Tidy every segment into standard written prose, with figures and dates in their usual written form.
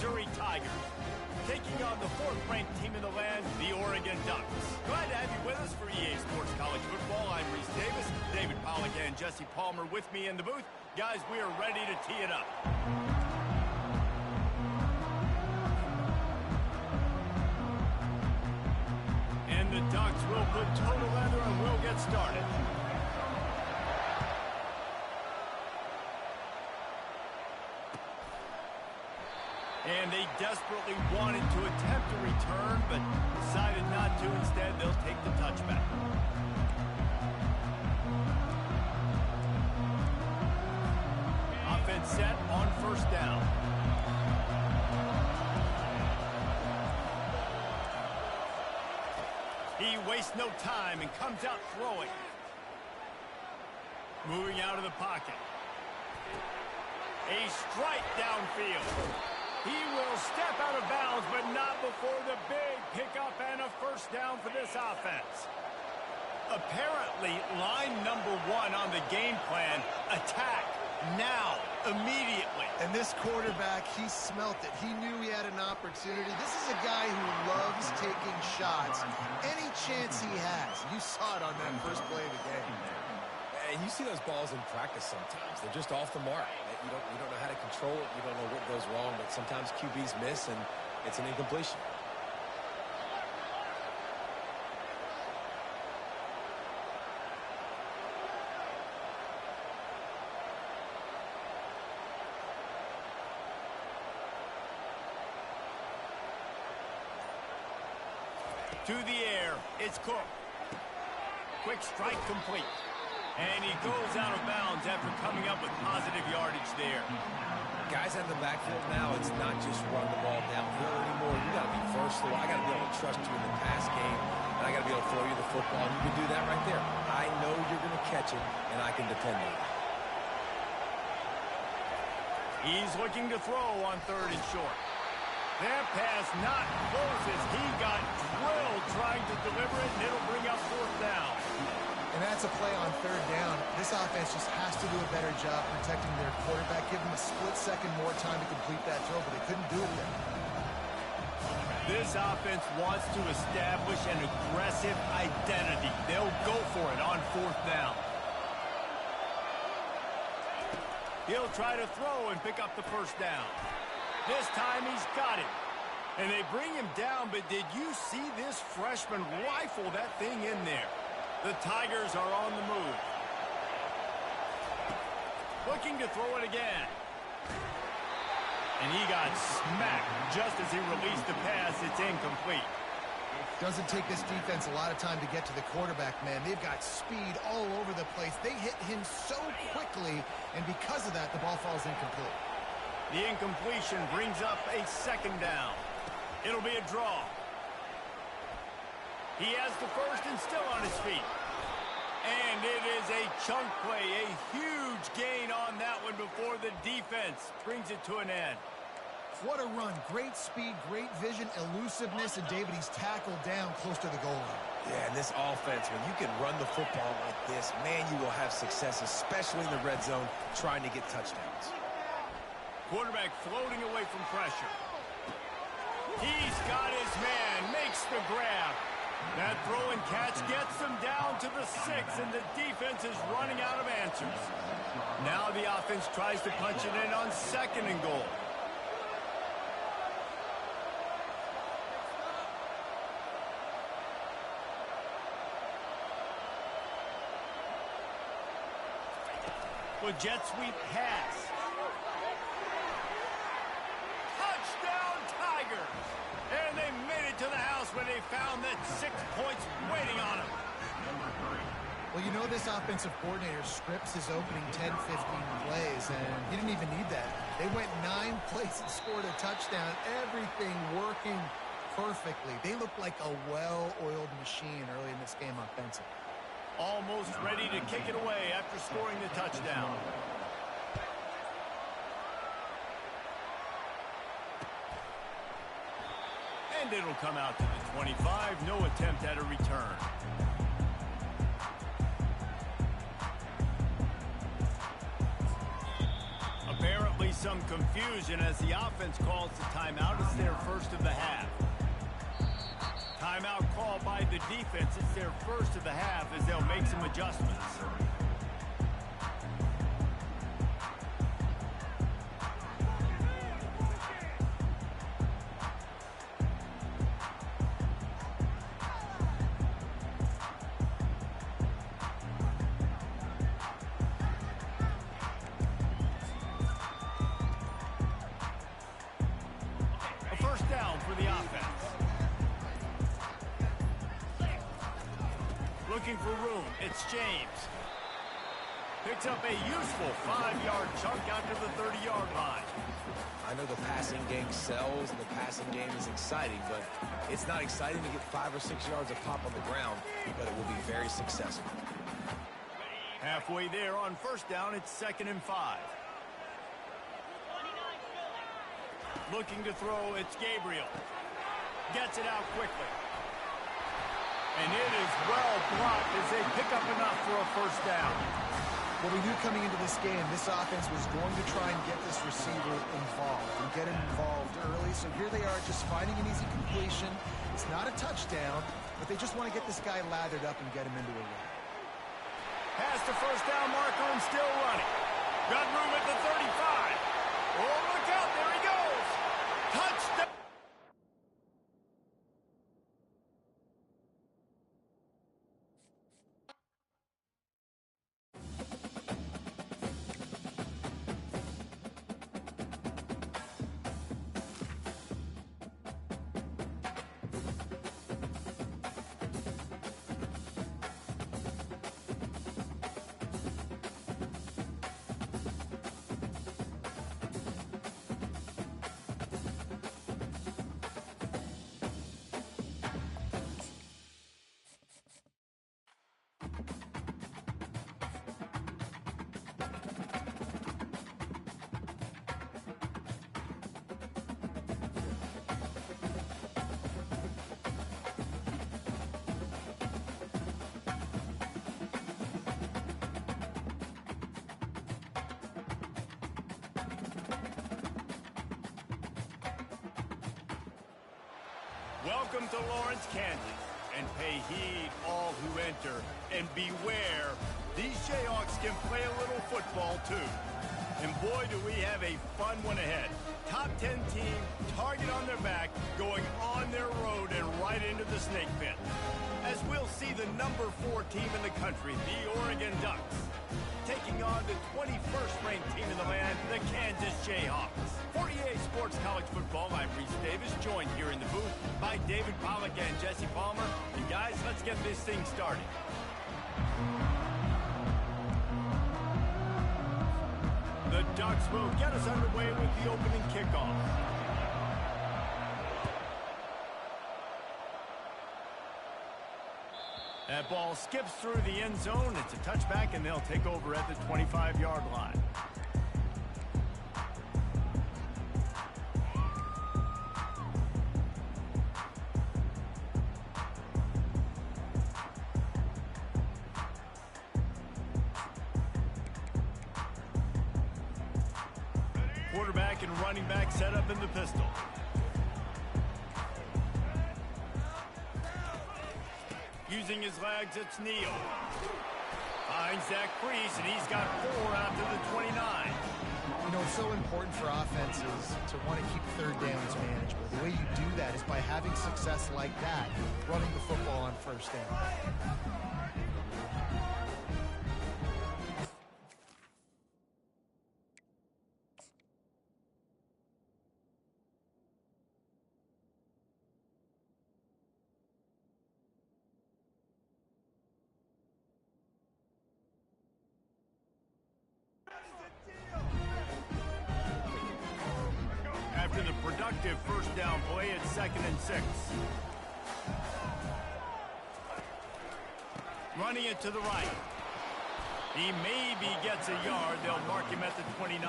Missouri Tigers, taking on the fourth-ranked team in the land, the Oregon Ducks. Glad to have you with us for EA Sports College Football. I'm Reese Davis, David Pollack and Jesse Palmer with me in the booth. Guys, we are ready to tee it up. And the Ducks will put total leather and we'll get started. And they desperately wanted to attempt a return, but decided not to. Instead, they'll take the touchback. Offense set on first down. He wastes no time and comes out throwing. Moving out of the pocket. A strike downfield. He will step out of bounds, but not before the big pickup and a first down for this offense. Apparently, line number one on the game plan, attack, now, immediately. And this quarterback, he smelt it. He knew he had an opportunity. This is a guy who loves taking shots any chance he has. You saw it on that first play of the game. And you see those balls in practice sometimes. They're just off the mark. You don't know how to control it. You don't know what goes wrong, but sometimes QBs miss, and it's an incompletion. To the air, it's Cook. Quick strike complete. And he goes out of bounds after coming up with positive yardage there. Guys out of the backfield now, it's not just run the ball downhill anymore. You got to be versatile. I got to be able to trust you in the pass game, and I got to be able to throw you the football. And you can do that right there. I know you're going to catch it, and I can depend on it. He's looking to throw on third and short. That pass not close as he got drilled trying to deliver it, and it'll bring up fourth down. And that's a play on third down. This offense just has to do a better job protecting their quarterback. Give them a split second more time to complete that throw, but they couldn't do it yet. This offense wants to establish an aggressive identity. They'll go for it on fourth down. He'll try to throw and pick up the first down. This time he's got it. And they bring him down, but did you see this freshman rifle that thing in there? The Tigers are on the move. Looking to throw it again. And he got smacked just as he released the pass. It's incomplete. Doesn't take this defense a lot of time to get to the quarterback, man. They've got speed all over the place. They hit him so quickly, and because of that, the ball falls incomplete. The incompletion brings up a second down. It'll be a draw. He has the first and still on his feet. And it is a chunk play, a huge gain on that one before the defense brings it to an end. What a run. Great speed, great vision, elusiveness, and David, he's tackled down close to the goal line. Yeah, and this offense, when you can run the football like this, man, you will have success, especially in the red zone, trying to get touchdowns. Quarterback floating away from pressure. He's got his man, makes the grab. That throw and catch gets them down to the 6, and the defense is running out of answers. Now the offense tries to punch it in on second and goal. With jet sweep pass. Touchdown Tigers! And they made it to the house when they found that 6 points waiting on them. Well, you know this offensive coordinator scripts his opening 10, 15 plays, and he didn't even need that. They went 9 plays and scored a touchdown. Everything working perfectly. They looked like a well-oiled machine early in this game offensively. Almost ready to kick it away after scoring the touchdown. And it'll come out to the 25. No attempt at a return. Apparently some confusion as the offense calls the timeout. It's their first of the half. Timeout called by the defense. It's their first of the half as they'll make some adjustments. First down for the offense. Looking for room. It's James. Picks up a useful 5-yard chunk out to the 30-yard line. I know the passing game sells and the passing game is exciting, but it's not exciting to get 5 or 6 yards of pop on the ground, but it will be very successful. Halfway there on first down, it's 2nd and 5. Looking to throw, it's Gabriel. Gets it out quickly. And it is well blocked as they pick up enough for a first down. Well, we knew coming into this game, this offense was going to try and get this receiver involved and get him involved early. So here they are just finding an easy completion. It's not a touchdown, but they just want to get this guy lathered up and get him into a run. Pass the first down marker and still running. Got room at the 35. Oh, look out, there he goes. Touchdown. Welcome to Lawrence, Kansas, and pay heed all who enter, and beware, these Jayhawks can play a little football too. And boy, do we have a fun one ahead. Top 10 team, target on their back, going on their road and right into the snake pit. As we'll see the number 4 team in the country, the Oregon Ducks, taking on the 21st ranked team in the land, the Kansas Jayhawks. 48 Sports College Football, I'm Reese Davis, joined here in the booth by David Pollack and Jesse Palmer. And guys, let's get this thing started. The Ducks will get us underway with the opening kickoff. That ball skips through the end zone. It's a touchback, and they'll take over at the 25-yard line. Quarterback and running back set up in the pistol. Using his legs, it's Neal. Finds that crease, and he's got 4 out to the 29. You know, it's so important for offenses to want to keep third downs manageable. The way you do that is by having success like that, running the football on first down. After the productive first down play, it's 2nd and 6. Running it to the right. He maybe gets a yard. They'll mark him at the 29.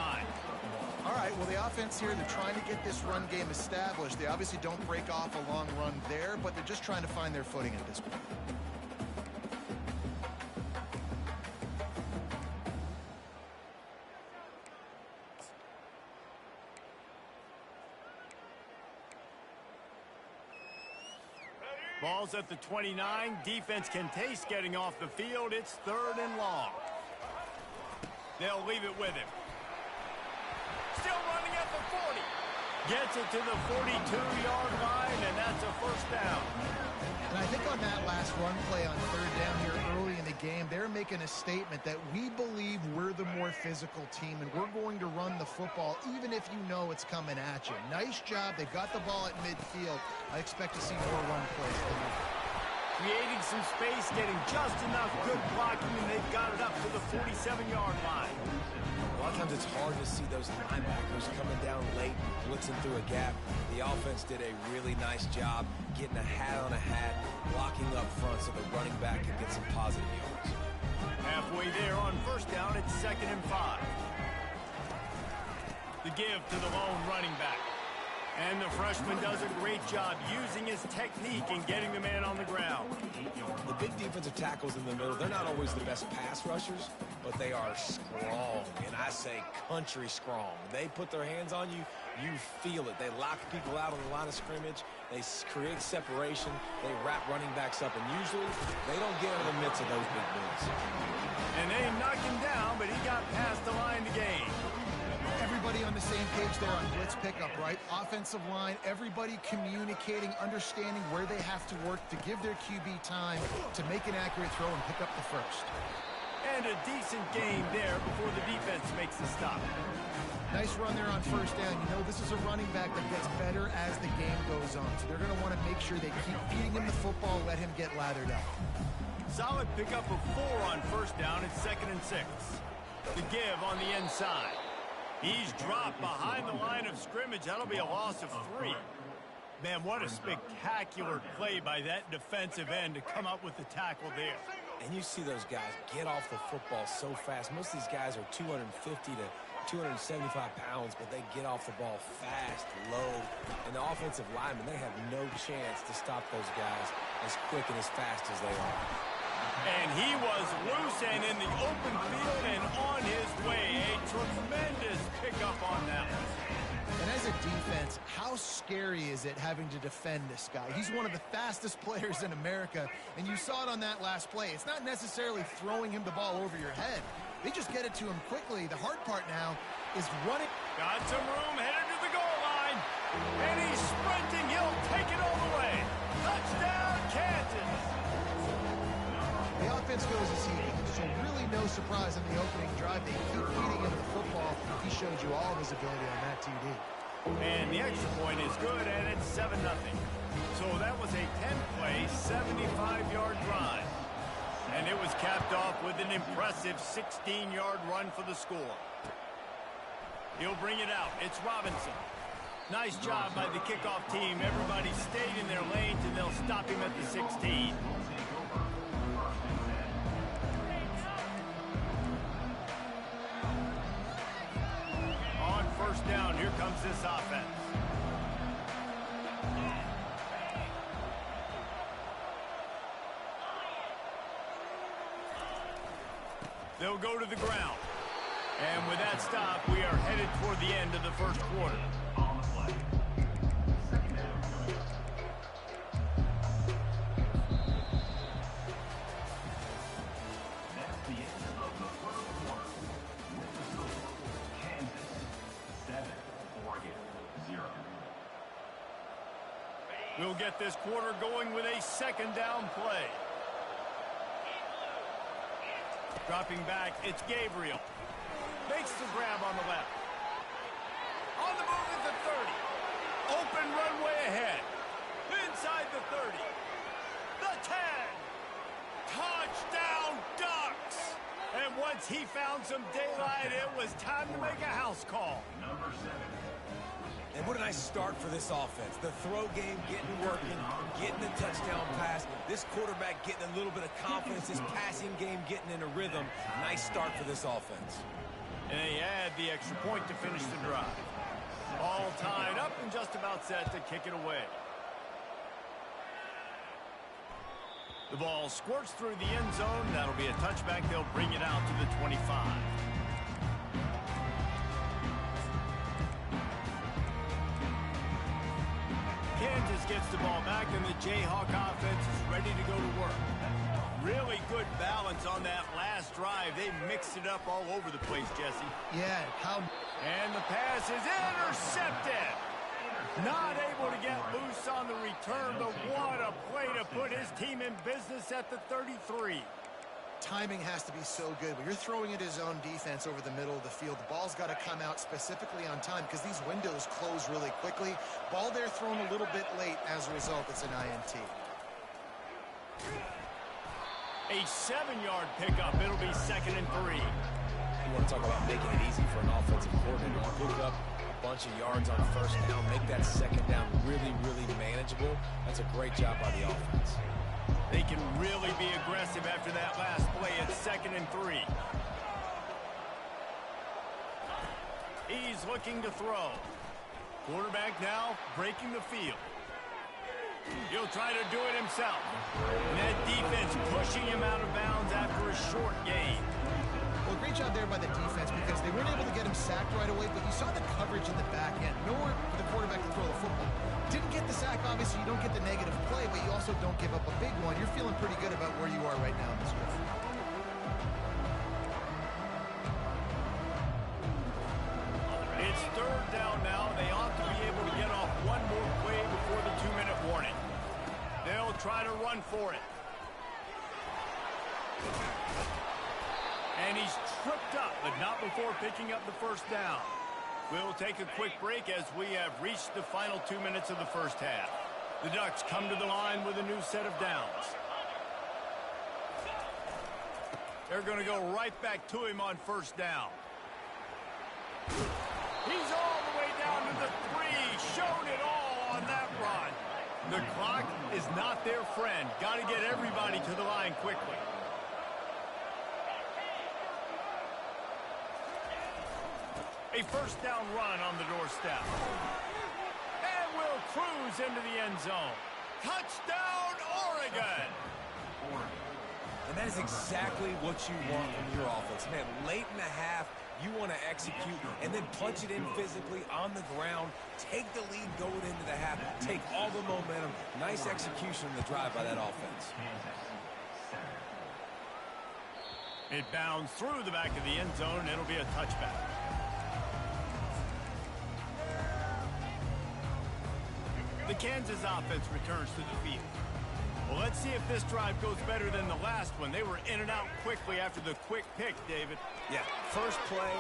All right, well, the offense here, they're trying to get this run game established. They obviously don't break off a long run there, but they're just trying to find their footing at this point. Ball's at the 29. Defense can taste getting off the field. It's 3rd and long. They'll leave it with him. Still running at the 40. Gets it to the 42-yard line, and that's a 1st down. And I think on that last run play on 3rd down here early in the game, they're making a statement that we believe we're the more physical team, and we're going to run the football even if you know it's coming at you. Nice job. They got the ball at midfield. I expect to see more run plays tonight. Creating some space, getting just enough good blocking, and they've got it up to the 47-yard line. A lot of times it's hard to see those linebackers coming down late, blitzing through a gap. The offense did a really nice job getting a hat on a hat, blocking up front so the running back can get some positive yards. Halfway there on 1st down, it's 2nd and 5. The give to the lone running back. And the freshman does a great job using his technique and getting the man on the ground. The big defensive tackles in the middle, they're not always the best pass rushers, but they are strong, and I say country strong. They put their hands on you, you feel it. They lock people out on the line of scrimmage. They create separation. They wrap running backs up, and usually they don't get in the midst of those big moves. And they knocked him down, but he got past the line to gain. Everybody on the same page there on blitz pickup, right? Offensive line, everybody communicating, understanding where they have to work to give their QB time to make an accurate throw and pick up the 1st. And a decent gain there before the defense makes the stop. Nice run there on 1st down. You know, this is a running back that gets better as the game goes on. So they're going to want to make sure they keep feeding him the football, let him get lathered up. Solid pickup of 4 on 1st down. It's 2nd and 6. The give on the inside. He's dropped behind the line of scrimmage. That'll be a loss of 3. Man, what a spectacular play by that defensive end to come up with the tackle there. And you see those guys get off the football so fast. Most of these guys are 250 to 275 pounds, but they get off the ball fast, low. And the offensive linemen, they have no chance to stop those guys as quick and as fast as they are. And he was loose and in the open field and on his way. A tremendous pickup on that one. And as a defense, how scary is it having to defend this guy? He's one of the fastest players in America, and you saw it on that last play. It's not necessarily throwing him the ball over your head. They just get it to him quickly. The hard part now is running. Got some room, headed to the goal line. And he's sprinting. He'll take it all the way. Touchdown, Kansas. The offense goes as he goes, so really no surprise in the opening drive. They keep feeding him the football. He showed you all of his ability on that TD. And the extra point is good, and it's 7-0. So that was a 10-play, 75-yard drive. And it was capped off with an impressive 16-yard run for the score. He'll bring it out. It's Robinson. Nice job by the kickoff team. Everybody stayed in their lanes, and they'll stop him at the 16. On 1st down, here comes this offense. They'll go to the ground. And with that stop, we are headed toward the end of the 1st quarter. On the play. 2nd down. That's the end of the 1st quarter. With the score, Kansas 7, Oregon 0. We'll get this quarter going with a 2nd down play. Dropping back, it's Gabriel. Makes the grab on the left. On the move at the 30. Open runway ahead. Inside the 30. The 10. Touchdown, Ducks. And once he found some daylight, it was time to make a house call. Number 7. And what a nice start for this offense. The throw game getting working, getting the touchdown pass. This quarterback getting a little bit of confidence. This passing game getting in a rhythm. Nice start for this offense. And they add the extra point to finish the drive. All tied up and just about set to kick it away. The ball squirts through the end zone. That'll be a touchback. They'll bring it out to the 25. Kansas gets the ball back, and the Jayhawk offense is ready to go to work. Really good balance on that last drive. They mixed it up all over the place, Jesse. Yeah, And the pass is intercepted. Not able to get loose on the return, but what a play to put his team in business at the 33. timing has to be so good. When you're throwing at his own defense over the middle of the field, the ball's got to come out specifically on time because these windows close really quickly. Ball there thrown a little bit late. As a result, it's an INT. A 7-yard pickup. It'll be 2nd and 3. You want to talk about making it easy for an offensive coordinator. You pick up a bunch of yards on 1st down, make that 2nd down really, really manageable. That's a great job by the offense. They can really be aggressive after that last play. It's 2nd and 3. He's looking to throw. Quarterback now breaking the field. He'll try to do it himself. And that defense pushing him out of bounds after a short gain. Well, great job there by the defense because they weren't able to get him sacked right away, but you saw the coverage in the back end. Nowhere for the quarterback to throw the football. Didn't get the sack, obviously. You don't get the negative play, but you also don't give up a big one. You're feeling pretty good about where you are right now in this drive. It's 3rd down now. They ought to be able to get off one more play before the 2-minute warning. They'll try to run for it. And he's tripped up, but not before picking up the 1st down. We'll take a quick break as we have reached the final 2 minutes of the 1st half. The Ducks come to the line with a new set of downs. They're going to go right back to him on 1st down. He's all the way down to the 3. Showed it all on that run. The clock is not their friend. Got to get everybody to the line quickly. A 1st down run on the doorstep. And will cruise into the end zone. Touchdown, Oregon! And that is exactly what you want from your offense. Man, late in the half, you want to execute and then punch it in physically on the ground. Take the lead going into the half. Take all the momentum. Nice execution in the drive by that offense. It bounds through the back of the end zone, and it'll be a touchback. The Kansas offense returns to the field. Well, let's see if this drive goes better than the last one. They were in and out quickly after the quick pick, David. Yeah, first play,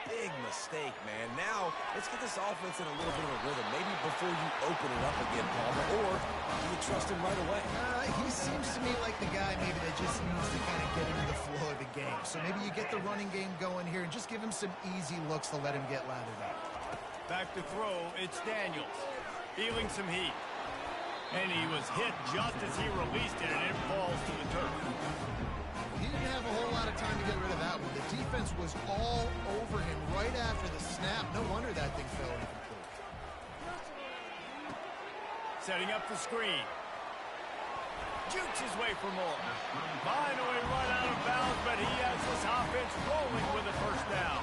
big mistake, man. Now, let's get this offense in a little bit of a rhythm. Maybe before you open it up again, Palmer, or do you trust him right away? He seems to me like the guy maybe that just needs to kind of get into the flow of the game. So maybe you get the running game going here and just give him some easy looks to let him get lathered up. Back to throw, it's Daniels. Feeling some heat. And he was hit just as he released it, and it falls to the turf. He didn't have a whole lot of time to get rid of that one. The defense was all over him right after the snap. No wonder that thing fell incomplete. Setting up the screen. Jukes his way for more. Finally run out of bounds, but he has this offense rolling with a 1st down.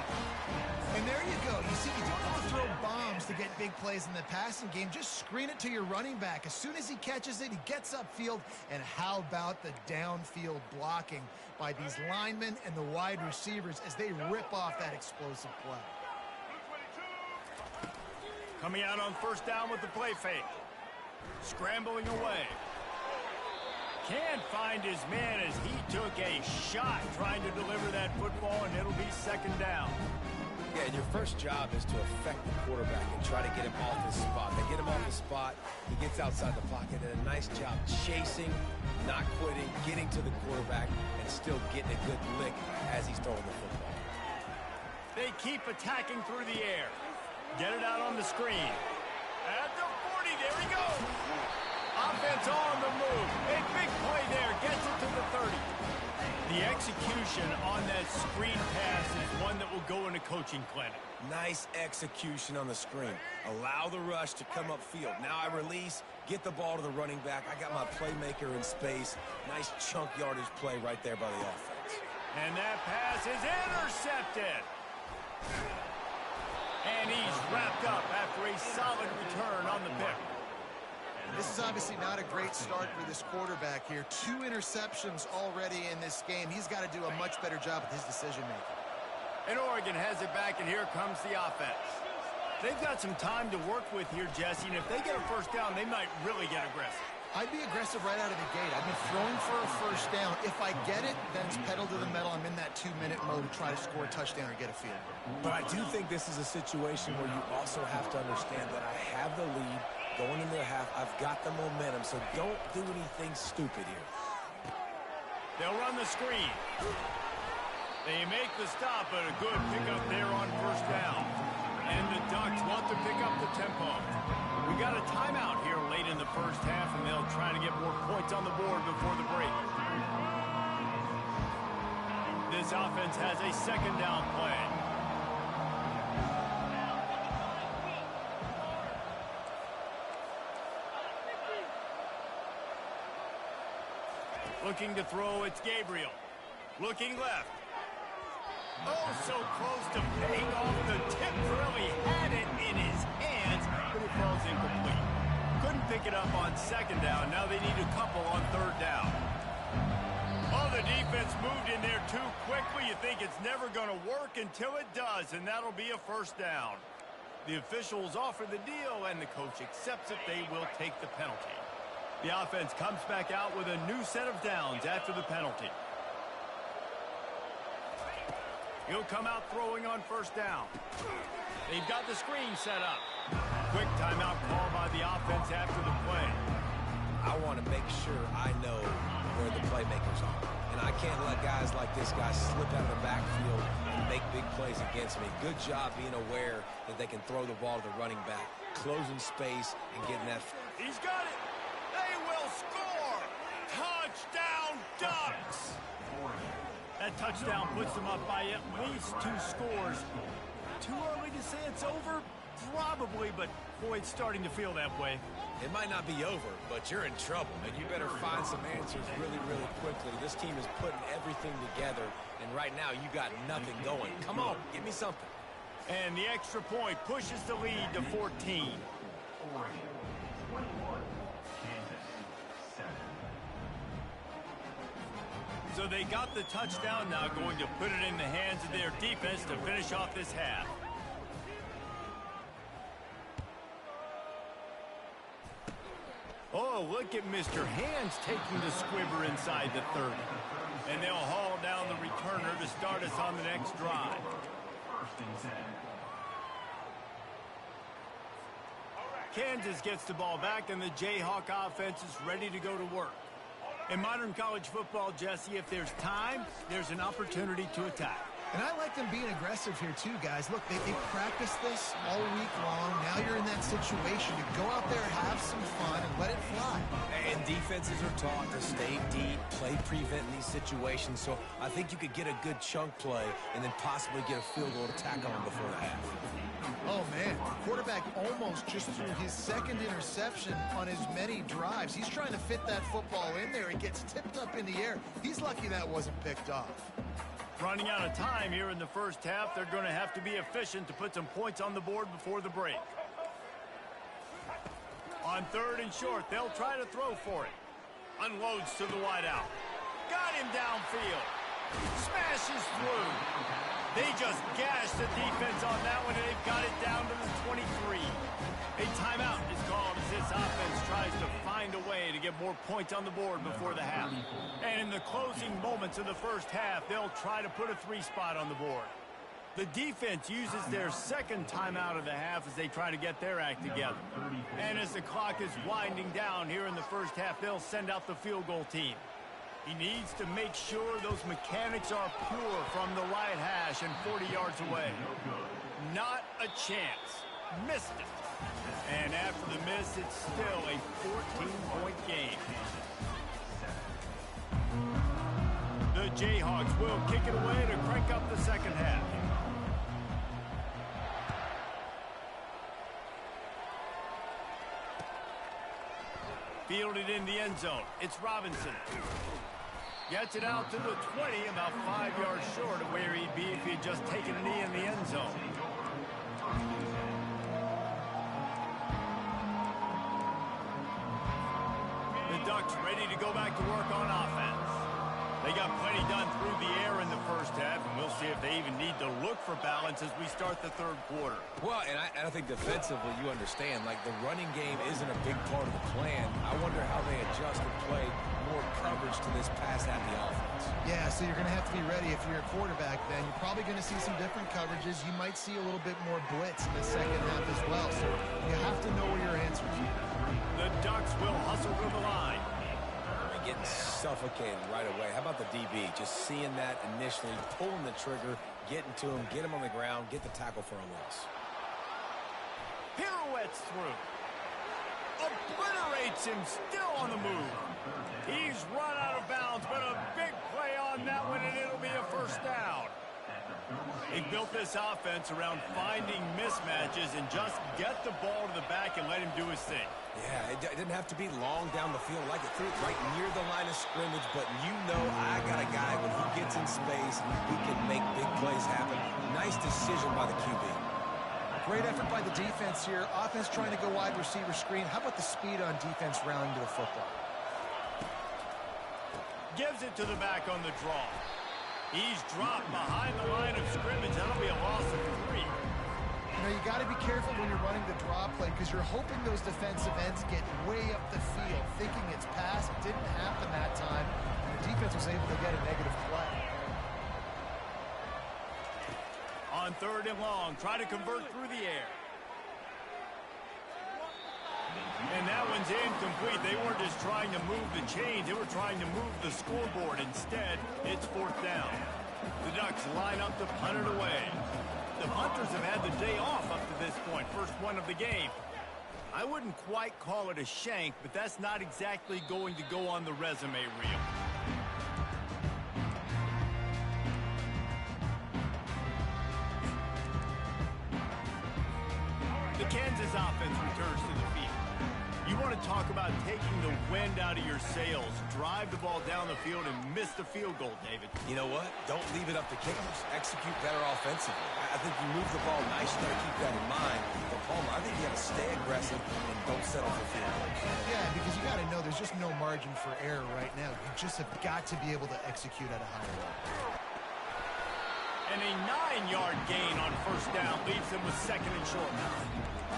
And there you go. You see, you don't have to throw bombs to get big plays in the passing game. Just screen it to your running back. As soon as he catches it, he gets upfield. And how about the downfield blocking by these linemen and the wide receivers as they rip off that explosive play. Coming out on 1st down with the play fake. Scrambling away. Can't find his man as he took a shot trying to deliver that football, and it'll be 2nd down. Yeah, and your first job is to affect the quarterback and try to get him off his spot. They get him off his spot, he gets outside the pocket, and a nice job chasing, not quitting, getting to the quarterback, and still getting a good lick as he's throwing the football. They keep attacking through the air. Get it out on the screen. At the 40, there he goes. Offense on the move. A big play there, gets it to the 30. The execution on that screen pass is one that will go in a coaching clinic. Nice execution on the screen. Allow the rush to come upfield. Now I release, get the ball to the running back. I got my playmaker in space. Nice chunk yardage play right there by the offense. And that pass is intercepted. And he's wrapped up after a solid return on the pick. This is obviously not a great start for this quarterback here. 2 interceptions already in this game. He's got to do a much better job with his decision-making. And Oregon has it back, and here comes the offense. They've got some time to work with here, Jesse, and if they get a first down, they might really get aggressive. I'd be aggressive right out of the gate. I've been throwing for a first down. If I get it, then it's pedal to the metal. I'm in that 2-minute mode to try to score a touchdown or get a field goal. But I do think this is a situation where you also have to understand that I have the lead going into the half. I've got the momentum, so don't do anything stupid here. They'll run the screen. They make the stop, but a good pickup there on first down. And the Ducks want to pick up the tempo. We got a timeout here late in the first half, and they'll try to get more points on the board before the break. This offense has a second down play. Looking to throw, it's Gabriel. Looking left. Oh, so close to paying off. The tip really had it in his hands, but it falls incomplete. Couldn't pick it up on second down. Now they need a couple on third down. Oh, the defense moved in there too quickly. You think it's never going to work until it does, and that'll be a first down. The officials offer the deal, and the coach accepts it. They will take the penalty. The offense comes back out with a new set of downs after the penalty. He'll come out throwing on first down. They've got the screen set up. Quick timeout call by the offense after the play. I want to make sure I know where the playmakers are. And I can't let guys like this guy slip out of the backfield and make big plays against me. Good job being aware that they can throw the ball to the running back, closing space, and getting that. He's got it. They will score. Touchdown, Ducks. That touchdown puts them up by at least 2 scores. Too early to say it's over? Probably, but boy, it's starting to feel that way. It might not be over, but you're in trouble, and you better find some answers really, really quickly. This team is putting everything together, and right now you got nothing going. Come on, give me something. And the extra point pushes the lead to 14. Oregon 21, Kansas 7. So they got the touchdown, now going to put it in the hands of their defense to finish off this half. Oh, look at Mr. Hands taking the squibber inside the 30. And they'll haul down the returner to start us on the next drive. First and 10. Kansas gets the ball back, and the Jayhawk offense is ready to go to work. In modern college football, Jesse, if there's time, there's an opportunity to attack. And I like them being aggressive here too, guys. Look, they practiced this all week long. Now you're in that situation to go out there, have some fun, and let it fly. And defenses are taught to stay deep, play prevent in these situations. So I think you could get a good chunk play and then possibly get a field goal to tack on before the half. Oh, man. The quarterback almost just threw his second interception on as many drives. He's trying to fit that football in there. It gets tipped up in the air. He's lucky that wasn't picked off. Running out of time here in the first half, they're going to have to be efficient to put some points on the board before the break. On third and short, they'll try to throw for it. Unloads to the wideout. Got him downfield. Smashes through. They just gashed the defense on that one, and they've got it down to the 23. A timeout is called as this offense tries to find a way to get more points on the board before the half. And in the closing moments of the first half, they'll try to put a 3-spot on the board. The defense uses their second timeout of the half as they try to get their act together. And as the clock is winding down here in the first half, they'll send out the field goal team. He needs to make sure those mechanics are pure from the right hash and 40 yards away. Not a chance. Missed it. And after the miss, it's still a 14-point game. The Jayhawks will kick it away to crank up the second half. Fielded in the end zone. It's Robinson. Gets it out to the 20, about 5 yards short of where he'd be if he'd just taken a knee in the end zone. the Ducks ready to go back to work on offense. They got plenty done through the air in the first half, and we'll see if they even need to look for balance as we start the third quarter. Well, and I think defensively, you understand, like the running game isn't a big part of the plan. I wonder how they adjust and play more coverage to this pass-happy offense. Yeah, so you're going to have to be ready if you're a quarterback then. You're probably going to see some different coverages. You might see a little bit more blitz in the second half as well, so you have to know where your answers are. The Ducks will hustle to the line. Getting suffocated right away. How about the DB? Just seeing that initially, pulling the trigger, getting to him, get him on the ground, get the tackle for a loss. Pirouettes through. Obliterates him, still on the move. He's run out of bounds, but a big play on that one, and it'll be a first down. They built this offense around finding mismatches and just get the ball to the back and let him do his thing. Yeah, it didn't have to be long down the field. Like it threw it right near the line of scrimmage, but you know I got a guy when he gets in space, he can make big plays happen. Nice decision by the QB. Great effort by the defense here. Offense trying to go wide receiver screen. How about the speed on defense rallying to the football? Gives it to the back on the draw. He's dropped behind the line of scrimmage. That'll be a loss of 3. You know, you got to be careful when you're running the draw play because you're hoping those defensive ends get way up the field, thinking it's pass. It didn't happen that time, and the defense was able to get a negative play. On 3rd and long, try to convert through the air. And that one's incomplete. They weren't just trying to move the chains. They were trying to move the scoreboard. Instead, it's 4th down. The Ducks line up to punt it away. The punters have had the day off up to this point. First one of the game. I wouldn't quite call it a shank, but that's not exactly going to go on the resume reel. The Kansas offense returns to the field. You want to talk about taking the wind out of your sails. Drive the ball down the field and miss the field goal, David. You know what? Don't leave it up to kickers. Execute better offensively. I think you move the ball nice. You got to keep that in mind. But Palmer, I think you got to stay aggressive and don't settle for field goals. Yeah, because you got to know there's just no margin for error right now. You just have got to be able to execute at a higher level. And a 9-yard gain on first down leaves them with 2nd and short.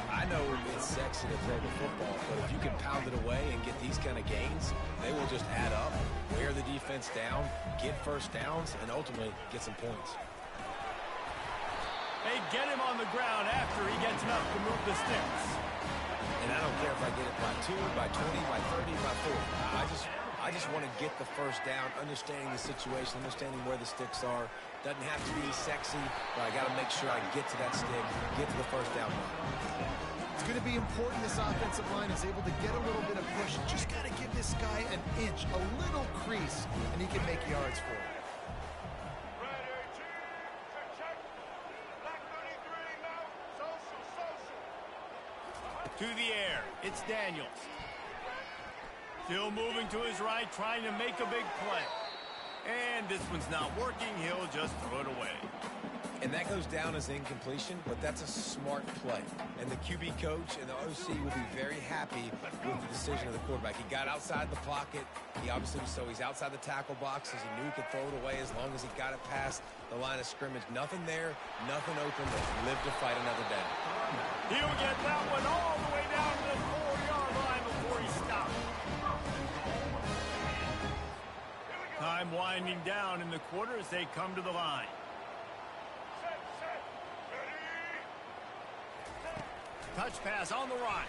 I know it's sexy to throw the football, but if you can pound it away and get these kind of gains, they will just add up, wear the defense down, get first downs, and ultimately get some points. They get him on the ground after he gets enough to move the sticks. And I don't care if I get it by 2, by 20, by 30, by 40. I just want to get the first down, understanding the situation, understanding where the sticks are. Doesn't have to be sexy, but I got to make sure I get to that stick, get to the first down. It's going to be important this offensive line is able to get a little bit of push. You just got to give this guy an inch, a little crease, and he can make yards for it. To the air, it's Daniels. Still moving to his right, trying to make a big play. And this one's not working. He'll just throw it away. And that goes down as incompletion, but that's a smart play. And the QB coach and the OC will be very happy with the decision of the quarterback. He got outside the pocket. He obviously, so he's outside the tackle box as he knew he could throw it away as long as he got it past the line of scrimmage. Nothing there, nothing open, but live to fight another day. He'll get that one all the way down to the 4-yard line before he stops. Time winding down in the quarter as they come to the line. Touch pass on the run.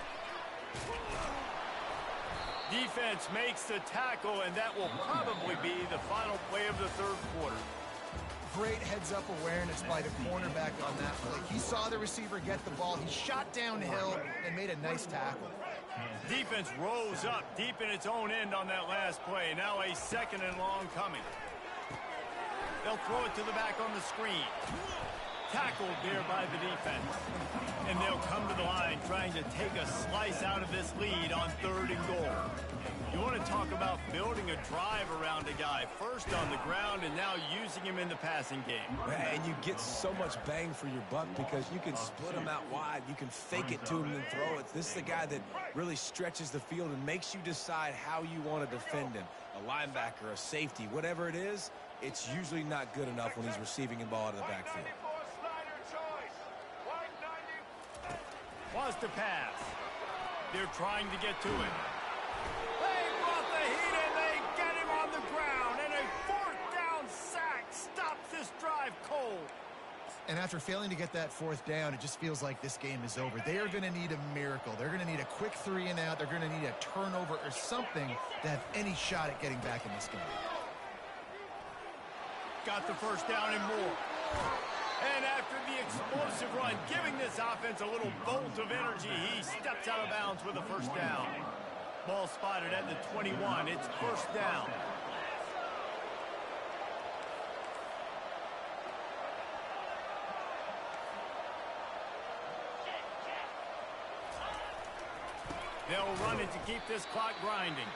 Defense makes the tackle, and that will probably be the final play of the third quarter. Great heads-up awareness by the cornerback on that play. He saw the receiver get the ball. He shot downhill and made a nice tackle. Defense rose up deep in its own end on that last play. Now a 2nd and long coming. They'll throw it to the back on the screen. Tackled there by the defense. And they'll come to the line trying to take a slice out of this lead on 3rd and goal. You want to talk about building a drive around a guy. First on the ground and now using him in the passing game. And you get so much bang for your buck because you can split him out wide. You can fake it to him and throw it. This is the guy that really stretches the field and makes you decide how you want to defend him. A linebacker, a safety, whatever it is, it's usually not good enough when he's receiving the ball out of the backfield. Wants to pass. They're trying to get to it. They brought the heat and they get him on the ground. And a 4th down sack stops this drive cold. And after failing to get that 4th down, it just feels like this game is over. They are going to need a miracle. They're going to need a quick 3 and out. They're going to need a turnover or something to have any shot at getting back in this game. Got the 1st down and more. And after the explosive run, giving this offense a little bolt of energy, he steps out of bounds with a 1st down. Ball spotted at the 21. It's 1st down. They'll run it to keep this clock grinding.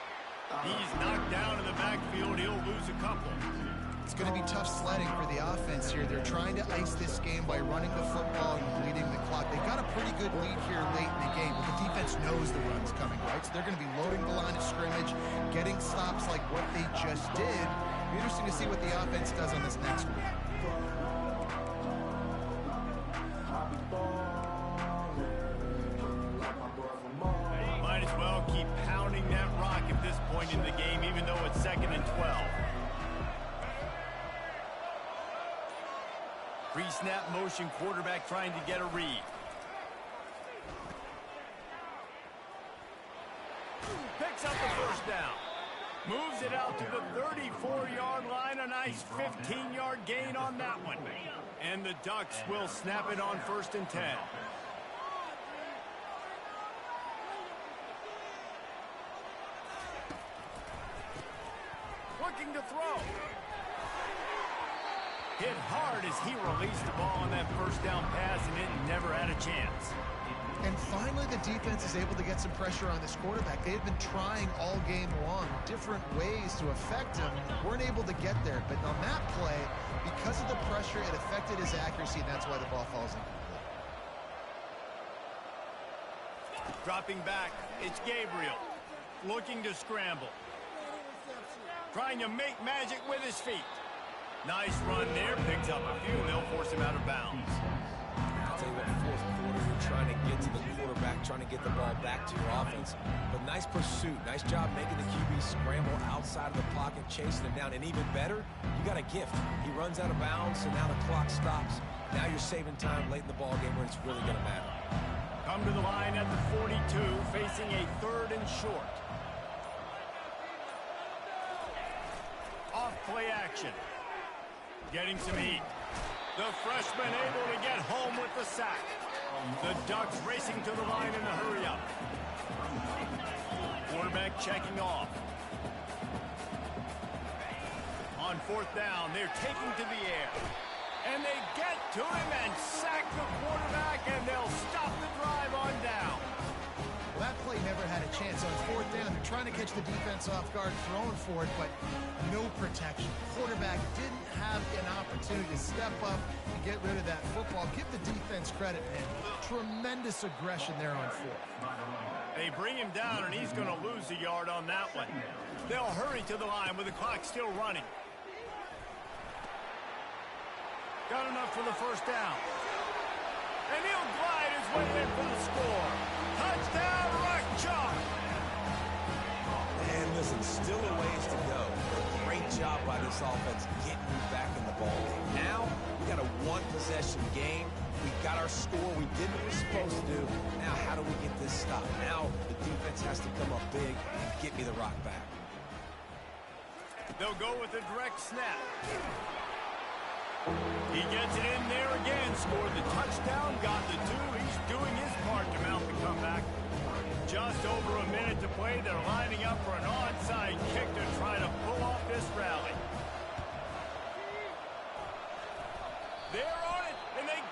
He's knocked down in the backfield. He'll lose a couple. It's going to be tough sledding for the offense here. They're trying to ice this game by running the football and bleeding the clock. They've got a pretty good lead here late in the game, but the defense knows the run's coming, right? So they're going to be loading the line of scrimmage, getting stops like what they just did. It'll be interesting to see what the offense does on this next week. Might as well keep pounding that rock at this point in the game, even though it's 2nd and 12. Pre-snap motion, quarterback trying to get a read. Picks up the 1st down. Moves it out to the 34-yard line. A nice 15-yard gain on that one. And the Ducks will snap it on 1st and 10. Looking to throw. Hit hard as he released the ball on that 1st down pass, and it never had a chance. And finally, the defense is able to get some pressure on this quarterback. They've been trying all game long different ways to affect him. Weren't able to get there. But on that play, because of the pressure, it affected his accuracy, and that's why the ball falls incomplete. Dropping back, it's Gabriel. Looking to scramble. Trying to make magic with his feet. Nice run there, picks up a few, and they'll force him out of bounds. I'll tell you what, 4th quarter, you're trying to get to the quarterback, trying to get the ball back to your offense. But nice pursuit, nice job making the QB scramble outside of the pocket, chasing him down. And even better, you got a gift. He runs out of bounds, so now the clock stops. Now you're saving time late in the ball game where it's really going to matter. Come to the line at the 42, facing a 3rd and short. Off play action. Getting some heat. The freshman able to get home with the sack. The Ducks racing to the line in a hurry-up. Quarterback checking off. On 4th down, they're taking to the air. And they get to him and sack the quarterback, and they'll stop the drive on down. Well, that play never had a chance. On 4th down, they're trying to catch the defense off guard, throwing for it, but no protection. Quarterback didn't have an opportunity to step up and get rid of that football. Give the defense credit, man. Tremendous aggression there on 4th. They bring him down, and he's going to lose a yard on that one. They'll hurry to the line with the clock still running. Got enough for the 1st down. And he'll glide his way in for the score. Touchdown, Ncaa! And listen, still a ways to go. Great job by this offense getting you back in the ball game. Now, we got a 1-possession game. We got our score. We did what we were supposed to do. Now, how do we get this stopped? Now, the defense has to come up big and get me the rock back. They'll go with a direct snap. He gets it in there again, scored the touchdown, got the 2. He's doing his part to mount the comeback. Just over a minute to play. They're lining up for an onside kick to try to pull off this rally. They're on it, and they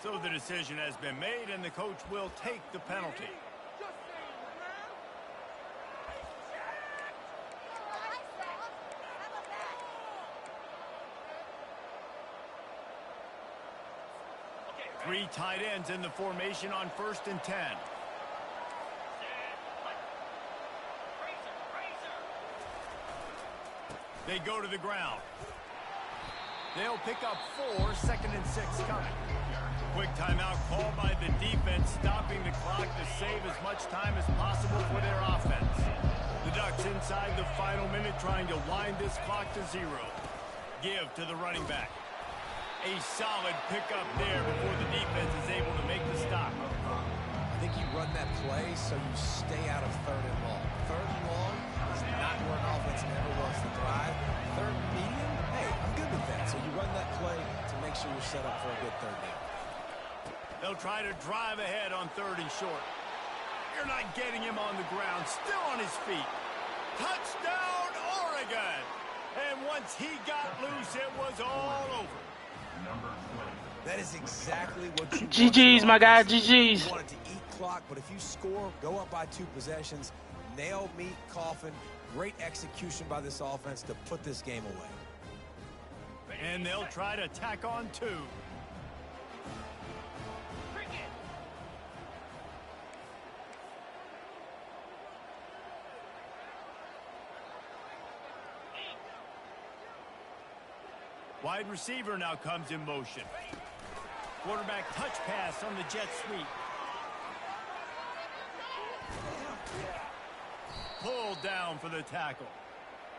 So the decision has been made, and the coach will take the penalty. Three tight ends in the formation on 1st and 10. They go to the ground. They'll pick up 4, 2nd and 6 coming. Quick timeout called by the defense, stopping the clock to save as much time as possible for their offense. The Ducks inside the final minute trying to wind this clock to 0. Give to the running back. A solid pickup there before the defense is able to make the stop. I think you run that play so you stay out of 3rd and long. 3rd and long is not where an offense ever wants to thrive. 3rd and medium, hey, I'm good with that. So you run that play to make sure you're set up for a good 3rd down. They'll try to drive ahead on 3rd and short. You're not getting him on the ground, still on his feet. Touchdown, Oregon! And once he got loose, it was all over. That is exactly what you want. GG's, my guy, GG's. You want it to eat clock, but if you score, go up by 2 possessions, nail, meet, coffin. Great execution by this offense to put this game away. And they'll try to tack on 2. Wide receiver now comes in motion. Quarterback touch pass on the jet sweep. Pulled down for the tackle.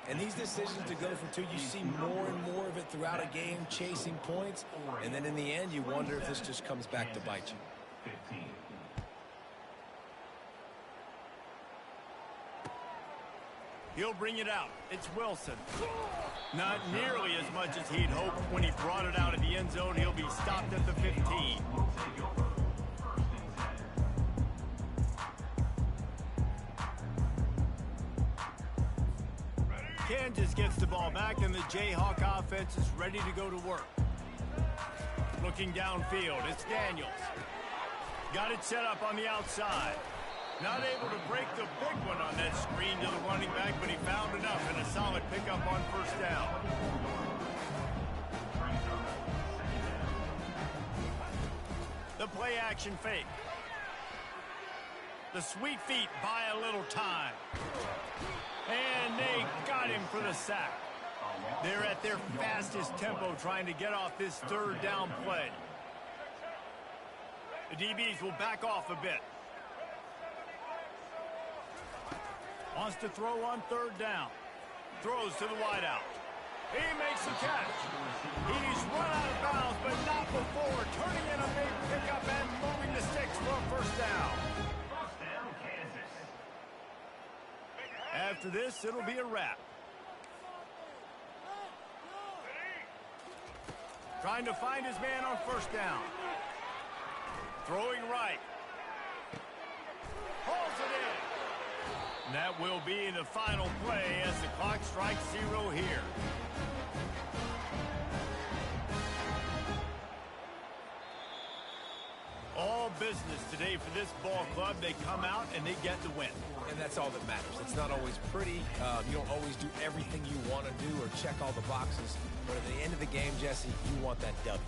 And these decisions to go for 2, you see more and more of it throughout a game, chasing points. And then in the end, you wonder if this just comes back to bite you. 15. He'll bring it out. It's Wilson. Not nearly as much as he'd hoped when he brought it out of the end zone. He'll be stopped at the 15. Kansas gets the ball back, and the Jayhawk offense is ready to go to work. Looking downfield, it's Daniels. Got it set up on the outside. Not able to break the big one on that screen to the running back, but he found enough and a solid pickup on 1st down. The play action fake. The sweet feet buy a little time. And they got him for the sack. They're at their fastest tempo trying to get off this 3rd down play. The DBs will back off a bit. Wants to throw on 3rd down. Throws to the wideout. He makes the catch. He's run out of bounds, but not before turning in a big pickup and moving the sticks for a 1st down. After this, it'll be a wrap. Trying to find his man on 1st down. Throwing right. Pulls it in. And that will be the final play as the clock strikes 0 here. All business today for this ball club. They come out and they get the win. And that's all that matters. It's not always pretty. You don't always do everything you want to do or check all the boxes. But at the end of the game, Jesse, you want that W.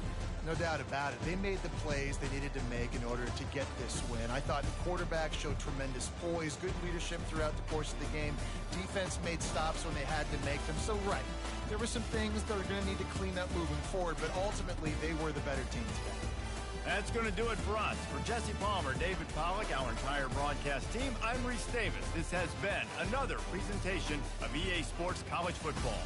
No doubt about it. They made the plays they needed to make in order to get this win. I thought the quarterback showed tremendous poise, good leadership throughout the course of the game. Defense made stops when they had to make them. So, right, there were some things that are going to need to clean up moving forward, but ultimately they were the better team today. That's going to do it for us. For Jesse Palmer, David Pollack, our entire broadcast team, I'm Reese Davis. This has been another presentation of EA Sports College Football.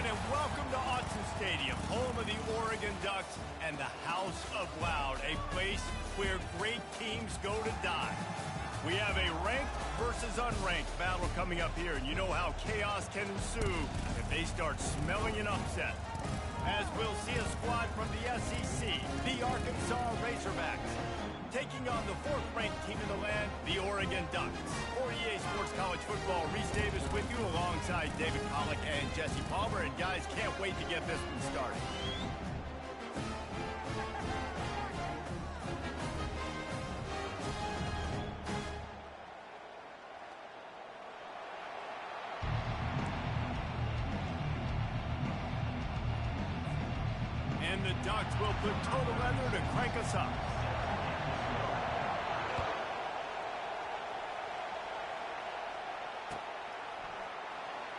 and welcome to Autzen Stadium, home of the Oregon Ducks and the House of Loud, a place where great teams go to die. We have a ranked versus unranked battle coming up here, and you know how chaos can ensue if they start smelling an upset. As we'll see a squad from the SEC, the Arkansas Razorbacks, taking on the fourth-ranked team in the land, the Oregon Ducks. For EA Sports College Football, Reese Davis with you alongside David Pollack and Jesse Palmer. And guys, can't wait to get this one started. And the Ducks will put total leather to crank us up.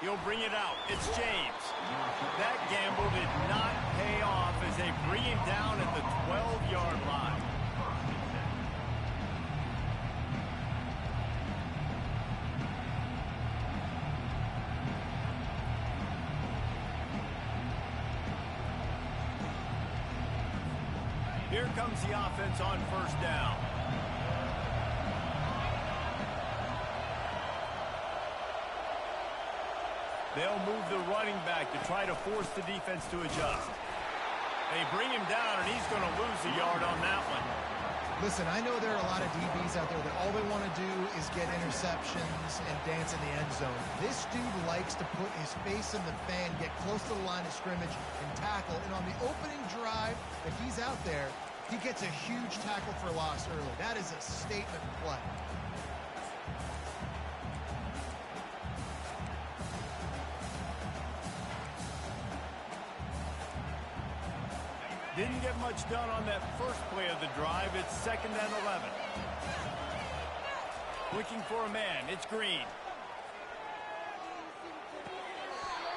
He'll bring it out. It's James. That gamble did not pay off as they bring him down at the 12-yard line. Here comes the offense on first down. They'll move the running back to try to force the defense to adjust. They bring him down, and he's going to lose a yard on that one. Listen, I know there are a lot of DBs out there that all they want to do is get interceptions and dance in the end zone. This dude likes to put his face in the fan, get close to the line of scrimmage, and tackle. And on the opening drive, if he's out there, he gets a huge tackle for loss early. That is a statement play. Didn't get much done on that first play of the drive. It's 2nd and 11. Looking for a man. It's Green.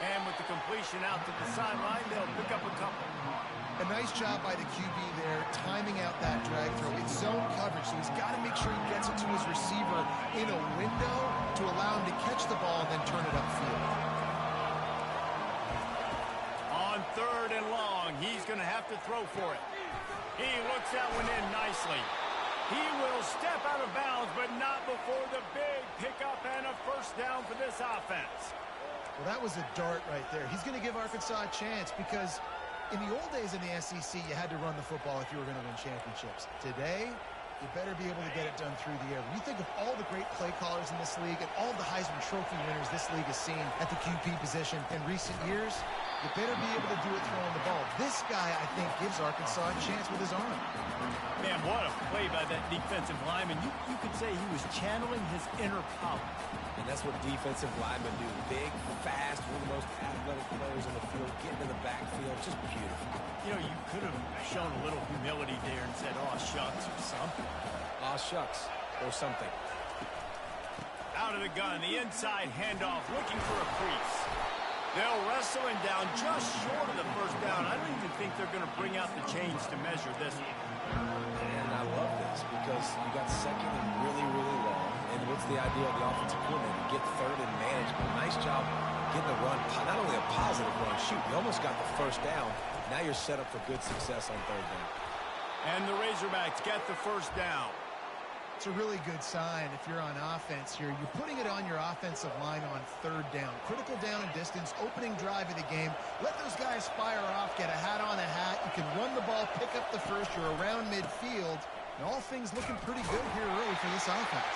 And with the completion out to the sideline, they'll pick up a couple. A nice job by the QB there, timing out that drag throw. It's zone coverage, so he's got to make sure he gets it to his receiver in a window to allow him to catch the ball and then turn it upfield. On 3rd and long, he's going to have to throw for it. He looks that one in nicely. He will step out of bounds, but not before the big pickup and a first down for this offense. Well, that was a dart right there. He's going to give Arkansas a chance because in the old days in the SEC, you had to run the football if you were going to win championships. Today, you better be able to get it done through the air. When you think of all the great play callers in this league and all the Heisman Trophy winners this league has seen at the QB position in recent years, you better be able to do it throwing the ball. This guy, I think, gives Arkansas a chance with his arm. Man, what a play by that defensive lineman. You could say he was channeling his inner power. And that's what defensive linemen do. Big, fast, one of the most athletic players in the field, getting to the backfield, just beautiful. You know, you could have shown a little humility there and said, "Aw, shucks," or something. Aw, shucks, or something. Out of the gun, the inside handoff, looking for a crease. They'll wrestle him down just short of the first down. I don't even think they're going to bring out the chains to measure this one. And I love this because you got 2nd and really, really long. And what's the idea of the offensive coordinator? Get 3rd and manageable. Nice job getting the run. Not only a positive run, shoot, you almost got the first down. Now you're set up for good success on 3rd down. And the Razorbacks get the first down. It's a really good sign if you're on offense here. You're putting it on your offensive line on 3rd down. Critical down and distance, opening drive of the game. Let those guys fire off, get a hat on a hat. You can run the ball, pick up the first. You're around midfield. And all things looking pretty good here early for this offense.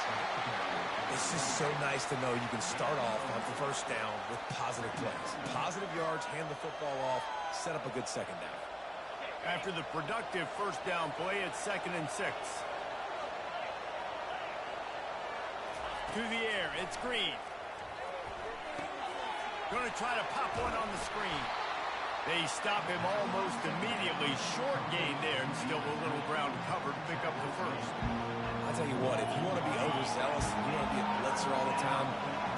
It's just so nice to know you can start off on first down with positive plays. Positive yards, hand the football off, set up a good 2nd down. After the productive first down play, it's 2nd and 6. To the air, it's Green. Going to try to pop one on the screen. They stop him almost immediately. Short gain there, and still a little ground covered to pick up the first. I'll tell you what, if you want to be overzealous and you want to be a blitzer all the time,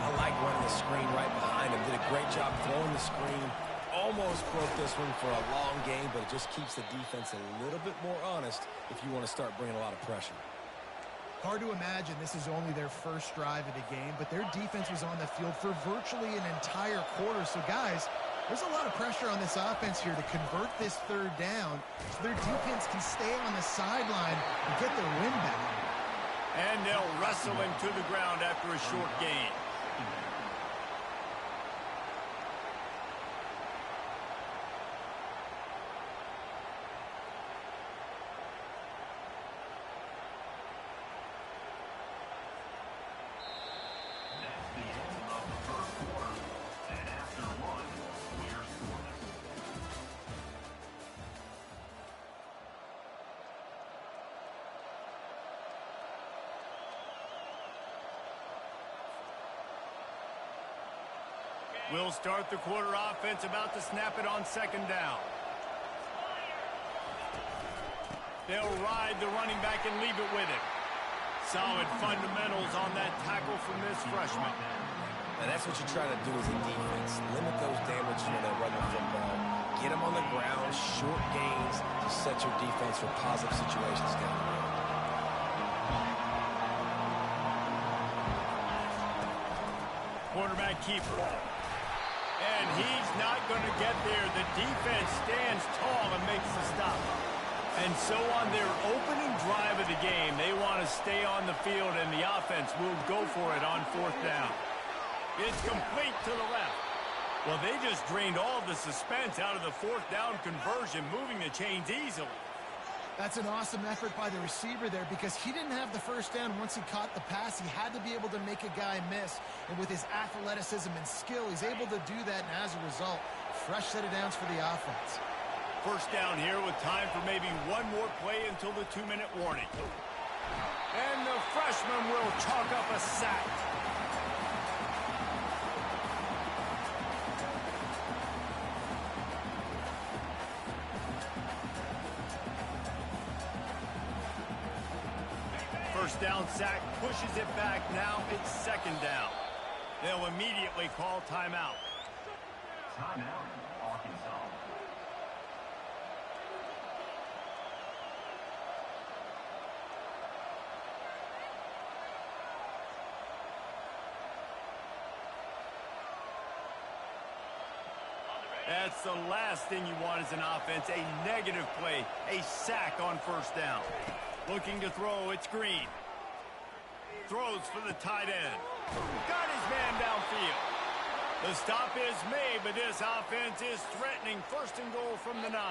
I like running the screen right behind him. Did a great job throwing the screen. Almost broke this one for a long game, but it just keeps the defense a little bit more honest if you want to start bringing a lot of pressure. Hard to imagine this is only their first drive of the game, but their defense was on the field for virtually an entire quarter. So, guys, There's a lot of pressure on this offense here to convert this third down so their defense can stay on the sideline and get their win back. And they'll wrestle him to the ground after a short gain. We'll start the quarter offense, about to snap it on second down. They'll ride the running back and leave it with him. Solid fundamentals on that tackle from this freshman. And that's what you try to do as a defense. Limit those damages when they run the football. Get them on the ground, short gains to set your defense for positive situations down the road. Quarterback keeper. And he's not going to get there. The defense stands tall and makes the stop. And so on their opening drive of the game, they want to stay on the field, and the offense will go for it on fourth down. It's complete to the left. Well, they just drained all the suspense out of the fourth down conversion, moving the chains easily. That's an awesome effort by the receiver there because he didn't have the first down once he caught the pass. He had to be able to make a guy miss. And with his athleticism and skill, he's able to do that. And as a result, fresh set of downs for the offense. First down here with time for maybe one more play until the 2-minute warning. And the freshman will chalk up a sack. First down sack, pushes it back. Now it's second down. They'll immediately call timeout. Timeout, Arkansas. That's the last thing you want as an offense, a negative play, a sack on first down. Looking to throw, it's Green. Throws for the tight end. Got his man downfield. The stop is made, but this offense is threatening. First and goal from the 9.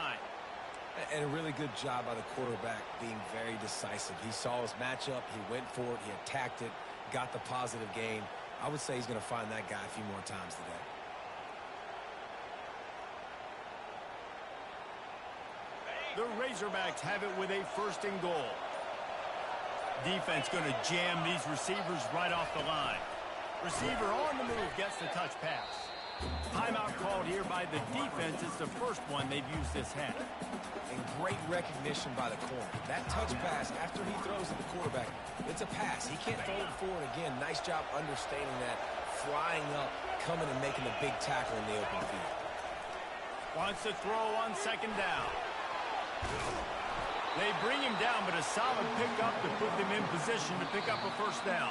And a really good job by the quarterback being very decisive. He saw his matchup, he went for it, he attacked it, got the positive gain. I would say he's going to find that guy a few more times today. The Razorbacks have it with a first and goal. Defense going to jam these receivers right off the line. Receiver on the move gets the touch pass. Timeout called here by the defense. It's the first one they've used this half. And great recognition by the corner. That touch pass after he throws to the quarterback, it's a pass. He can't throw it forward again. Nice job understanding that, flying up, coming and making the big tackle in the open field. Wants to throw on second down. They bring him down, but a solid pickup to put them in position to pick up a first down.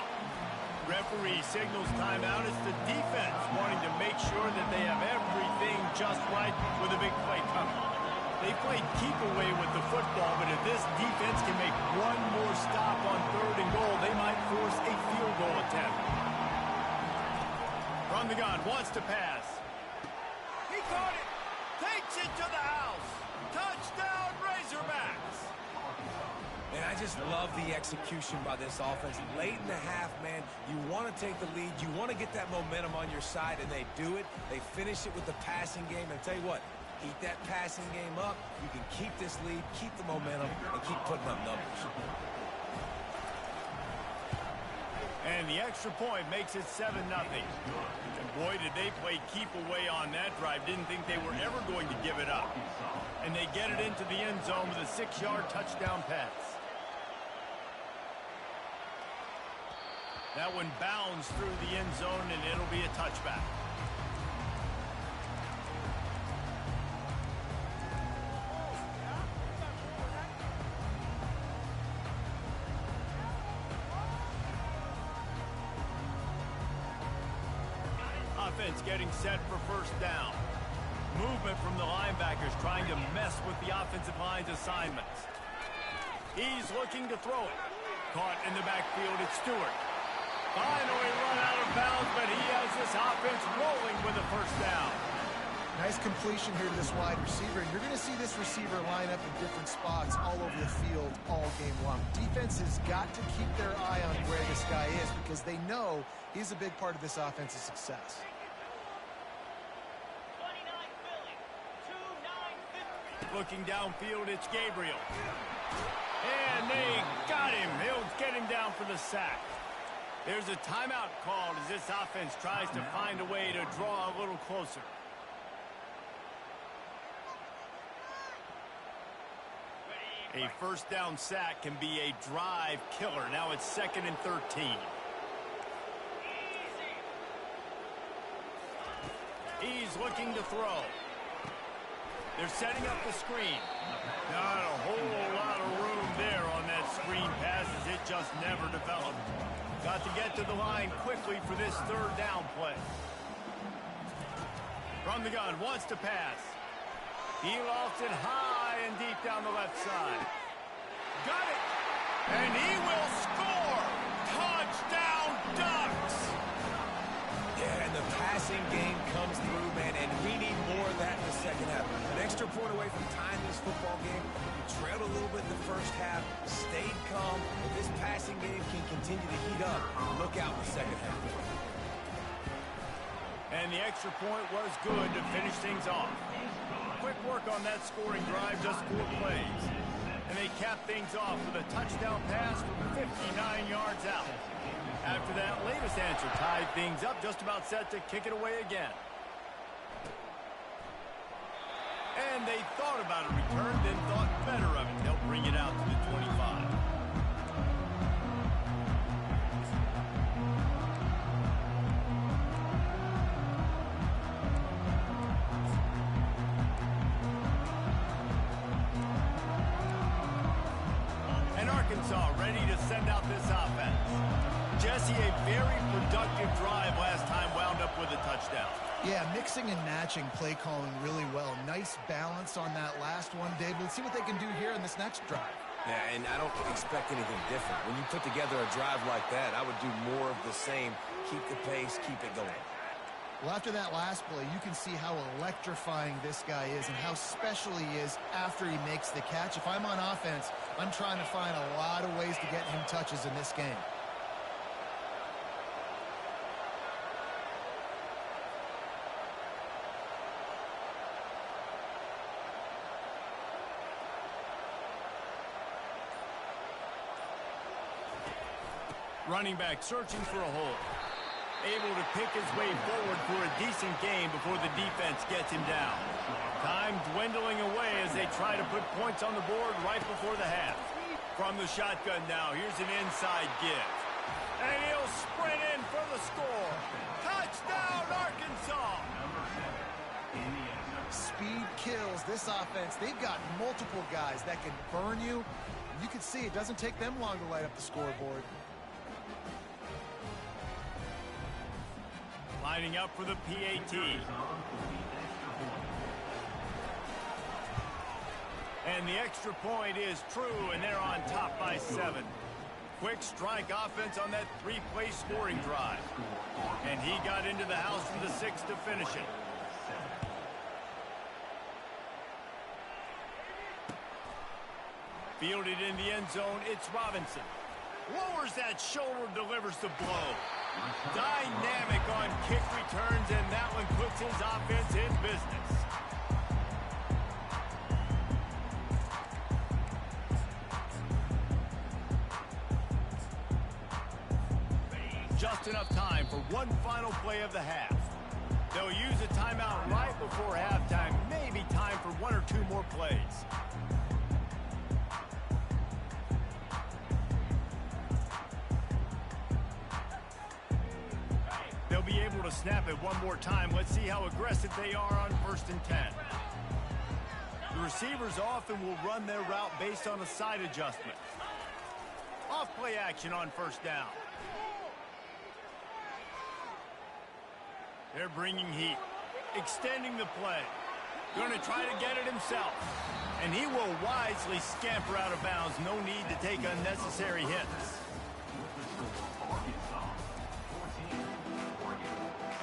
Referee signals timeout. It's the defense wanting to make sure that they have everything just right with a big play coming. They played keep away with the football, but if this defense can make one more stop on third and goal, they might force a field goal attempt. From the gun, wants to pass. He caught it. Takes it to the house. Touchdown, Razorbacks. And I just love the execution by this offense. Late in the half, man, you want to take the lead. You want to get that momentum on your side, and they do it. They finish it with the passing game. And I'll tell you what, keep that passing game up. You can keep this lead, keep the momentum, and keep putting up numbers. And the extra point makes it 7-0. And boy, did they play keep away on that drive. Didn't think they were ever going to give it up. And they get it into the end zone with a 6-yard touchdown pass. That one bounds through the end zone, and it'll be a touchback. Offense getting set for first down. Movement from the linebackers trying to mess with the offensive line's assignments. He's looking to throw it. Caught in the backfield, it's Stewart. Finally run out of bounds, but he has this offense rolling with a first down. Nice completion here to this wide receiver. You're going to see this receiver line up in different spots all over the field all game long. Defense has got to keep their eye on where this guy is because they know he's a big part of this offense's success. Looking downfield, it's Gabriel. And they got him. He'll get him down for the sack. There's a timeout called as this offense tries to find a way to draw a little closer. A first down sack can be a drive killer. Now it's 2nd and 13. He's looking to throw. They're setting up the screen. Not a whole lot of room there on that screen pass as it just never developed. Got to get to the line quickly for this 3rd down play. From the gun, wants to pass. He lofts it high and deep down the left side. Got it! And he will score! Touchdown, Ducks! Yeah, and the passing game comes through, man, and we need more of that in the second half. An extra point away from tying this football game. We trailed a little bit in the first half, stayed calm. If this passing game can continue to heat up, look out in the second half. And the extra point was good to finish things off. Quick work on that scoring drive, just 4 plays. And they cap things off with a touchdown pass from 59 yards out. After that latest answer tied things up, just about set to kick it away again. And they thought about a return, then thought better of it. They'll bring it out to the 25. Ncaa ready to send out this offense. Jesse, a very productive drive last time, wound up with a touchdown. Yeah, mixing and matching play calling really well. Nice balance on that last one, David. Let's see what they can do here in this next drive. Yeah, and I don't expect anything different. When you put together a drive like that, I would do more of the same. Keep the pace, keep it going. Well, after that last play, you can see how electrifying this guy is and how special he is after he makes the catch. If I'm on offense, I'm trying to find a lot of ways to get him touches in this game. Running back searching for a hole. Able to pick his way forward for a decent game before the defense gets him down. Time dwindling away as they try to put points on the board right before the half. From the shotgun now, here's an inside give. And he'll sprint in for the score. Touchdown, Arkansas! Speed kills this offense. They've got multiple guys that can burn you. You can see it doesn't take them long to light up the scoreboard. Lining up for the PAT. And the extra point is true, and they're on top by 7. Quick strike offense on that 3-play scoring drive. And he got into the house from the 6 to finish it. Fielded in the end zone, it's Robinson. Lowers that shoulder, delivers the blow. Dynamic on kick returns, and that one puts his offense in business. Just enough time for one final play of the half. They'll use a timeout right before halftime. Maybe time for 1 or 2 more plays. They'll be able to snap it one more time. Let's see how aggressive they are on 1st and 10. The receivers often will run their route based on a side adjustment. Off play action on 1st down. They're bringing heat, extending the play. Going to try to get it himself. And he will wisely scamper out of bounds. No need to take unnecessary hits.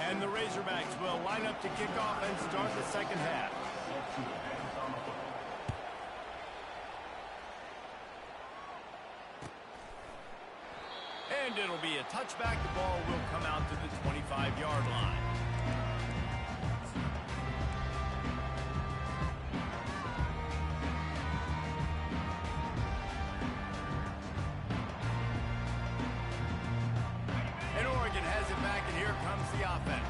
And the Razorbacks will line up to kick off and start the second half. And it'll be a touchback. The ball will come out to the 25-yard line. And Oregon has it back, and here comes the offense.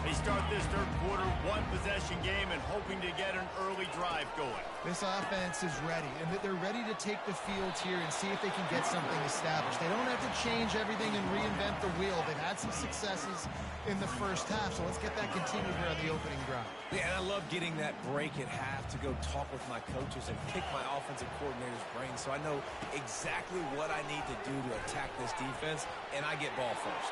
They start this third quarter, one-possession game, and hoping to get an early drive going. This offense is ready, and they're ready to take the field here and see if they can get something established. They don't have to change everything and reinvent the wheel. They've had some successes in the first half, so let's get that continued here on the opening drive. Yeah, and I love getting that break at half to go talk with my coaches and pick my offensive coordinator's brain so I know exactly what I need to do to attack this defense, and I get ball first.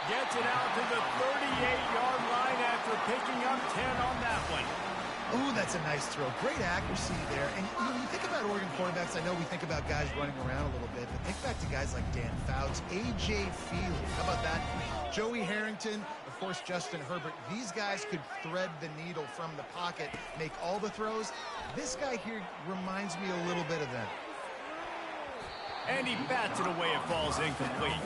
Gets it out to the 38-yard line after picking up 10 on that one. Ooh, that's a nice throw. Great accuracy there. And when you think about Oregon quarterbacks, I know we think about guys running around a little bit, but think back to guys like Dan Fouts, A.J. Feely. How about that? Joey Harrington, of course, Justin Herbert. These guys could thread the needle from the pocket, make all the throws. This guy here reminds me a little bit of them. And he bats it away. It falls incomplete.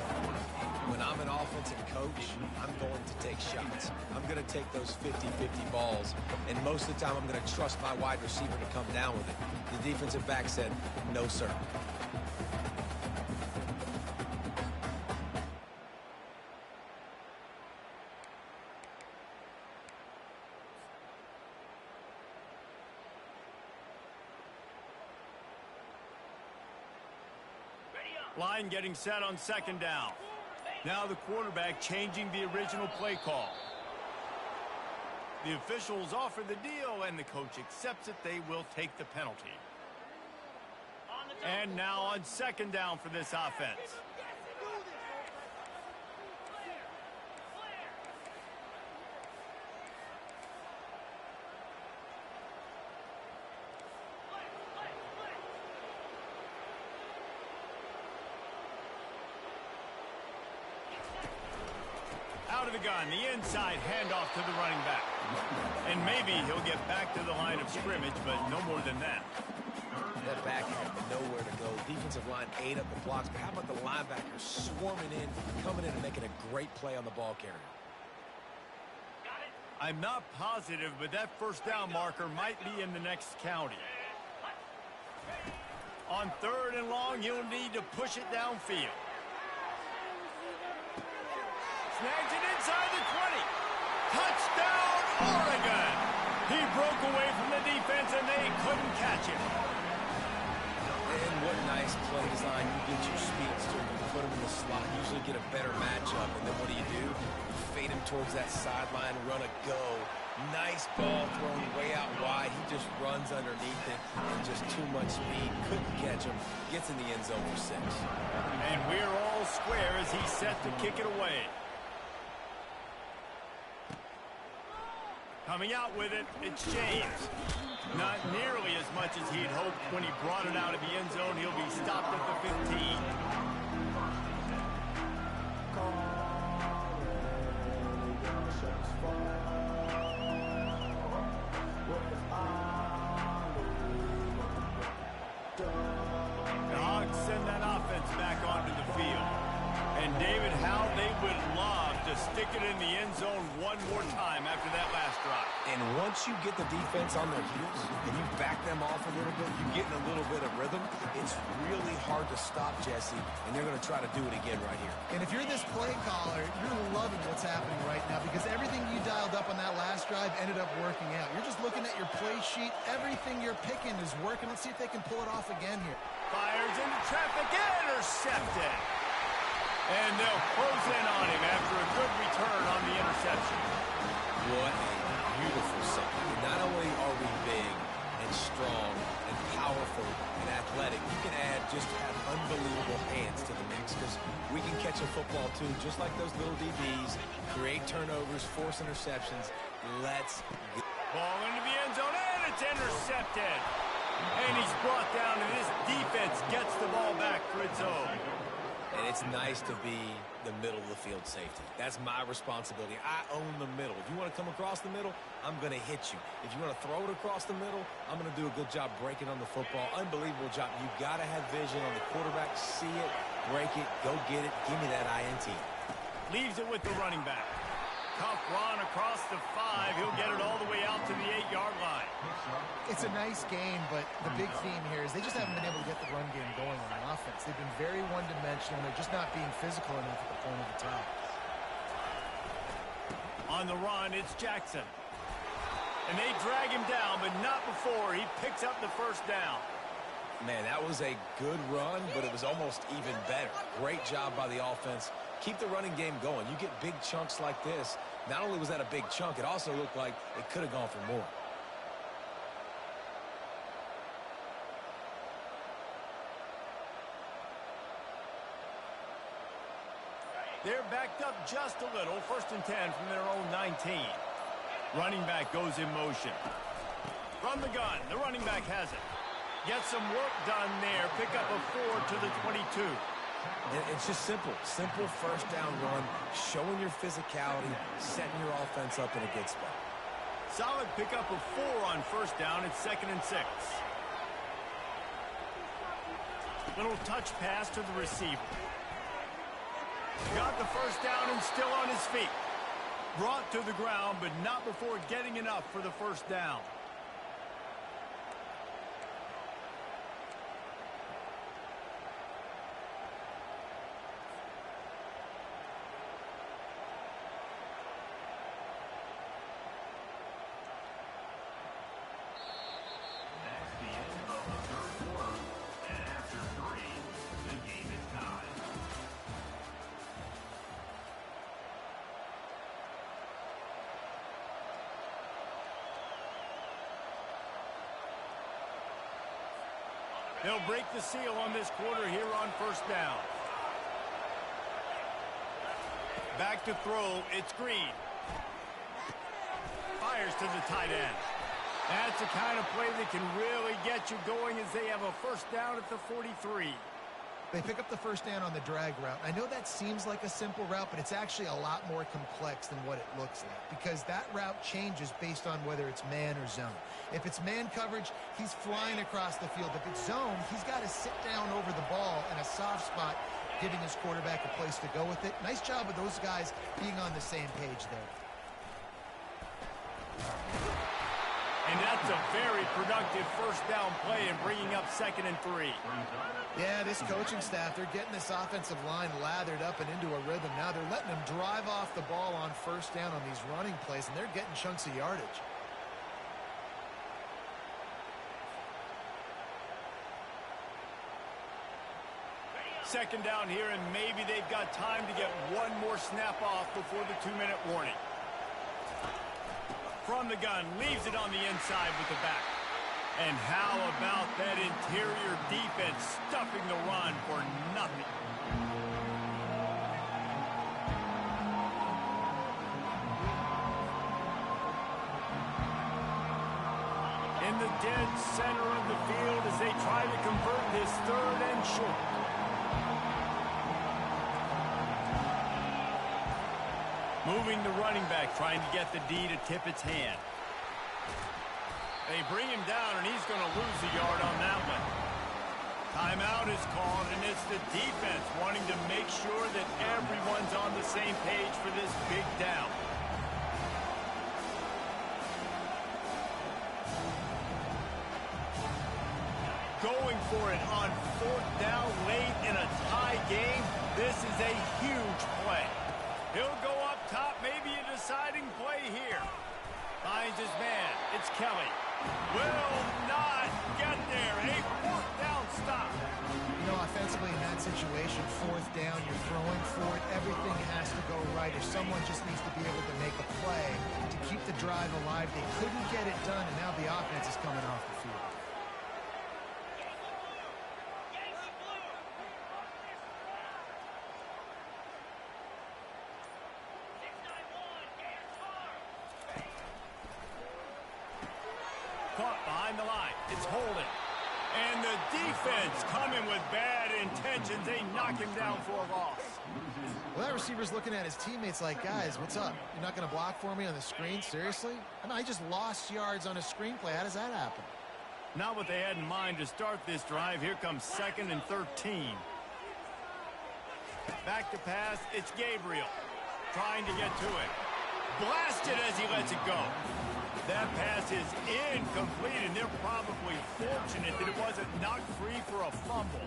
When I'm an offensive coach, I'm going to take shots. I'm going to take those 50-50 balls, and most of the time I'm going to trust my wide receiver to come down with it. The defensive back said, no, sir. Line getting set on second down. Now the quarterback changing the original play call. The officials offer the deal, and the coach accepts it. They will take the penalty. And now on second down for this offense. Out of the gun, the inside handoff to the running back. And maybe he'll get back to the line of scrimmage, but no more than that. That back had nowhere to go. Defensive line ate up the blocks, but how about the linebackers swarming in, coming in and making a great play on the ball carrier? I'm not positive, but that first down marker might be in the next county. On third and long, you'll need to push it downfield. Snags it inside the 20. Touchdown, Oregon! He broke away from the defense, and they couldn't catch him. And what nice play design. You get your speedster, you put him in the slot, usually get a better matchup, and then what do? You fade him towards that sideline, run a go. Nice ball thrown way out wide. He just runs underneath it, and just too much speed. Couldn't catch him. Gets in the end zone for 6. And we're all square as he's set to kick it away. Coming out with it, it's James. Not nearly as much as he'd hoped when he brought it out of the end zone. He'll be stopped at the 15. The Hogs send that offense back onto the field. And David, how they would love to stick it in the end zone one more time after that last drive. And once you get the defense on their heels and you back them off a little bit, you get in a little bit of rhythm, it's really hard to stop, Jesse, and they're going to try to do it again right here. And if you're this play caller, you're loving what's happening right now because everything you dialed up on that last drive ended up working out. You're just looking at your play sheet. Everything you're picking is working. Let's see if they can pull it off again here. Fires into traffic, intercepted. And they'll close in on him after a good return on the interception. What a beautiful sight. Not only are we big and strong and powerful and athletic, you can add just have unbelievable hands to the mix because we can catch a football too, just like those little DBs, create turnovers, force interceptions. Let's go. Ball into the end zone, and it's intercepted. And he's brought down, and this defense gets the ball back for its own. And it's nice to be the middle of the field safety. That's my responsibility. I own the middle. If you want to come across the middle, I'm going to hit you. If you want to throw it across the middle, I'm going to do a good job breaking on the football. Unbelievable job. You got to have vision on the quarterback. See it, break it, go get it. Give me that INT. Leaves it with the running back. Tough run across the 5. He'll get it all the way out to the 8-yard line. It's a nice game, but the big theme here is they just haven't been able to get the run game going on offense. They've been very one-dimensional. They're just not being physical enough at the point of attack. On the run, it's Jackson. And they drag him down, but not before he picks up the first down. Man, that was a good run, but it was almost even better. Great job by the offense. Keep the running game going. You get big chunks like this. Not only was that a big chunk, it also looked like it could have gone for more. They're backed up just a little. 1st and 10 from their own 19. Running back goes in motion. From the gun, the running back has it. Get some work done there. Pick up a 4 to the 22. It's just simple. Simple first down run, showing your physicality, setting your offense up in a good spot. Solid pickup of 4 on 1st down. It's 2nd and 6. Little touch pass to the receiver. Got the first down and still on his feet. Brought to the ground, but not before getting enough for the first down. That's the end of the third quarter. And after 3, the game is tied. They'll break the seal on this quarter here on 1st down. Back to throw, it's Green. Fires to the tight end. That's the kind of play that can really get you going as they have a 1st down at the 43. They pick up the first down on the drag route. I know that seems like a simple route, but it's actually a lot more complex than what it looks like because that route changes based on whether it's man or zone. If it's man coverage, he's flying across the field. If it's zone, he's got to sit down over the ball in a soft spot, giving his quarterback a place to go with it. Nice job of those guys being on the same page there. And that's a very productive 1st down play and bringing up 2nd and 3. Yeah, this coaching staff, they're getting this offensive line lathered up and into a rhythm. Now they're letting them drive off the ball on 1st down on these running plays, and they're getting chunks of yardage. Second down here, and maybe they've got time to get one more snap off before the 2-minute warning. From the gun, leaves it on the inside with the back. And how about that interior defense stuffing the run for nothing? In the dead center of the field as they try to convert this 3rd and short. Moving the running back, trying to get the D to tip its hand. They bring him down, and he's going to lose a yard on that one. Timeout is called, and it's the defense wanting to make sure that everyone's on the same page for this big down. Going for it on 4th down late in a tie game. This is a huge play. He'll go up top, maybe a deciding play here. Finds his man. It's Kelly. Will not get there. A 4th down stop. You know, offensively in that situation, 4th down, you're throwing for it. Everything has to go right, or someone just needs to be able to make a play to keep the drive alive. They couldn't get it done, and now the offense is coming off the field. He's holding. And the defense coming with bad intentions. They knock him down for a loss. Well, that receiver's looking at his teammates like, guys, what's up? You're not going to block for me on the screen? Seriously? I mean, I just lost yards on a screenplay. How does that happen? Not what they had in mind to start this drive. Here comes 2nd and 13. Back to pass. It's Gabriel trying to get to it. Blasted as he lets it go. That pass is incomplete, and they're probably fortunate that it wasn't knocked free for a fumble.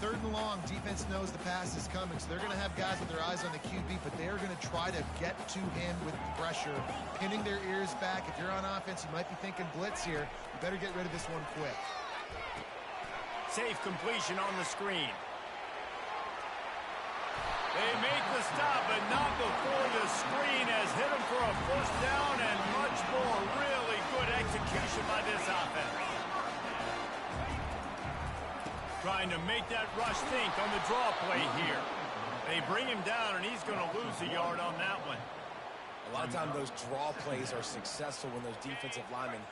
3rd and long, defense knows the pass is coming, so they're going to have guys with their eyes on the QB, but they're going to try to get to him with pressure, pinning their ears back. If you're on offense, you might be thinking blitz here. You better get rid of this one quick. Safe completion on the screen. They make the stop, but not before the screen has hit him for a 1st down and much more. Really good execution by this offense. Trying to make that rush think on the draw play here. They bring him down, and he's going to lose a yard on that one. A lot of times those draw plays are successful when those defensive linemen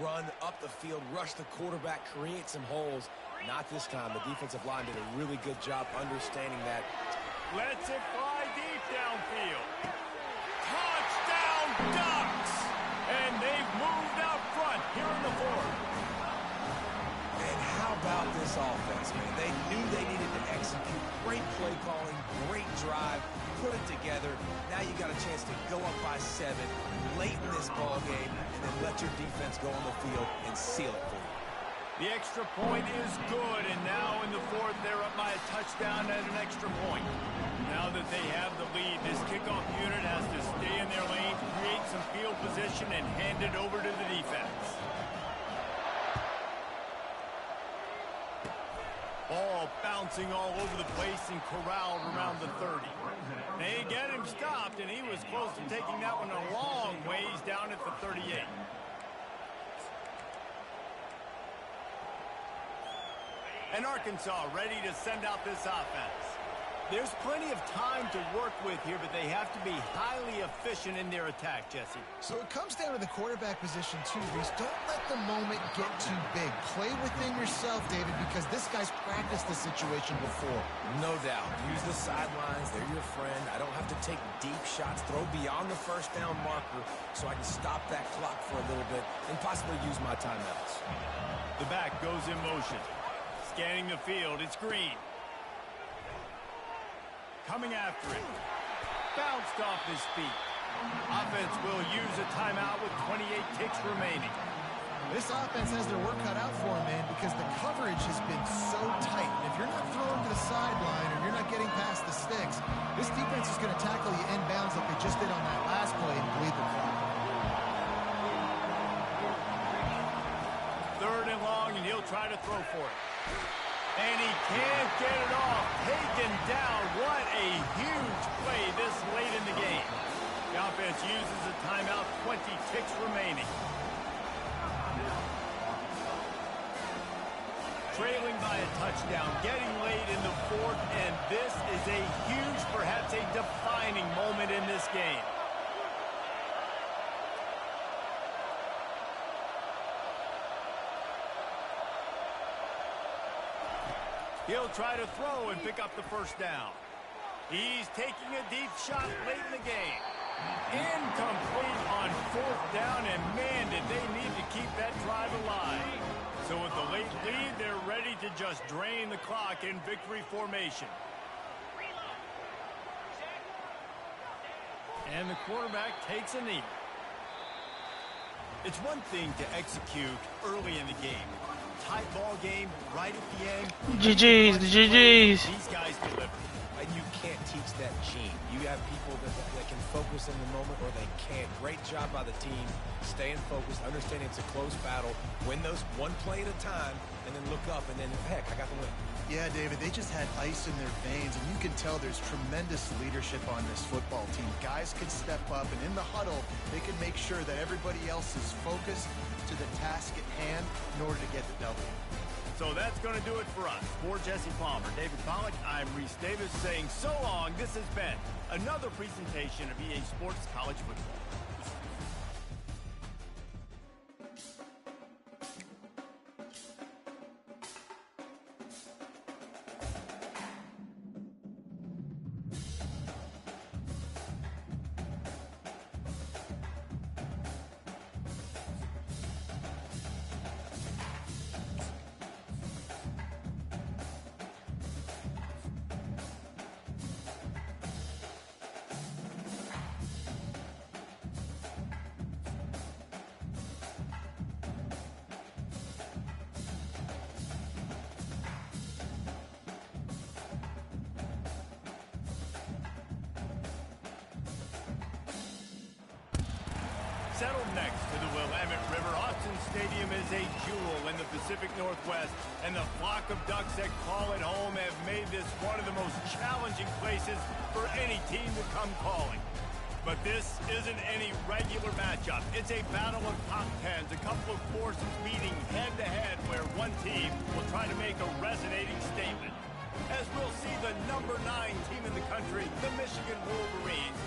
run up the field, rush the quarterback, create some holes. Not this time. The defensive line did a really good job understanding that. Lets it fly deep downfield. Touchdown Ducks! And they've moved out front here in the 4th. And how about this offense, man? They knew they needed to execute. Great play calling, great drive, put it together. Now you got a chance to go up by 7 late in this ball game and then let your defense go on the field and seal it for you. The extra point is good, and now in the 4th, they're up by a touchdown and an extra point. Now that they have the lead, this kickoff unit has to stay in their lane, create some field position, and hand it over to the defense. Ball bouncing all over the place and corralled around the 30. They get him stopped, and he was close to taking that one a long ways down at the 38. And Arkansas ready to send out this offense. There's plenty of time to work with here, but they have to be highly efficient in their attack, Jesse. So it comes down to the quarterback position, too, Reese. Don't let the moment get too big. Play within yourself, David, because this guy's practiced this situation before. No doubt. Use the sidelines. They're your friend. I don't have to take deep shots. Throw beyond the 1st down marker so I can stop that clock for a little bit and possibly use my timeouts. The back goes in motion. Scanning the field, it's Green. Coming after it. Bounced off his feet. Offense will use a timeout with 28 ticks remaining. This offense has their work cut out for them, man, because the coverage has been so tight. And if you're not throwing to the sideline or you're not getting past the sticks, this defense is going to tackle you inbounds like they just did on that last play and bleed the clock. 3rd and long, and he'll try to throw for it. And he can't get it off. Taken down. What a huge play this late in the game. The offense uses a timeout. 20 ticks remaining. Trailing by a touchdown. Getting late in the 4th. And this is a huge, perhaps a defining moment in this game. He'll try to throw and pick up the 1st down. He's taking a deep shot late in the game. Incomplete on 4th down, and man, did they need to keep that drive alive. So with the late lead, they're ready to just drain the clock in victory formation. And the quarterback takes a knee. It's one thing to execute early in the game. Tight ball game right at the end. GG's, GG's. These guys deliver. And you can't teach that gene. You have people that can focus in the moment or they can't. Great job by the team. Staying focused, understanding it's a close battle. Win those one play at a time and then look up and then, heck, I got the win. Yeah, David, they just had ice in their veins, and you can tell there's tremendous leadership on this football team. Guys can step up, and in the huddle, they can make sure that everybody else is focused to the task at hand in order to get the W. So that's going to do it for us. For Jesse Palmer, David Pollack, I'm Reese Davis saying so long. This has been another presentation of EA Sports College Football. settled next to the Willamette River. Austin Stadium is a jewel in the Pacific Northwest, and the flock of Ducks that call it home have made this one of the most challenging places for any team to come calling. But this isn't any regular matchup. It's a battle of top tens, a couple of forces meeting head-to-head where one team will try to make a resonating statement. As we'll see the number 9 team in the country, the Michigan Wolverines,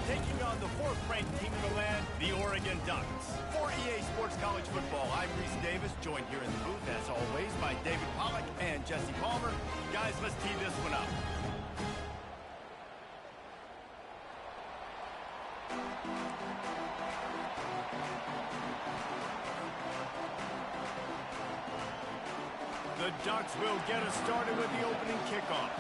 taking on the 4th-ranked team in the land, the Oregon Ducks. For EA Sports College Football, I'm Reese Davis, joined here in the booth, as always, by David Pollack and Jesse Palmer. Guys, let's tee this one up. The Ducks will get us started with the opening kickoff.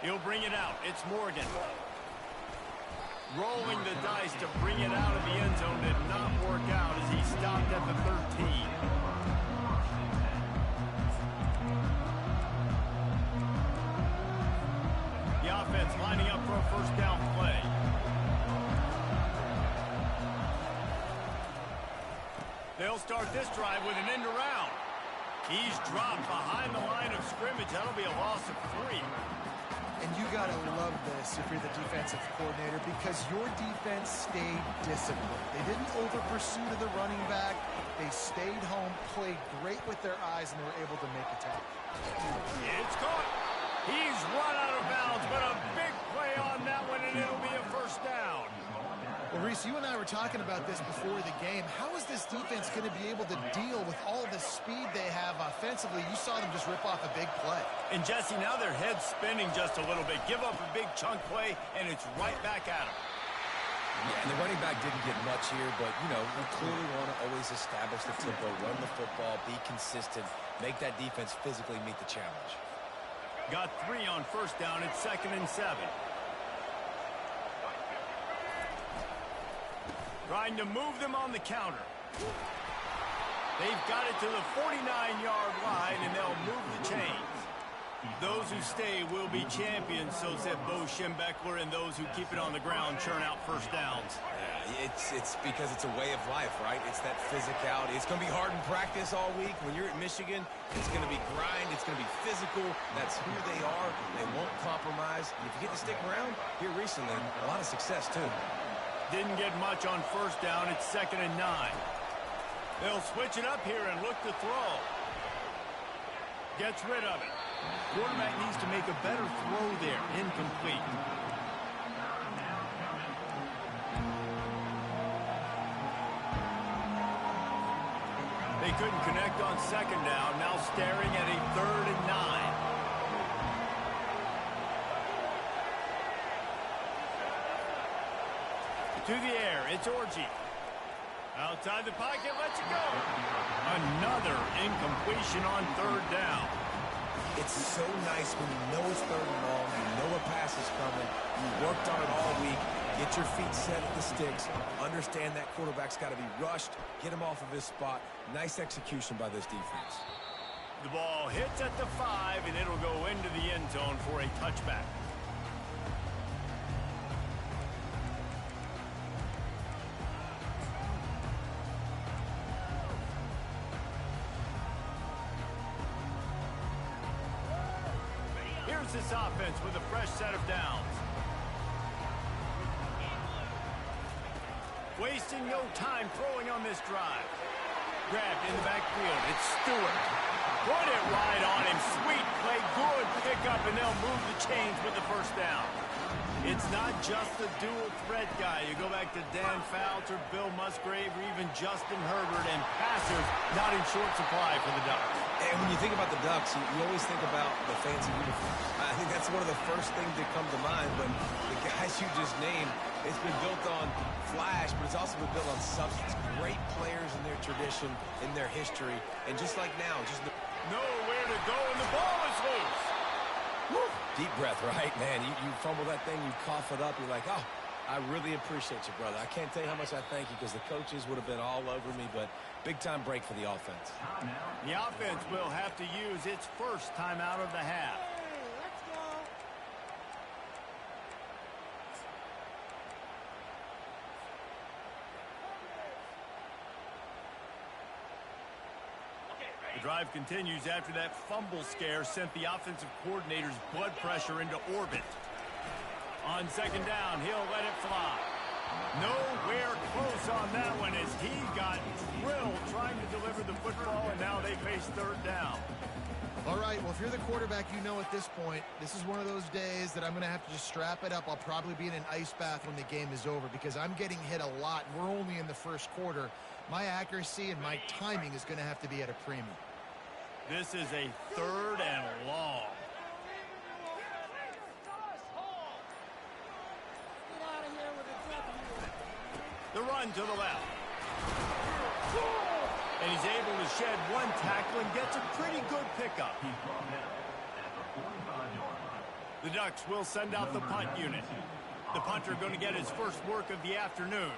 He'll bring it out. It's Morgan. Rolling the dice to bring it out of the end zone did not work out as he stopped at the 13. The offense lining up for a first down play. They'll start this drive with an end around. He's dropped behind the line of scrimmage. That'll be a loss of 3. And you got to love this if you're the defensive coordinator, because your defense stayed disciplined. They didn't over-pursue to the running back. They stayed home, played great with their eyes, and they were able to make a tackle. It's caught. He's run out of bounds, but a big play on that one, and it'll be a first down. Well, Reese, you and I were talking about this before the game. How is this defense going to be able to deal with all the speed they have offensively? You saw them just rip off a big play. And, Jesse, now their head's spinning just a little bit. Give up a big chunk play, and it's right back at them. Yeah, and the running back didn't get much here, but, you know, we clearly want to always establish the tempo, run the football, be consistent, make that defense physically meet the challenge. Got 3 on first down. It's 2nd and 7. Trying to move them on the counter. They've got it to the 49-yard line, and they'll move the chains. Those who stay will be champions, so said Bo Schembechler, and those who keep it on the ground churn out first downs. Yeah, it's because it's a way of life, right? It's that physicality. It's going to be hard in practice all week. When you're at Michigan, it's going to be grind. It's going to be physical. That's who they are. They won't compromise. And if you get to stick around, here recently, a lot of success, too. Didn't get much on first down. It's 2nd and 9. They'll switch it up here and look to throw. Gets rid of it. Quarterback needs to make a better throw there. Incomplete. They couldn't connect on 2nd down. Now staring at a 3rd and 9. To the air, it's Orji. Outside the pocket, lets it go. Another incompletion on 3rd down. It's so nice when you know it's 3rd and long, you know a pass is coming, you worked on it all week, get your feet set at the sticks, understand that quarterback's got to be rushed, get him off of his spot. Nice execution by this defense. The ball hits at the 5, and it'll go into the end zone for a touchback. Here's this offense with a fresh set of downs. Wasting no time throwing on this drive. Grabbed in the backfield. It's Stewart. Put it right on him. Sweet play. Good pickup, and they'll move the chains with the first down. It's not just the dual threat guy. You go back to Dan Fouts or Bill Musgrave or even Justin Herbert, and passers not in short supply for the Ducks. And when you think about the Ducks, you always think about the fancy uniforms. I think that's one of the first things that come to mind, but the guys you just named, it's been built on flash, but it's also been built on substance. Great players in their tradition, in their history, and just like now, just nowhere to go, and the ball is loose. Woo. Deep breath, right, man? You fumble that thing, you cough it up, you're like, oh, I really appreciate you, brother. I can't tell you how much I thank you, because the coaches would have been all over me, but Big-time break for the offense. The offense will have to use its first timeout of the half. The drive continues after that fumble scare sent the offensive coordinator's blood pressure into orbit. On second down, he'll let it fly. Nowhere close on that one as he got drilled trying to deliver the football, and now they face third down. All right, well, if you're the quarterback, you know at this point, this is one of those days that I'm going to have to just strap it up. I'll probably be in an ice bath when the game is over because I'm getting hit a lot. We're only in the first quarter. My accuracy and my timing is going to have to be at a premium. This is a third and long. The run to the left. And he's able to shed one tackle and gets a pretty good pickup. The Ducks will send out the punt unit. The punter going to get his first work of the afternoon.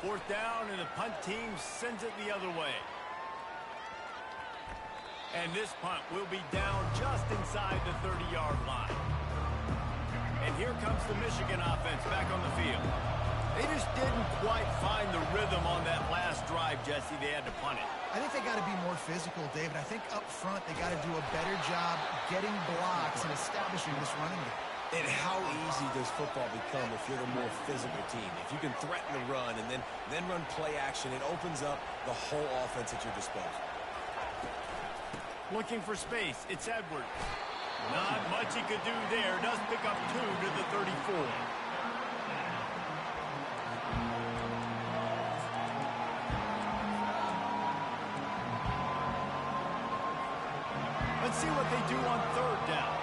Fourth down, and the punt team sends it the other way. And this punt will be down just inside the 30-yard line. And here comes the Michigan offense back on the field. They just didn't quite find the rhythm on that last drive, Jesse. They had to punt it. I think they got to be more physical, David. I think up front they got to do a better job getting blocks and establishing this running game. And how easy does football become if you're the more physical team? If you can threaten the run and then run play action, it opens up the whole offense at your disposal. Looking for space. It's Edwards. Not much he could do there. Does pick up 2 to the 34. Let's see what they do on third down.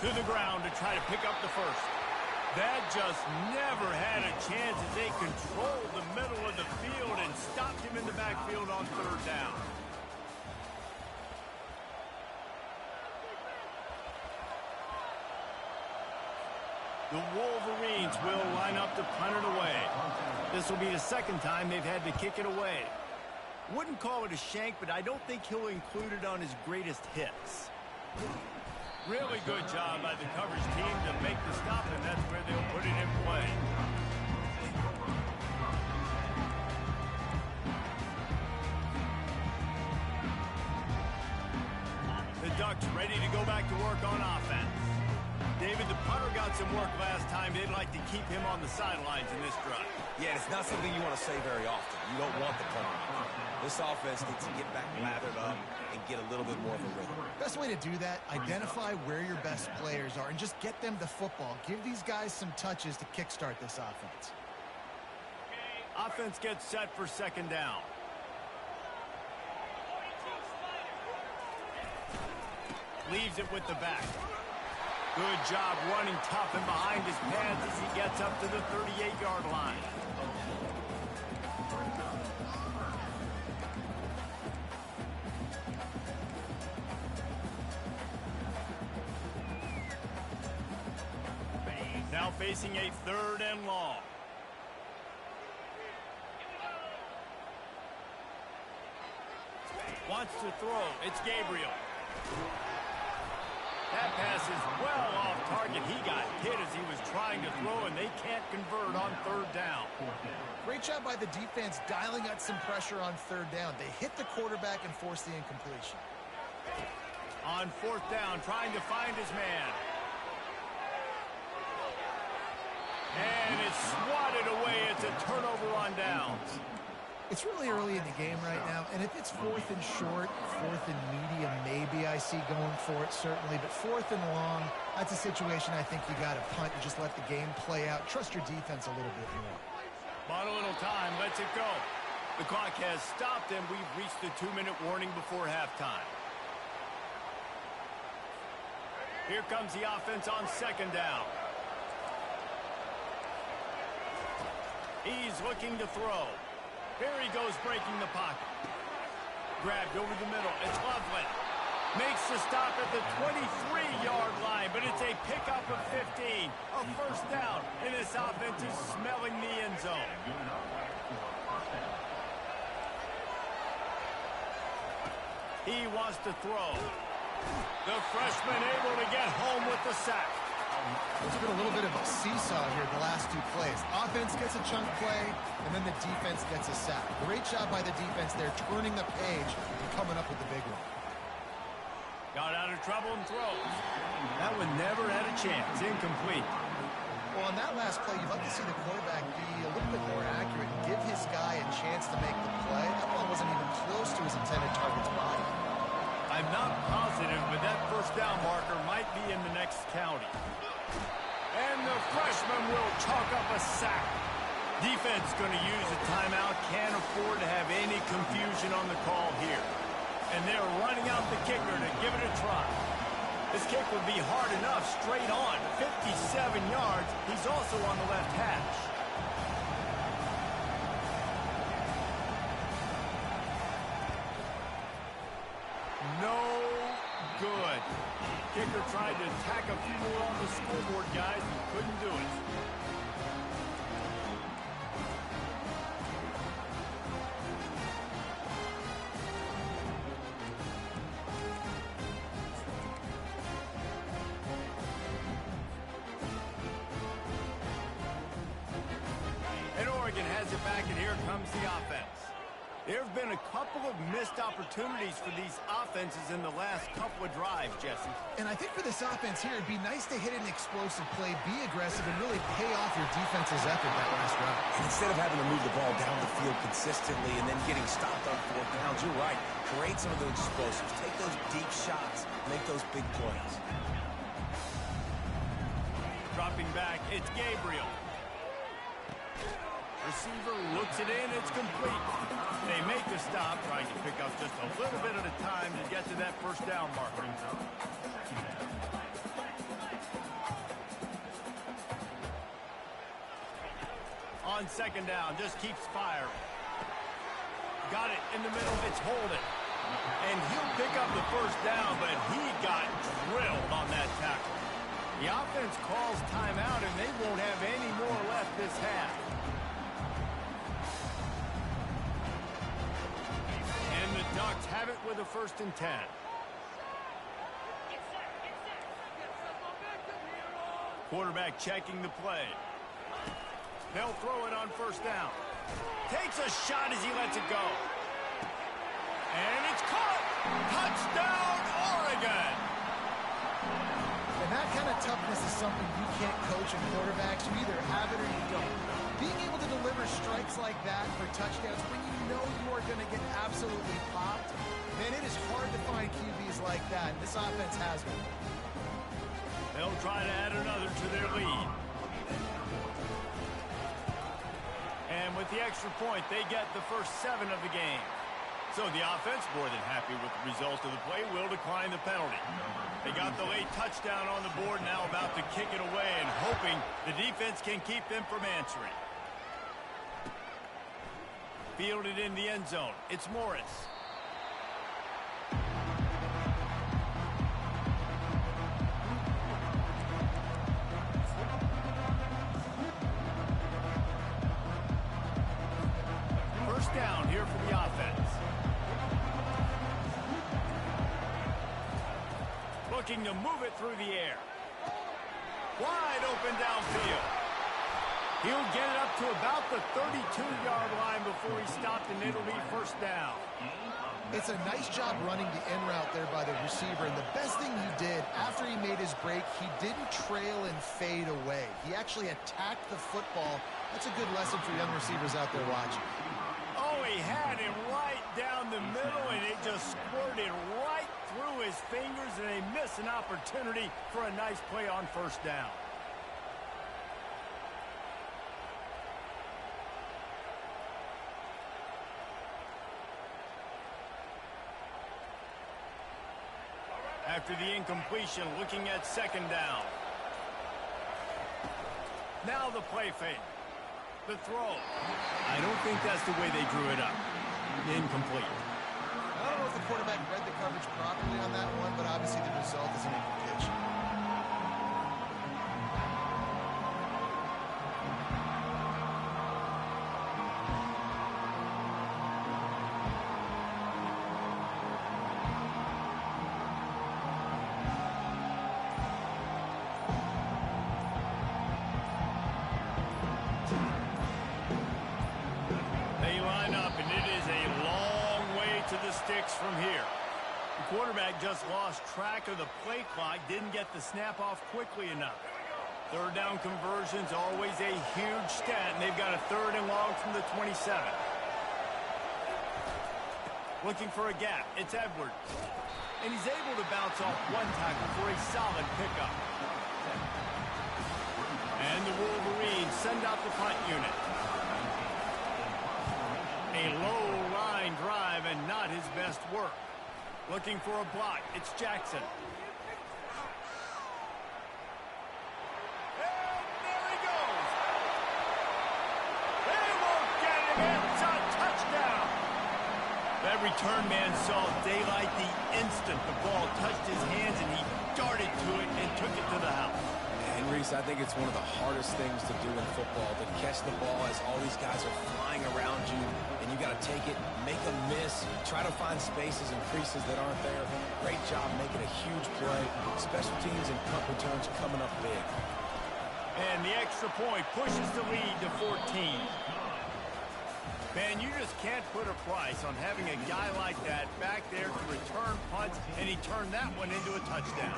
To the ground to try to pick up the first. That just never had a chance as they controlled the middle of the field and stopped him in the backfield on third down. The Wolverines will line up to punt it away. This will be the second time they've had to kick it away. Wouldn't call it a shank, but I don't think he'll include it on his greatest hits. Really good job by the coverage team to make the stop, and that's where they'll put it in play. The Ducks ready to go back to work on offense. David, the punter got some work last time. They'd like to keep him on the sidelines in this drive. Yeah, it's not something you want to say very often. You don't want the punter. This offense needs to get back lathered up and get a little bit more of a rhythm. Best way to do that, identify where your best players are and just get them the football. Give these guys some touches to kickstart this offense. Offense gets set for second down. Leaves it with the back. Good job running tough and behind his pads as he gets up to the 38-yard line. Now facing a third and long. Wants to throw. It's Gabriel. That pass is well off target. He got hit as he was trying to throw, and they can't convert on third down. Great job by the defense dialing out some pressure on third down. They hit the quarterback and forced the incompletion. On fourth down, trying to find his man. And it's swatted away. It's a turnover on downs. It's really early in the game right now, and if it's fourth and short, fourth and medium, maybe I see going for it, certainly. But fourth and long, that's a situation I think you got to punt and just let the game play out. Trust your defense a little bit more. Bought a little time, lets it go. The clock has stopped, and we've reached the 2-minute warning before halftime. Here comes the offense on second down. He's looking to throw. Here he goes, breaking the pocket. Grabbed over the middle. It's Loveland. Makes the stop at the 23-yard line, but it's a pickup of 15. A first down, and this offense is smelling the end zone. He wants to throw. The freshman able to get home with the sack. It's been a little bit of a seesaw here the last two plays. Offense gets a chunk play, and then the defense gets a sack. Great job by the defense there, turning the page and coming up with the big one. Got out of trouble and throws. That one never had a chance. Incomplete. Well, on that last play, you'd like to see the quarterback be a little bit more accurate and give his guy a chance to make the play. That ball wasn't even close to his intended target's body. I'm not positive, but that first down marker might be in the next county. And the freshman will chalk up a sack. Defense going to use a timeout. Can't afford to have any confusion on the call here. And they're running out the kicker to give it a try. This kick would be hard enough straight on. 57 yards. He's also on the left hash. No good. Kicker tried to tack a few more on the scoreboard, guys, and couldn't do it. And Oregon has it back, and here comes the offense. There have been a couple of missed opportunities for these offenses in the last couple of drives, Jesse. And I think for this offense here, it'd be nice to hit an explosive play, be aggressive, and really pay off your defense's effort that last drive. And instead of having to move the ball down the field consistently and then getting stopped on fourth downs, you're right. Create some of those explosives. Take those deep shots. Make those big plays. Dropping back, it's Gabriel. Receiver looks it in, it's complete. They make the stop, trying to pick up just a little bit at a time to get to that first down marker. On second down, just keeps firing. Got it in the middle, it's holding. And he'll pick up the first down, but he got drilled on that tackle. The offense calls timeout, and they won't have any more left this half. And the Ducks have it with a 1st and 10. Quarterback checking the play. They'll throw it on first down. Takes a shot as he lets it go. And it's caught. Touchdown, Oregon. And that kind of toughness is something you can't coach in quarterbacks. You either have it or you don't. Being able to deliver strikes like that for touchdowns when you know you are going to get absolutely popped, man, it is hard to find QBs like that. This offense has one. They'll try to add another to their lead. And with the extra point, they get the first 7 of the game. So the offense, more than happy with the result of the play, will decline the penalty. They got the late touchdown on the board, now about to kick it away and hoping the defense can keep them from answering. Fielded in the end zone. It's Morris. First down here for the offense. Looking to move it through the air. Wide open downfield. He'll get it up to about the 32-yard line before he stopped, and it'll be first down. It's a nice job running the in route there by the receiver, and the best thing he did after he made his break, he didn't trail and fade away. He actually attacked the football. That's a good lesson for young receivers out there watching. Oh, he had him right down the middle, and it just squirted right through his fingers, and they miss an opportunity for a nice play on first down. After the incompletion, looking at second down. Now the play fake. The throw. I don't think that's the way they drew it up. Incomplete. I don't know if the quarterback read the coverage properly on that one, but obviously the result is an incompletion. sticks from here. The quarterback just lost track of the play clock, didn't get the snap off quickly enough. Third down conversion's always a huge stat, and they've got a 3rd and long from the 27. Looking for a gap. It's Edwards. And he's able to bounce off one tackle for a solid pickup. And the Wolverines send out the punt unit. A low line drive and not his best work. Looking for a block. It's Jackson. And there he goes. They won't get him. It's a touchdown. That return man saw daylight the instant the ball touched his hands, and he darted to it and took it to the house. And Reese, I think it's one of the hardest things to do in football, to catch the ball as all these guys are flying around you, and you got to take it, make a miss, try to find spaces and creases that aren't there. Great job making a huge play. Special teams and punt returns coming up big. And the extra point pushes the lead to 14. Man, you just can't put a price on having a guy like that back there to return punts, and he turned that one into a touchdown.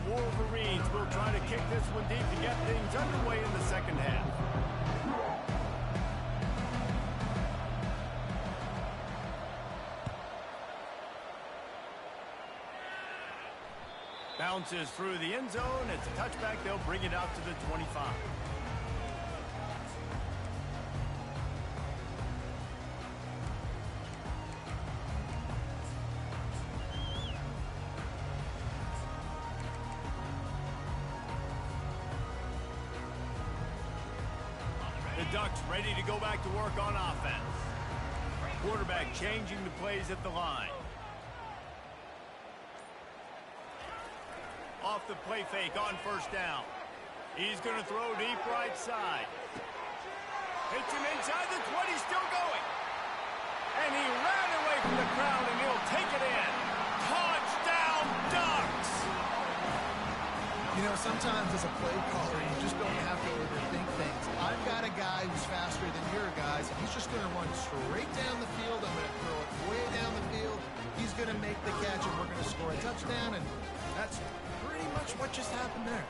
Wolverines will try to kick this one deep to get things underway in the second half. Bounces through the end zone. It's a touchback. They'll bring it out to the 25. The Ducks ready to go back to work on offense. Quarterback changing the plays at the line. Off the play fake on 1st down. He's going to throw deep right side. Hits him inside the 20, still going. And he ran away from the crowd, and he'll take it in. Touchdown, Ducks! You know, sometimes as a play caller, you just don't have to overthink things. I've got a guy who's faster than your guys. He's just going to run straight down the field. I'm going to throw it way down the field. He's going to make the catch, and we're going to score a touchdown, and that's pretty much what just happened there.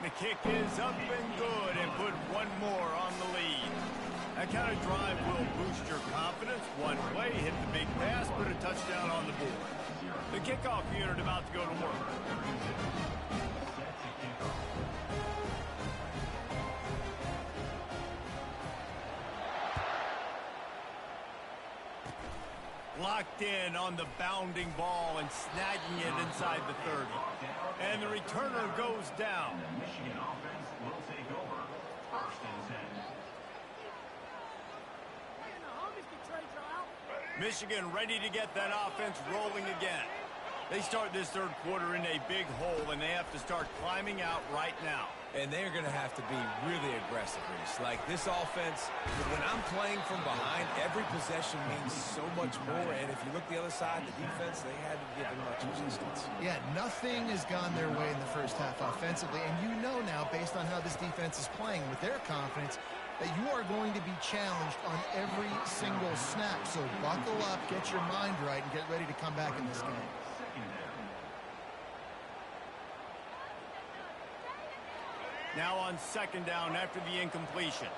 The kick is up and good, and put one more on the lead. That kind of drive will boost your confidence. One play, hit the big pass, put a touchdown on the board. The kickoff unit about to go to work. Locked in on the bounding ball and snagging it inside the 30. And the returner goes down. The Michigan offense will take over. 1st and 10. Michigan ready to get that offense rolling again. They start this 3rd quarter in a big hole, and they have to start climbing out right now. And they're going to have to be really aggressive, Reese. Like this offense, when I'm playing from behind, every possession means so much more. And if you look the other side, the defense, they had to give them much resistance. Yeah, nothing has gone their way in the first half offensively. And you know now, based on how this defense is playing with their confidence, that you are going to be challenged on every single snap. So buckle up, get your mind right, and get ready to come back in this game. Now on 2nd down after the incompletion.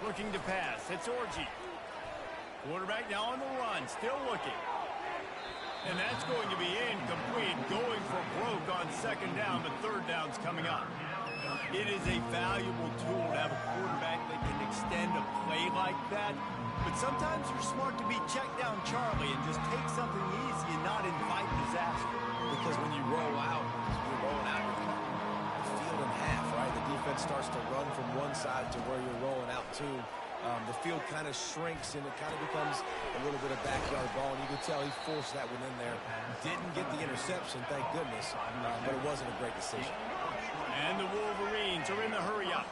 Looking to pass. It's Orji. Quarterback now on the run. Still looking. And that's going to be incomplete. Going for broke on 2nd down, but 3rd down's coming up. It is a valuable tool to have a quarterback that can extend a play like that. But sometimes you're smart to be check down Charlie and just take something easy and not invite disaster. Because when you roll out, you're rolling out the field in half, right? The defense starts to run from one side to where you're rolling out to. the field kind of shrinks and it kind of becomes a little bit of backyard ball, and you can tell he forced that one in there. Didn't get the interception, thank goodness, but it wasn't a great decision. And the Wolverines are in the hurry-up.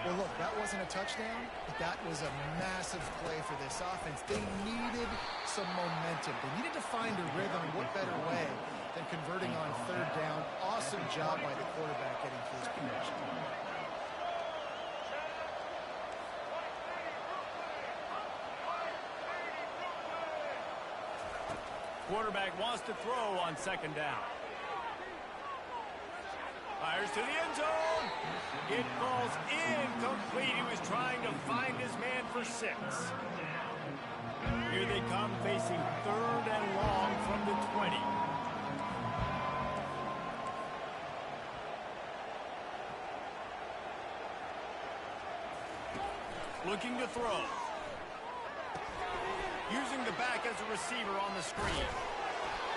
Well, look, that wasn't a touchdown, but that was a massive play for this offense. They needed some momentum. They needed to find a rhythm. What better way than converting on third down? Awesome job by the quarterback getting to his position. Quarterback wants to throw on second down. Fires to the end zone. It falls incomplete. He was trying to find his man for 6. Here they come facing third and long from the 20. Looking to throw. Using the back as a receiver on the screen.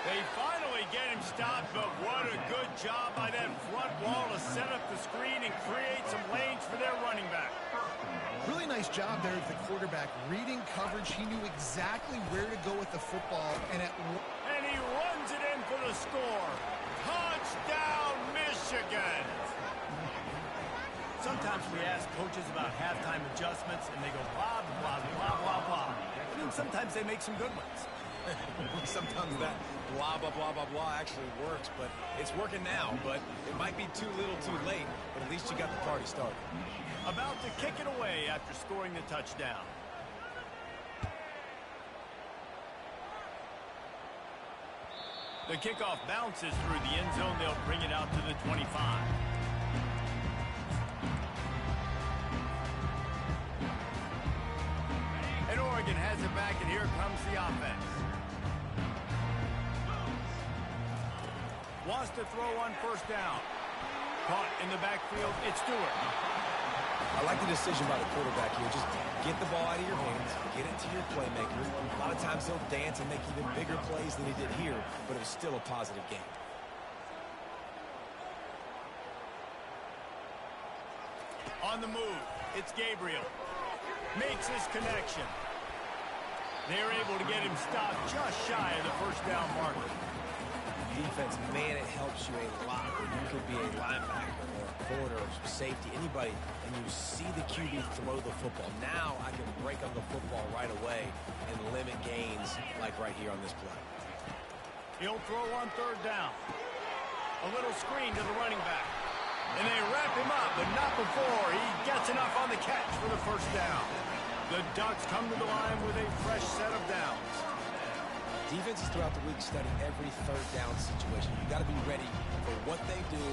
They finally get him stopped, but what a good job by that front wall to set up the screen and create some lanes for their running back. Really nice job there of the quarterback. Reading coverage, he knew exactly where to go with the football. And he runs it in for the score. Touchdown, Michigan! Sometimes we ask coaches about halftime adjustments, and they go blah, blah, blah, blah, blah. I mean, sometimes they make some good ones. Sometimes that blah, blah, blah, blah, blah actually works, but it's working now. But it might be too little too late, but at least you got the party started. About to kick it away after scoring the touchdown. The kickoff bounces through the end zone. They'll bring it out to the 25. And Oregon has it back, and here comes the offense. Wants to throw on first down. Caught in the backfield, it's Stewart. I like the decision by the quarterback here. Just get the ball out of your hands, get it to your playmaker. A lot of times he'll dance and make even bigger plays than he did here, but it was still a positive game. On the move, it's Gabriel. Makes his connection. They're able to get him stopped just shy of the first down marker. Defense, man, it helps you a lot when you could be a linebacker or a corner or safety, anybody, and you see the QB throw the football. Now I can break on the football right away and limit gains like right here on this play. He'll throw on third down. A little screen to the running back. And they wrap him up, but not before he gets enough on the catch for the first down. The Ducks come to the line with a fresh set of downs. Defenses throughout the week study every third down situation. You got to be ready for what they do,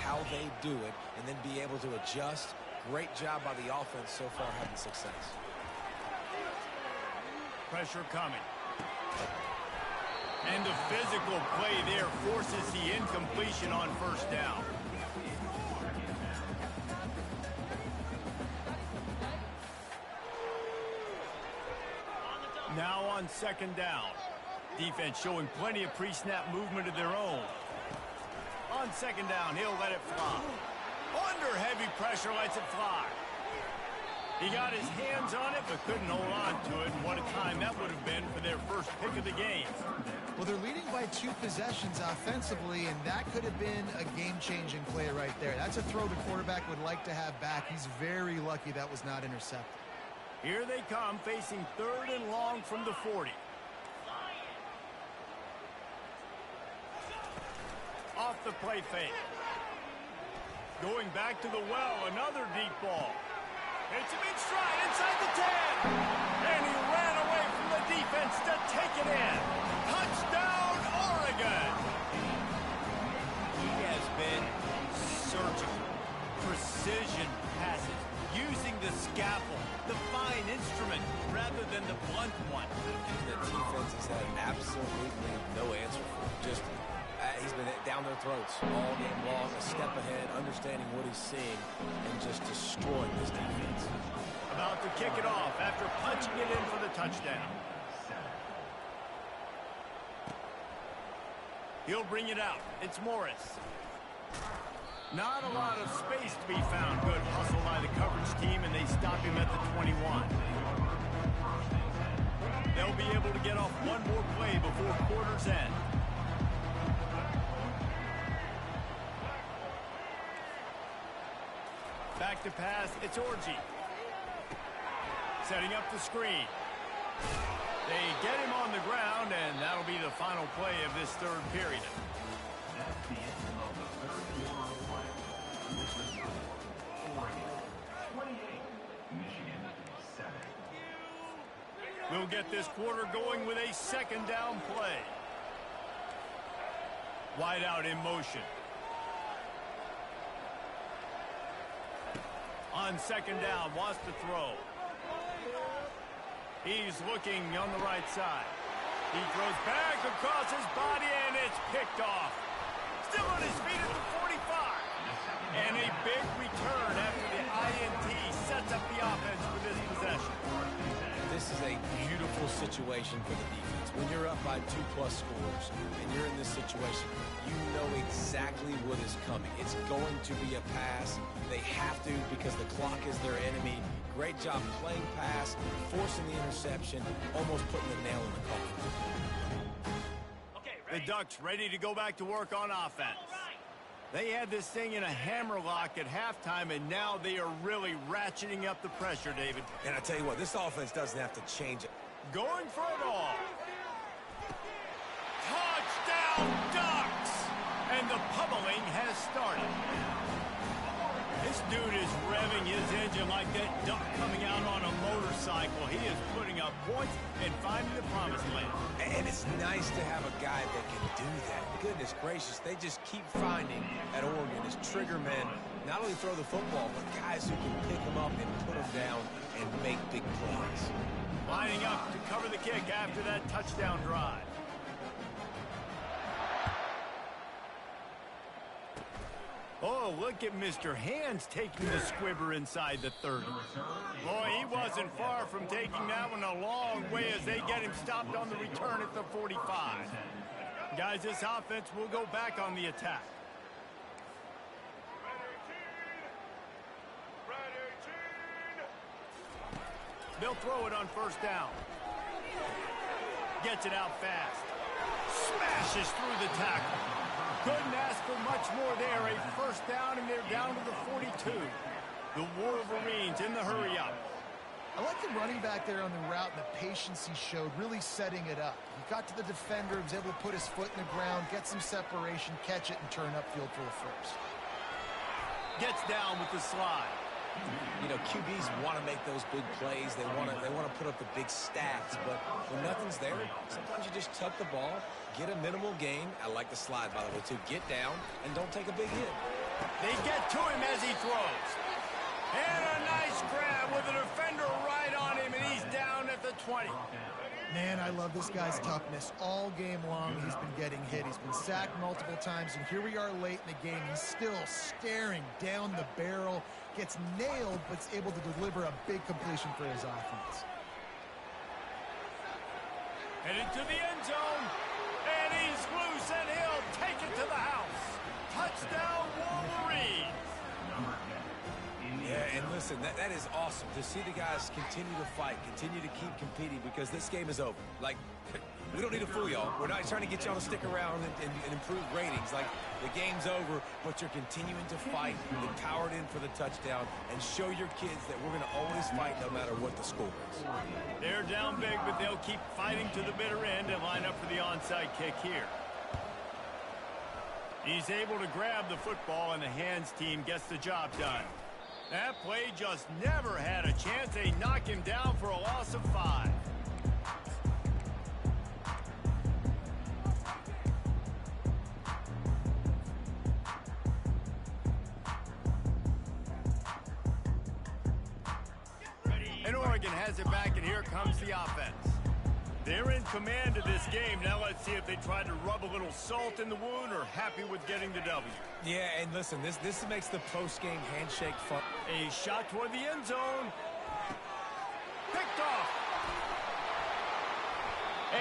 how they do it, and then be able to adjust. Great job by the offense so far having success. Pressure coming. And the physical play there forces the incompletion on first down. Now on second down. Defense showing plenty of pre-snap movement of their own. On second down, he'll let it fly. Under heavy pressure, lets it fly. He got his hands on it, but couldn't hold on to it. And what a time that would have been for their first pick of the game. Well, they're leading by 2 possessions offensively, and that could have been a game-changing play right there. That's a throw the quarterback would like to have back. He's very lucky that was not intercepted. Here they come, facing third and long from the 40. Off the play fake. Going back to the well, another deep ball. It's him in stride inside the 10. And he ran away from the defense to take it in. Touchdown, Oregon. He has been surgical. Precision passes. Using the scalpel, the fine instrument, rather than the blunt one. The defense has had absolutely no answer for him. Just, he's been down their throats all game long, a step ahead, understanding what he's seeing, and just destroying this defense. About to kick it off after punching it in for the touchdown. He'll bring it out. It's Morris. Not a lot of space to be found. Good hustle by the coverage team, and they stop him at the 21. quarter's end. Back to pass, it's Orji. Setting up the screen. They get him on the ground, and that'll be the final play of this third period. That's the end of the third quarter of play. With the score, Oregon 28, Michigan 7. We'll get this quarter going with a second down play. Wide out in motion. On second down, wants to throw. He's looking on the right side. He throws back across his body, and it's picked off. Still on his feet at the 45. And a big return after the INT sets up the offense for this possession. This is a beautiful situation for the defense. When you're up by 2+ scores and you're in this situation, you know exactly what is coming. It's going to be a pass. They have to because the clock is their enemy. Great job playing pass, forcing the interception, almost putting the nail in the coffin. The Ducks ready to go back to work on offense. They had this thing in a hammerlock at halftime, and now they are really ratcheting up the pressure, David. And I tell you what, this offense doesn't have to change it. Going for it all. Touchdown, Ducks! And the pummeling has started. This dude is revving his engine like that duck coming out on a motorcycle. He is putting up points and finding the promised land. And it's nice to have a guy that can do that. Goodness gracious, they just keep finding at Oregon as trigger men, not only throw the football, but guys who can pick them up and put them down and make big plays. Lining up to cover the kick after that touchdown drive. Oh, look at Mr. Hands taking the squibber inside the 30. Boy, he wasn't far from taking that one a long way as they get him stopped on the return at the 45. Guys, this offense will go back on the attack. They'll throw it on first down. Gets it out fast. Smashes through the tackle. Couldn't ask for much more there. A first down, and they're down to the 42. The Wolverines in the hurry-up. I like the running back there on the route and the patience he showed, really setting it up. He got to the defender, was able to put his foot in the ground, get some separation, catch it, and turn upfield for the first. Gets down with the slide. You know, QBs want to make those big plays. They want to put up the big stats, but when nothing's there, sometimes you just tuck the ball, get a minimal gain. I like the slide, by the way, too. Get down and don't take a big hit. They get to him as he throws. And a nice grab with a defender right on him, and he's down at the 20. Man, I love this guy's toughness. All game long, he's been getting hit. He's been sacked multiple times, and here we are late in the game. He's still staring down the barrel, gets nailed, but is able to deliver a big completion for his offense. Headed to the end zone, and he's loose, and he'll take it to the house. Touchdown, Wolverines. Yeah, and listen, that is awesome to see the guys continue to fight, continue to keep competing, because this game is over. Like, we don't need to fool y'all. We're not trying to get y'all to stick around and improve ratings. Like, the game's over, but you're continuing to fight. You powered in for the touchdown and show your kids that we're going to always fight no matter what the score is. They're down big, but they'll keep fighting to the bitter end and line up for the onside kick here. He's able to grab the football, and the hands team gets the job done. That play just never had a chance. They knock him down for a loss of 5. And Oregon has it back, and here comes the offense. They're in command of this game. Now let's see if they try to rub a little salt in the wound or happy with getting the W. Yeah, and listen, this makes the post-game handshake fun. A shot toward the end zone. Picked off.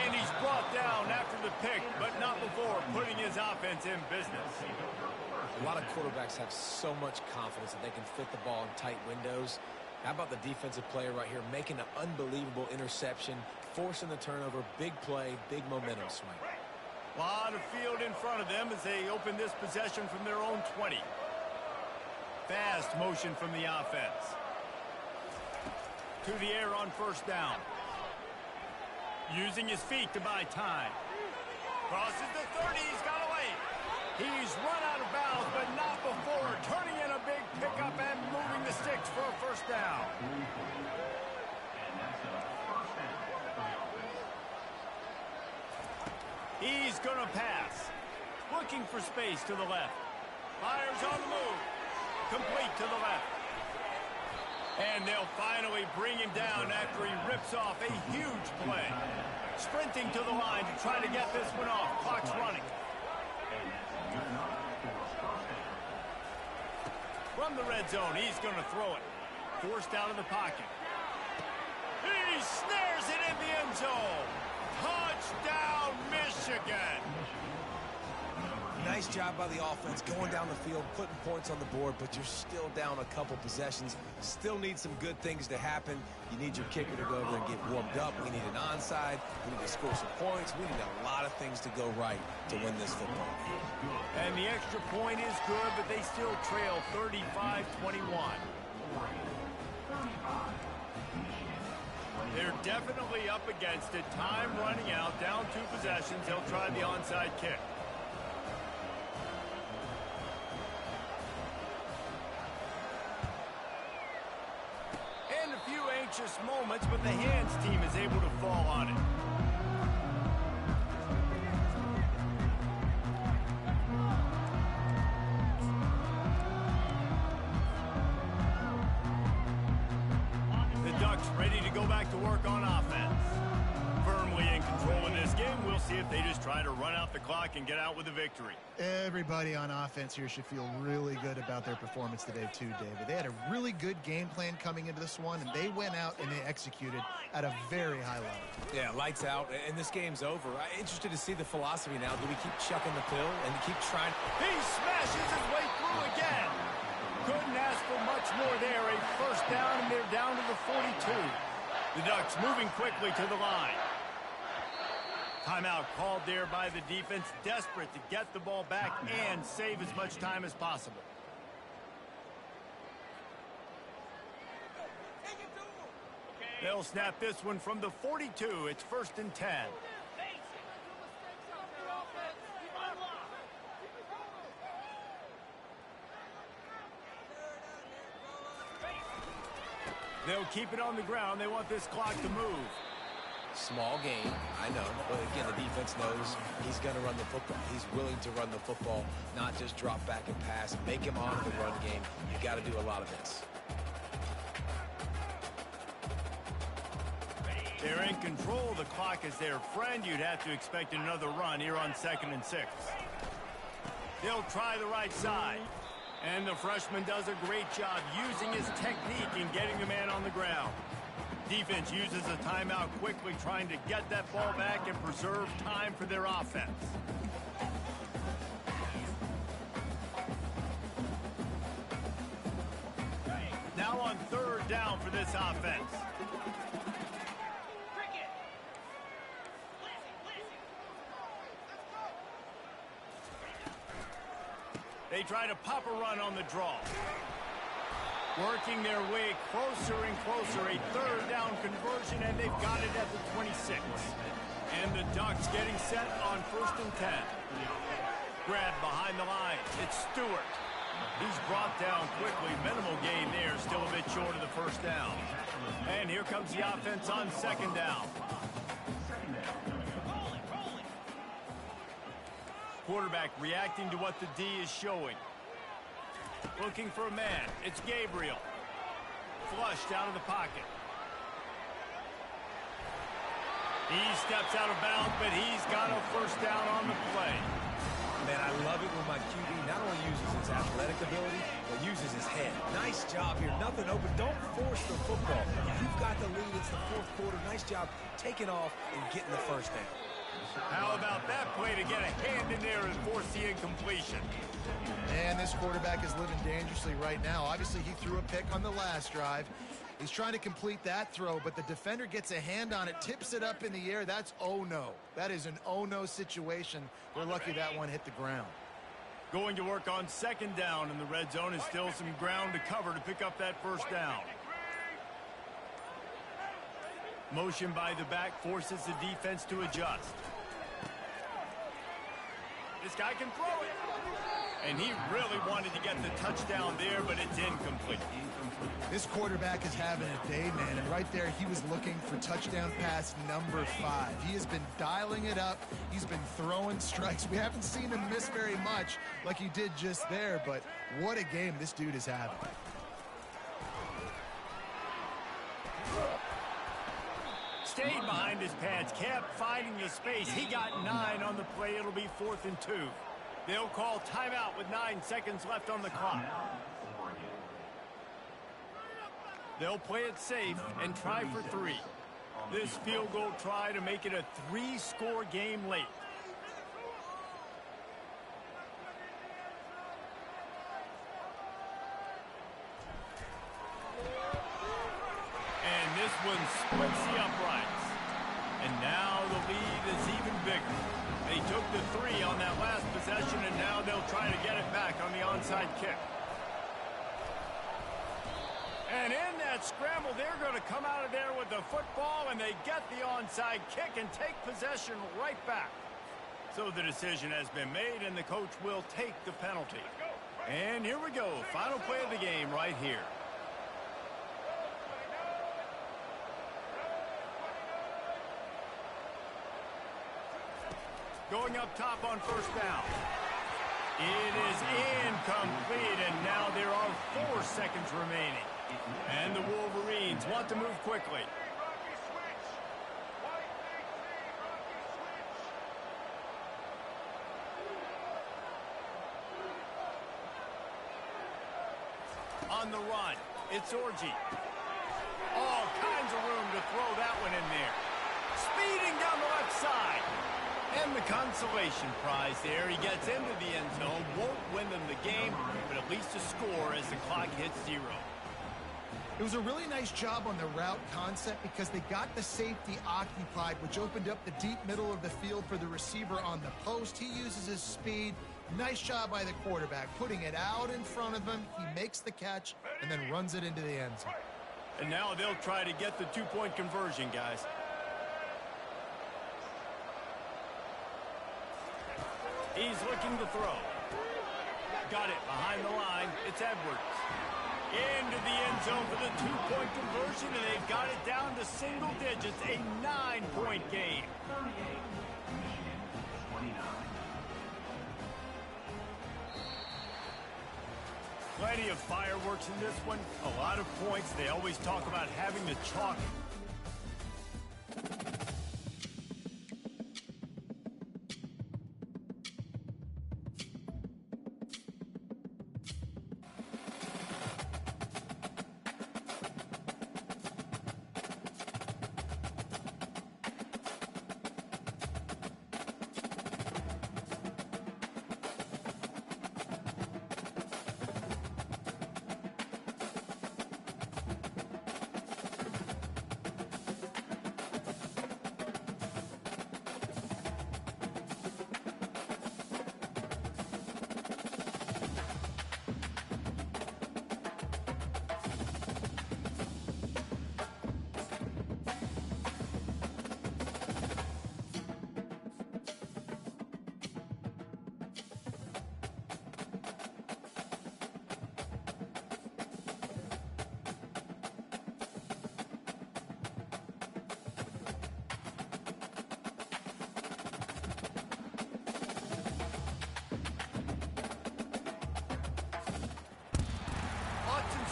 And he's brought down after the pick, but not before putting his offense in business. A lot of quarterbacks have so much confidence that they can fit the ball in tight windows. How about the defensive player right here making an unbelievable interception, forcing the turnover, big play, big momentum swing. Lot of field in front of them as they open this possession from their own 20. Fast motion from the offense. To the air on first down. Using his feet to buy time. Crosses the 30, he's got away. He's run out of bounds, but not before turning in a big pickup and moving the sticks for a first down. He's going to pass. Looking for space to the left. Fires on the move. Complete to the left. And they'll finally bring him down after he rips off a huge play. Sprinting to the line to try to get this one off. Clock's running. From the red zone, he's going to throw it. Forced out of the pocket. He snares it in the end zone. Touchdown, Michigan. Nice job by the offense going down the field, putting points on the board, but you're still down a couple possessions. Still need some good things to happen. You need your kicker to go over and get warmed up. We need an onside. We need to score some points. We need a lot of things to go right to win this football game. And the extra point is good, but they still trail 35-21. They're definitely up against it. Time running out. Down 2 possessions. They'll try the onside kick. And a few anxious moments, but the hands team is able to fall on it. Ready to go back to work on offense. Firmly in control of this game. We'll see if they just try to run out the clock and get out with a victory. Everybody on offense here should feel really good about their performance today too, David. They had a really good game plan coming into this one, and they went out and they executed at a very high level. Yeah, lights out, and this game's over. I'm interested to see the philosophy now. Do we keep chucking the pill and keep trying? He smashes his way through again. Couldn't ask for much more there. A first down, and they're down to the 42. The Ducks moving quickly to the line. Timeout called there by the defense, desperate to get the ball back and save as much time as possible. They'll snap this one from the 42. It's 1st and 10. They'll keep it on the ground. They want this clock to move. Small game, I know. But again, the defense knows he's going to run the football. He's willing to run the football, not just drop back and pass. Make him on the run game. You got to do a lot of this. They're in control. The clock is their friend. You'd have to expect another run here on 2nd and 6. They'll try the right side. And the freshman does a great job using his technique and getting the man on the ground. Defense uses a timeout quickly, trying to get that ball back and preserve time for their offense. Now on 3rd down for this offense. They try to pop a run on the draw. Working their way closer and closer. A 3rd down conversion, and they've got it at the 26. And the Ducks getting set on 1st and 10. Grab behind the line. It's Stewart. He's brought down quickly. Minimal gain there. Still a bit short of the 1st down. And here comes the offense on 2nd down. Quarterback reacting to what the D is showing. Looking for a man. It's Gabriel. Flushed out of the pocket. He steps out of bounds, but he's got a 1st down on the play. Man, I love it when my QB not only uses his athletic ability, but uses his head. Nice job here. Nothing open. Don't force the football. You've got the lead. It's the 4th quarter. Nice job taking off and getting the 1st down. How about that play to get a hand in there and force the incompletion? And this quarterback is living dangerously right now. Obviously, he threw a pick on the last drive. He's trying to complete that throw, but the defender gets a hand on it, tips it up in the air. That's oh-no. That is an oh-no situation. We're lucky that one hit the ground. Going to work on second down in the red zone, and still some ground to cover to pick up that first down. Motion by the back forces the defense to adjust. This guy can throw it. And he really wanted to get the touchdown there, but it's incomplete. This quarterback is having a day, man, and right there he was looking for touchdown pass number 5. He has been dialing it up. He's been throwing strikes. We haven't seen him miss very much like he did just there, but what a game this dude is having. Stayed behind his pads, kept finding the space. He got 9 on the play. It'll be 4th and 2. They'll call timeout with 9 seconds left on the clock. They'll play it safe and try for 3. This field goal try to make it a 3-score game late. And this one splits the uprights. And now the lead is even bigger. They took the 3 on that last possession, and now they'll try to get it back on the onside kick. And in that scramble, they're going to come out of there with the football, and they get the onside kick and take possession right back. So the decision has been made, and the coach will take the penalty. And here we go. Final play of the game right here. Going up top on first down. It is incomplete, and now there are 4 seconds remaining. And the Wolverines want to move quickly. On the run, it's Orji. All kinds of room to throw that one in there. Speeding down the left side. And the consolation prize there. He gets into the end zone, won't win them the game, but at least a score as the clock hits 0. It was a really nice job on the route concept because they got the safety occupied, which opened up the deep middle of the field for the receiver on the post. He uses his speed. Nice job by the quarterback, putting it out in front of him. He makes the catch and then runs it into the end zone. And now they'll try to get the 2-point conversion, guys. He's looking to throw. Got it behind the line. It's Edwards. Into the end zone for the 2-point conversion, and they've got it down to single digits, a 9-point game. 38, Michigan 29. Plenty of fireworks in this one. A lot of points. They always talk about having the chalk.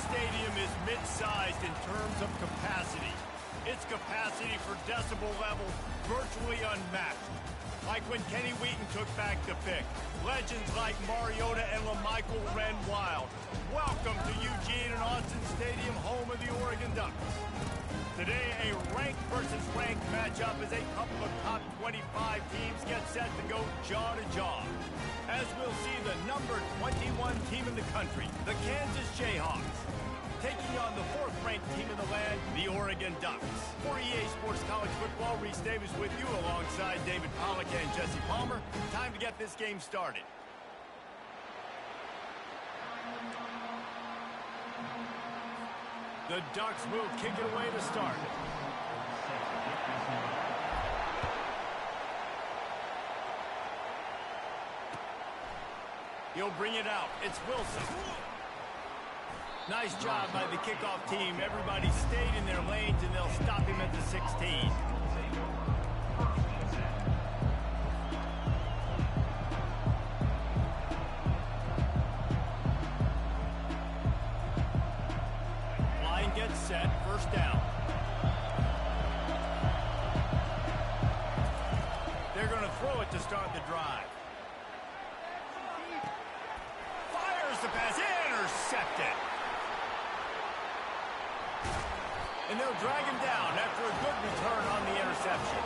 Stadium is mid-sized in terms of capacity. Its capacity for decibel level virtually unmatched. Like when Kenny Wheaton took back the pick. Legends like Mariota and LaMichael ran wild. Welcome to Eugene and Austin Stadium, home of the Oregon Ducks. Today, a ranked versus ranked matchup as a couple of top 25 teams get set to go jaw to jaw. As we'll see the number 21 team in the country, the Kansas Jayhawks, taking on the 4th-ranked team in the land, the Oregon Ducks. For EA Sports College Football, Reese Davis with you alongside David Pollack and Jesse Palmer. Time to get this game started. The Ducks will kick it away to start. He'll bring it out. It's Wilson. Nice job by the kickoff team. Everybody stayed in their lanes, and they'll stop him at the 16. Line gets set. First down. They're going to throw it to start the drive. Fires the pass. Intercepted. And they'll drag him down after a good return on the interception.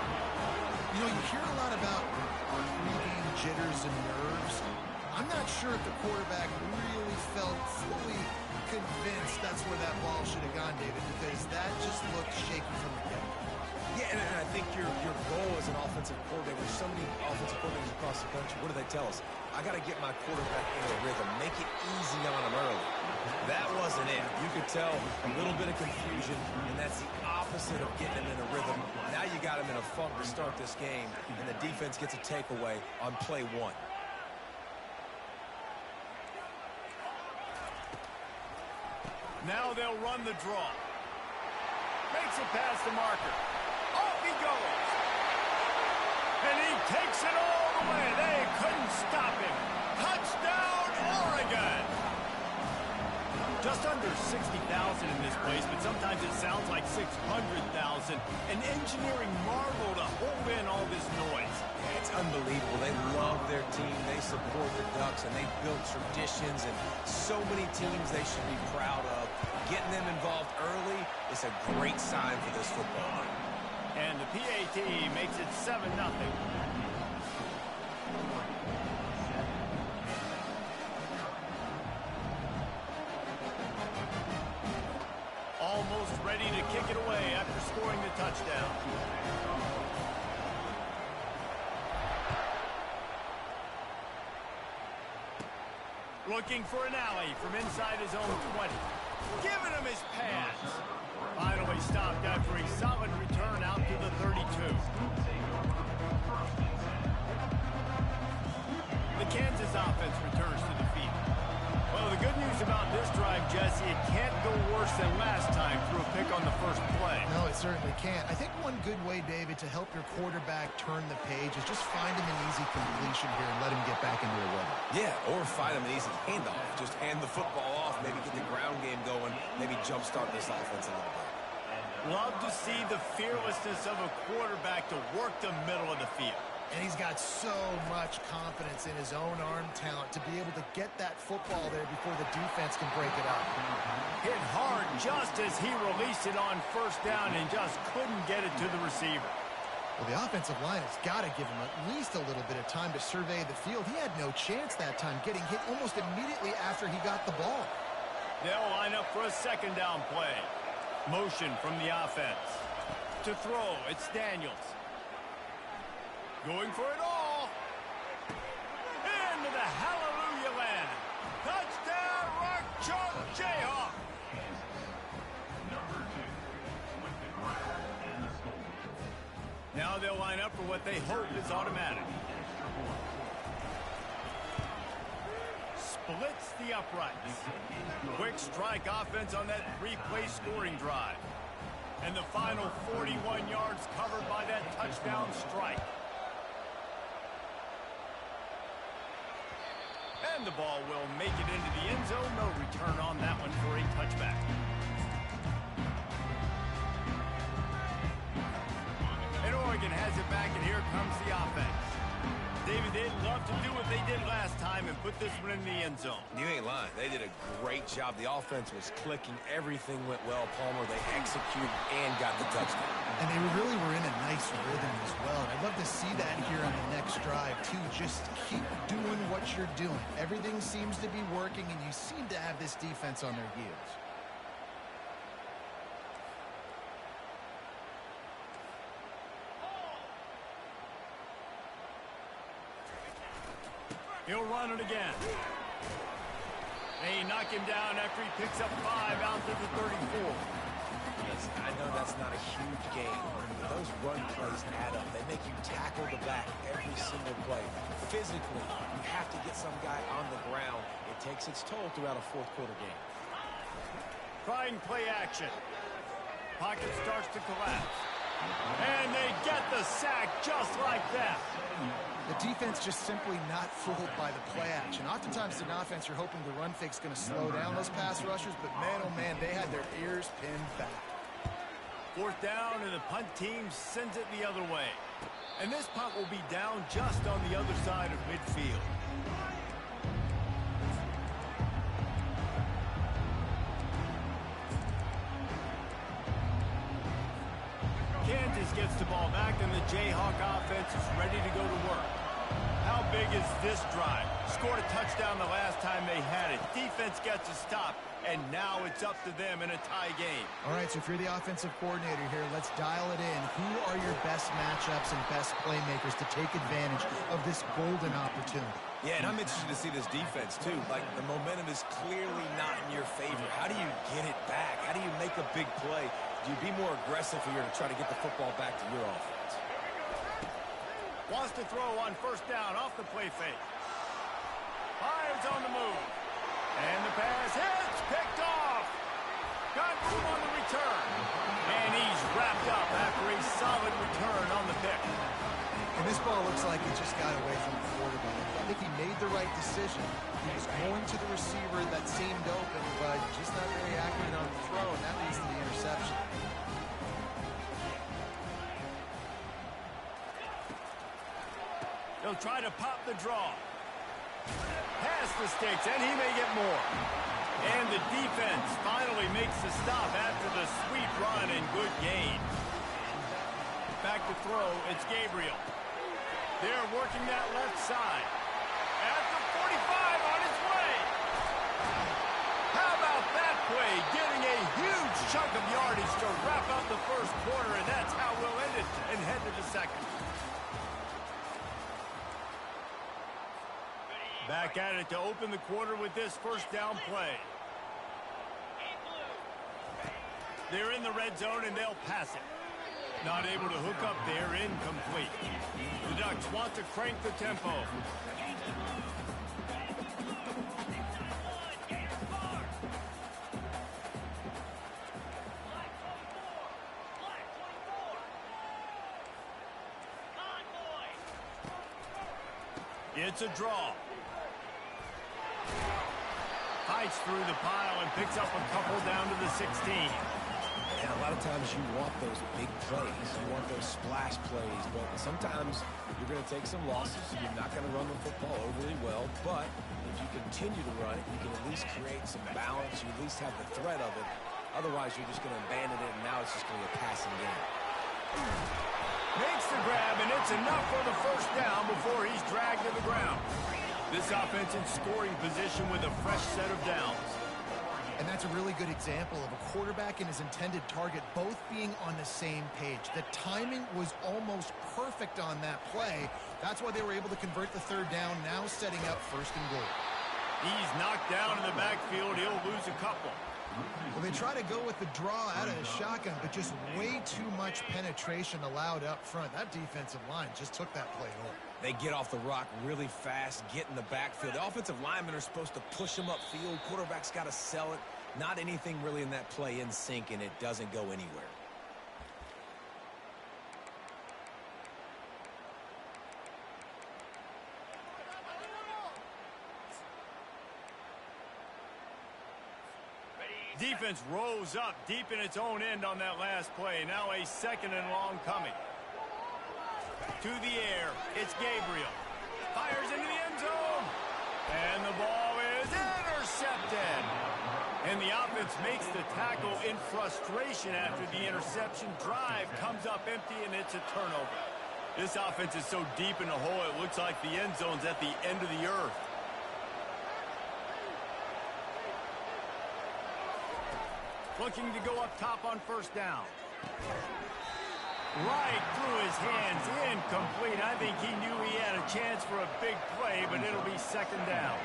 You know, you hear a lot about pre-game jitters and nerves. I'm not sure if the quarterback really felt fully convinced that's where that ball should have gone, David, because that just looked shaky from the get-go. Yeah, and I think your goal as an offensive coordinator, there's so many offensive coordinators across the country, what do they tell us? I got to get my quarterback in a rhythm, make it easy on him early. That wasn't it. You could tell a little bit of confusion, and that's the opposite of getting him in a rhythm. Now you got him in a funk to start this game, and the defense gets a takeaway on play one. Now they'll run the draw. Makes it past the marker. Off he goes. And he takes it all the way. They couldn't stop him. Touchdown, Oregon. Just under 60,000 in this place, but sometimes it sounds like 600,000. An engineering marvel to hold in all this noise. Yeah, it's unbelievable. They love their team. They support the Ducks, and they built traditions and so many teams they should be proud of. Getting them involved early is a great sign for this football team. And the PAT makes it 7-0. Almost ready to kick it away after scoring the touchdown. Looking for an alley from inside his own 20. Giving him his pass. Finally stopped after a solid return out to the 32. The Kansas offense returns to the field. Well, the good news about this drive, Jesse, it can't go worse than last time through a pick on the first play. No, it certainly can't. I think one good way, David, to help your quarterback turn the page is just find him an easy completion here and let him get back into a rhythm. Yeah, or find him an easy handoff. Just hand the football off, maybe get the ground game going, maybe jumpstart this offense a little bit. Love to see the fearlessness of a quarterback to work the middle of the field. And he's got so much confidence in his own arm talent to be able to get that football there before the defense can break it up. Hit hard just as he released it on first down and just couldn't get it to the receiver. Well, the offensive line has got to give him at least a little bit of time to survey the field. He had no chance that time, getting hit almost immediately after he got the ball. They'll line up for a second down play. Motion from the offense. To throw, it's Daniels. Going for it all. Into the hallelujah land. Touchdown, Rock Chalk Jayhawk. Number 2 with the grab and the score. Now they'll line up for what they hope is automatic. Splits the uprights. Quick strike offense on that 3-play scoring drive. And the final 41 yards covered by that touchdown strike. And the ball will make it into the end zone. No return on that one for a touchback. And Oregon has it back, and here comes the offense. David, they'd love to do what they did last time and put this one in the end zone. You ain't lying. They did a great job. The offense was clicking. Everything went well, Palmer. They executed and got the touchdown. And they really were in a nice rhythm as well. And I'd love to see that here on the next drive, too. Just keep doing what you're doing. Everything seems to be working, and you seem to have this defense on their heels. He'll run it again. They knock him down after he picks up 5 out to the 34. Listen, I know that's not a huge game, but those run plays add up. They make you tackle the back every single play. Physically, you have to get some guy on the ground. It takes its toll throughout a fourth quarter game. Trying play action. Pocket starts to collapse. And they get the sack just like that. The defense just simply not fooled by the play action. Oftentimes in offense, you're hoping the run fake's going to slow down those pass rushers, but man, oh man, they had their ears pinned back. 4th down, and the punt team sends it the other way. And this punt will be down just on the other side of midfield. Kansas gets the ball back, and the Jayhawk offense is ready to go to work. How big is this drive? Scored a touchdown the last time they had it. Defense gets a stop, and now it's up to them in a tie game. All right, so if you're the offensive coordinator here, let's dial it in. Who are your best matchups and best playmakers to take advantage of this golden opportunity? Yeah, and I'm interested to see this defense, too. Like, the momentum is clearly not in your favor. How do you get it back? How do you make a big play? Do you be more aggressive here to try to get the football back to your offense? Wants to throw on 1st down off the play fake. Fires on the move. And the pass hits, picked off. Got room on the return. And he's wrapped up after a solid return on the pick. And this ball looks like it just got away from the quarterback. I think he made the right decision. He was going to the receiver that seemed open, but just not very accurate on the throw, and that leads to the interception. They'll try to pop the draw. Pass the sticks, and he may get more. And the defense finally makes the stop after the sweet run and good gain. Back to throw, it's Gabriel. They're working that left side. At the 45 on his way. How about that play? Getting a huge chunk of yardage to wrap up the first quarter, and that's how we'll end it and head to the second. Back at it to open the quarter with this 1st down play. They're in the red zone, and they'll pass it. Not able to hook up there, incomplete. The Ducks want to crank the tempo. It's a draw. Fights through the pile and picks up a couple down to the 16. And a lot of times you want those big plays. You want those splash plays. But sometimes you're going to take some losses. You're not going to run the football overly well. But if you continue to run it, you can at least create some balance. You at least have the threat of it. Otherwise, you're just going to abandon it, and now it's just going to be a passing game. Makes the grab, and it's enough for the 1st down before he's dragged to the ground. This offense in scoring position with a fresh set of downs. And that's a really good example of a quarterback and his intended target both being on the same page. The timing was almost perfect on that play. That's why they were able to convert the 3rd down, now setting up 1st and goal. He's knocked down in the backfield. He'll lose a couple. Well, they try to go with the draw out of the shotgun, but just way too much penetration allowed up front. That defensive line just took that play over. They get off the rock really fast, get in the backfield. The offensive linemen are supposed to push them upfield. Quarterback's got to sell it. Not anything really in that play in sync, and it doesn't go anywhere. Defense rose up deep in its own end on that last play. Now a 2nd and long coming. To the air, it's Gabriel. Fires into the end zone. And the ball is intercepted. And the offense makes the tackle in frustration after the interception. Drive comes up empty, and it's a turnover. This offense is so deep in the hole, it looks like the end zone's at the end of the earth. Looking to go up top on 1st down. Right through his hands, incomplete. I think he knew he had a chance for a big play, but it'll be second down.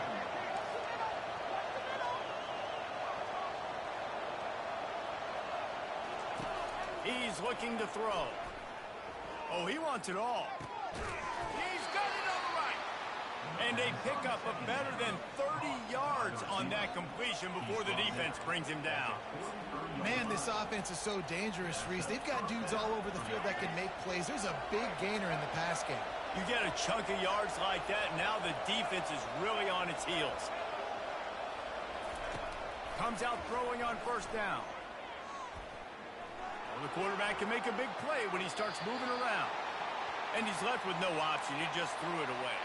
He's looking to throw. Oh, he wants it all. He's got it on the right. And they pick up a better than 30 yards on that completion before the defense brings him down. Man, this offense is so dangerous, Reese. They've got dudes all over the field that can make plays. There's a big gainer in the pass game. You get a chunk of yards like that, now the defense is really on its heels. Comes out throwing on first down. Well, the quarterback can make a big play when he starts moving around. And he's left with no option. He just threw it away.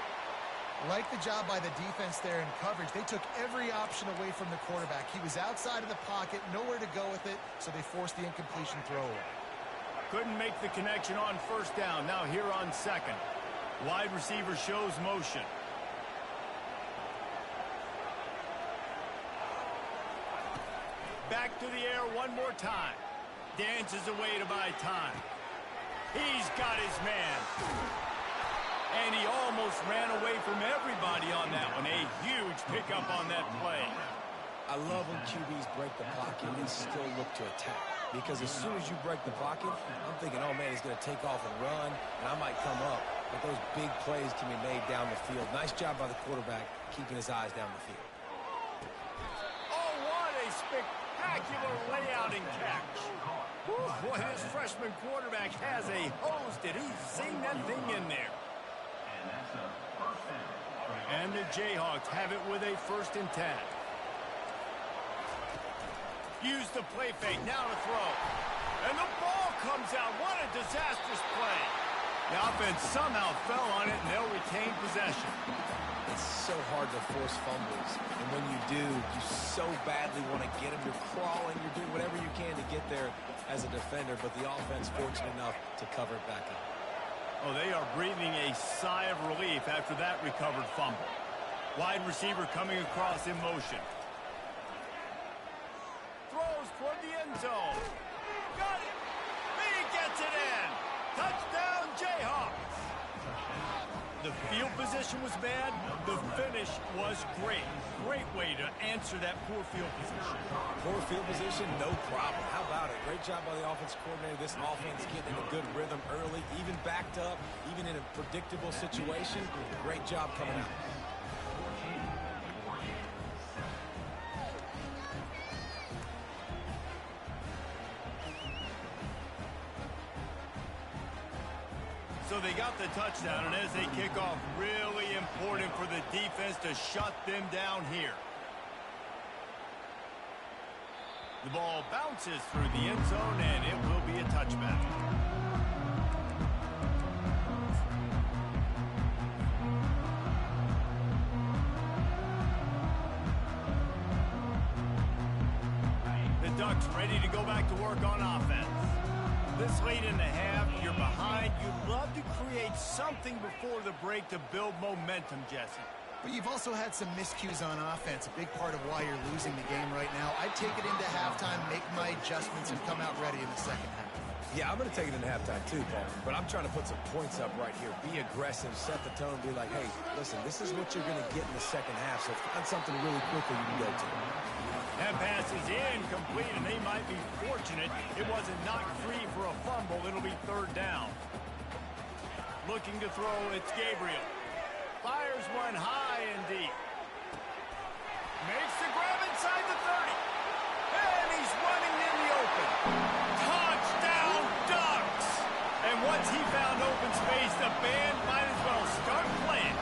Like the job by the defense there in coverage. They took every option away from the quarterback. He was outside of the pocket, nowhere to go with it, so they forced the incompletion throw away. Couldn't make the connection on first down. Now here on second. Wide receiver shows motion. Back to the air one more time. Dances away to buy time. He's got his man. And he almost ran away from everybody on that one. A huge pickup on that play. I love when QBs break the pocket and still look to attack. Because as soon as you break the pocket, I'm thinking, oh, man, he's going to take off and run, and I might come up. But those big plays can be made down the field. Nice job by the quarterback keeping his eyes down the field. Oh, what a spectacular layout and catch. Whew, boy, this freshman quarterback has a hose. Did he sing that thing in there? And the Jayhawks have it with a 1st and 10. Use the play fake, now to throw. And the ball comes out. What a disastrous play. The offense somehow fell on it, and they'll retain possession. It's so hard to force fumbles. And when you do, you so badly want to get them. You're crawling, you're doing whatever you can to get there as a defender, but the offense fortunate enough to cover it back up. Oh, they are breathing a sigh of relief after that recovered fumble. Wide receiver coming across in motion. Throws toward the end zone. Got it. He gets it in. Touchdown, Jayhawks. The field position was bad. The finish was great. Great way to answer that poor field position. Poor field position, no problem. How about it? Great job by the offense coordinator. This offense getting in a good rhythm early, even backed up, even in a predictable situation. Great job coming out. So they got the touchdown, and as they kick off, really important for the defense to shut them down here. The ball bounces through the end zone, and it will be a touchback. The Ducks ready to go back to work on offense. This late in the half, you're behind. You'd love to create something before the break to build momentum, Jesse. But you've also had some miscues on offense, a big part of why you're losing the game right now. I'd take it into halftime, make my adjustments, and come out ready in the second half. Yeah, I'm going to take it into halftime too, Paul. But I'm trying to put some points up right here. Be aggressive, set the tone, be like, hey, listen, this is what you're going to get in the second half, so find something really quickly you can go to. That pass is incomplete, and they might be fortunate it wasn't knocked free for a fumble. It'll be 3rd down. Looking to throw, it's Gabriel. Fires one high and deep. Makes the grab inside the 30. And he's running in the open. Touchdown, Ducks! And once he found open space, the band might as well start playing.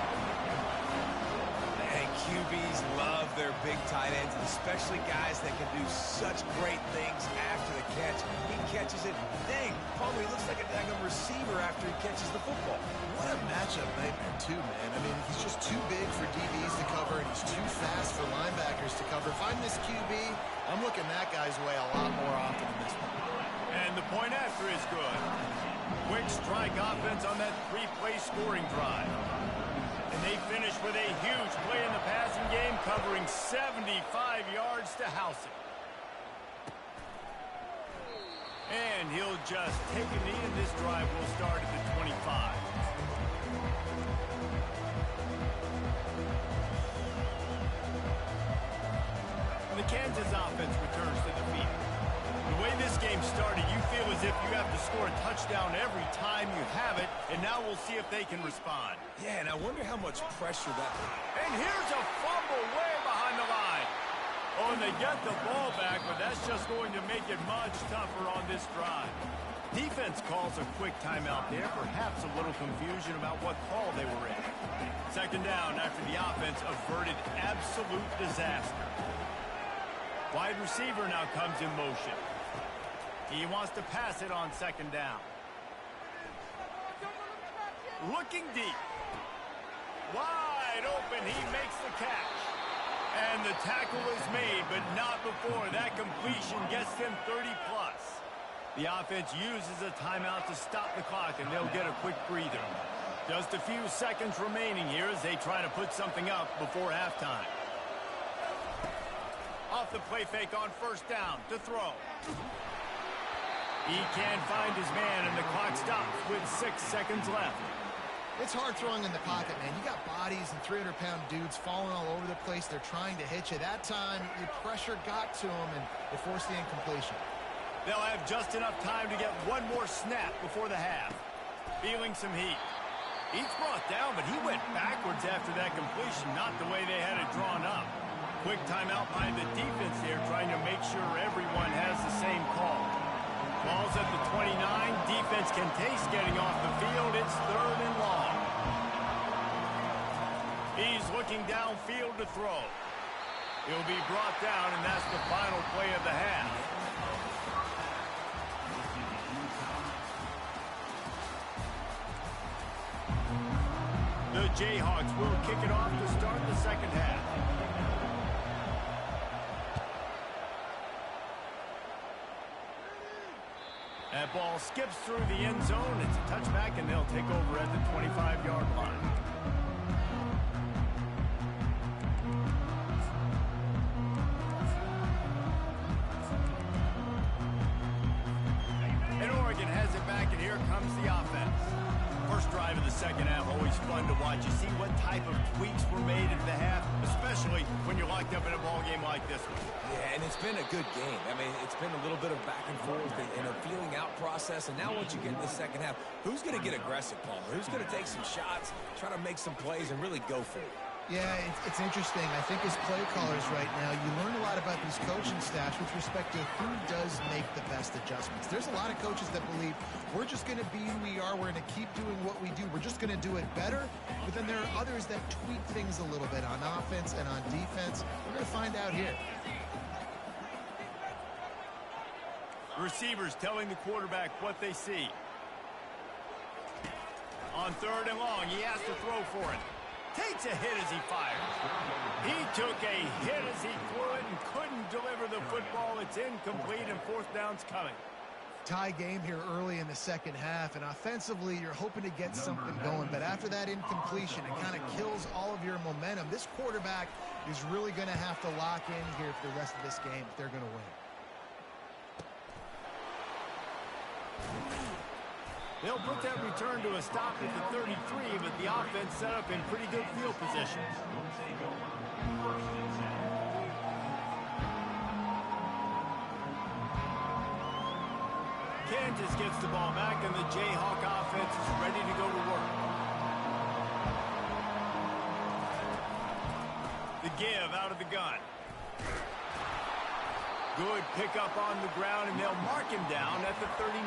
And QBs love their big tight ends, especially guys that can do such great things after the catch. He catches it. Dang, Palmer, he looks like a daggum receiver after he catches the football. What a matchup nightmare, too, man. I mean, he's just too big for DBs to cover, and he's too fast for linebackers to cover. If I'm this QB, I'm looking that guy's way a lot more often than this one. And the point after is good. Quick strike offense on that 3-play scoring drive. And they finish with a huge play in the passing game, covering 75 yards to house it. And he'll just take a knee, and this drive will start at the 25. The Kansas offense returns to the field. The way this game started, you feel as if you have to score a touchdown every time you have it, and now we'll see if they can respond. Yeah, and I wonder how much pressure that... And here's a fumble way behind the line. Oh, and they get the ball back, but that's just going to make it much tougher on this drive. Defense calls a quick timeout there, perhaps a little confusion about what call they were in. Second down after the offense averted absolute disaster. Wide receiver now comes in motion. He wants to pass it on second down. Looking deep. Wide open, he makes the catch. And the tackle is made, but not before that completion gets them 30+. The offense uses a timeout to stop the clock, and they'll get a quick breather. Just a few seconds remaining here as they try to put something up before halftime. Off the play fake on first down to throw. He can't find his man, and the clock stops with 6 seconds left. It's hard throwing in the pocket, man. You got bodies and 300-pound dudes falling all over the place. They're trying to hit you. That time, your pressure got to them, and it forced the incompletion. They'll have just enough time to get one more snap before the half. Feeling some heat. He's brought down, but he went backwards after that completion, not the way they had it drawn up. Quick timeout by the defense there, trying to make sure everyone has the same call. Ball's at the 29. Defense can taste getting off the field. It's third and long. He's looking downfield to throw. He'll be brought down, and that's the final play of the half. The Jayhawks will kick it off to start the second half. That ball skips through the end zone. It's a touchback, and they'll take over at the 25-yard line. And Oregon has it back, and here comes the offense. First drive of the second half, always fun to watch. You see what type of tweaks were made at the half, especially when you're locked up in a ball game like this one. Yeah, and it's been a good game. I mean, it's been a little bit of back and forth and a feeling out process. And now once you get in the second half, who's going to get aggressive, Palmer? Who's going to take some shots, try to make some plays, and really go for it? Yeah, it's interesting. I think as play callers right now, you learn a lot about these coaching staffs with respect to who does make the best adjustments. There's a lot of coaches that believe we're just going to be who we are. We're going to keep doing what we do. We're just going to do it better. But then there are others that tweak things a little bit on offense and on defense. We're going to find out here. Receivers telling the quarterback what they see. On third and long, he has to throw for it. Takes a hit as he fires. He took a hit as he threw it and couldn't deliver the football. It's incomplete, and fourth down's coming. Tie game here early in the second half, and offensively you're hoping to get something going, but after that incompletion, it kind of kills all of your momentum. This quarterback is really going to have to lock in here for the rest of this game if they're going to win. They'll put that return to a stop at the 33, but the offense set up in pretty good field position. Kansas gets the ball back, and the Jayhawk offense is ready to go to work. The give out of the gun. Good pickup on the ground, and they'll mark him down at the 39.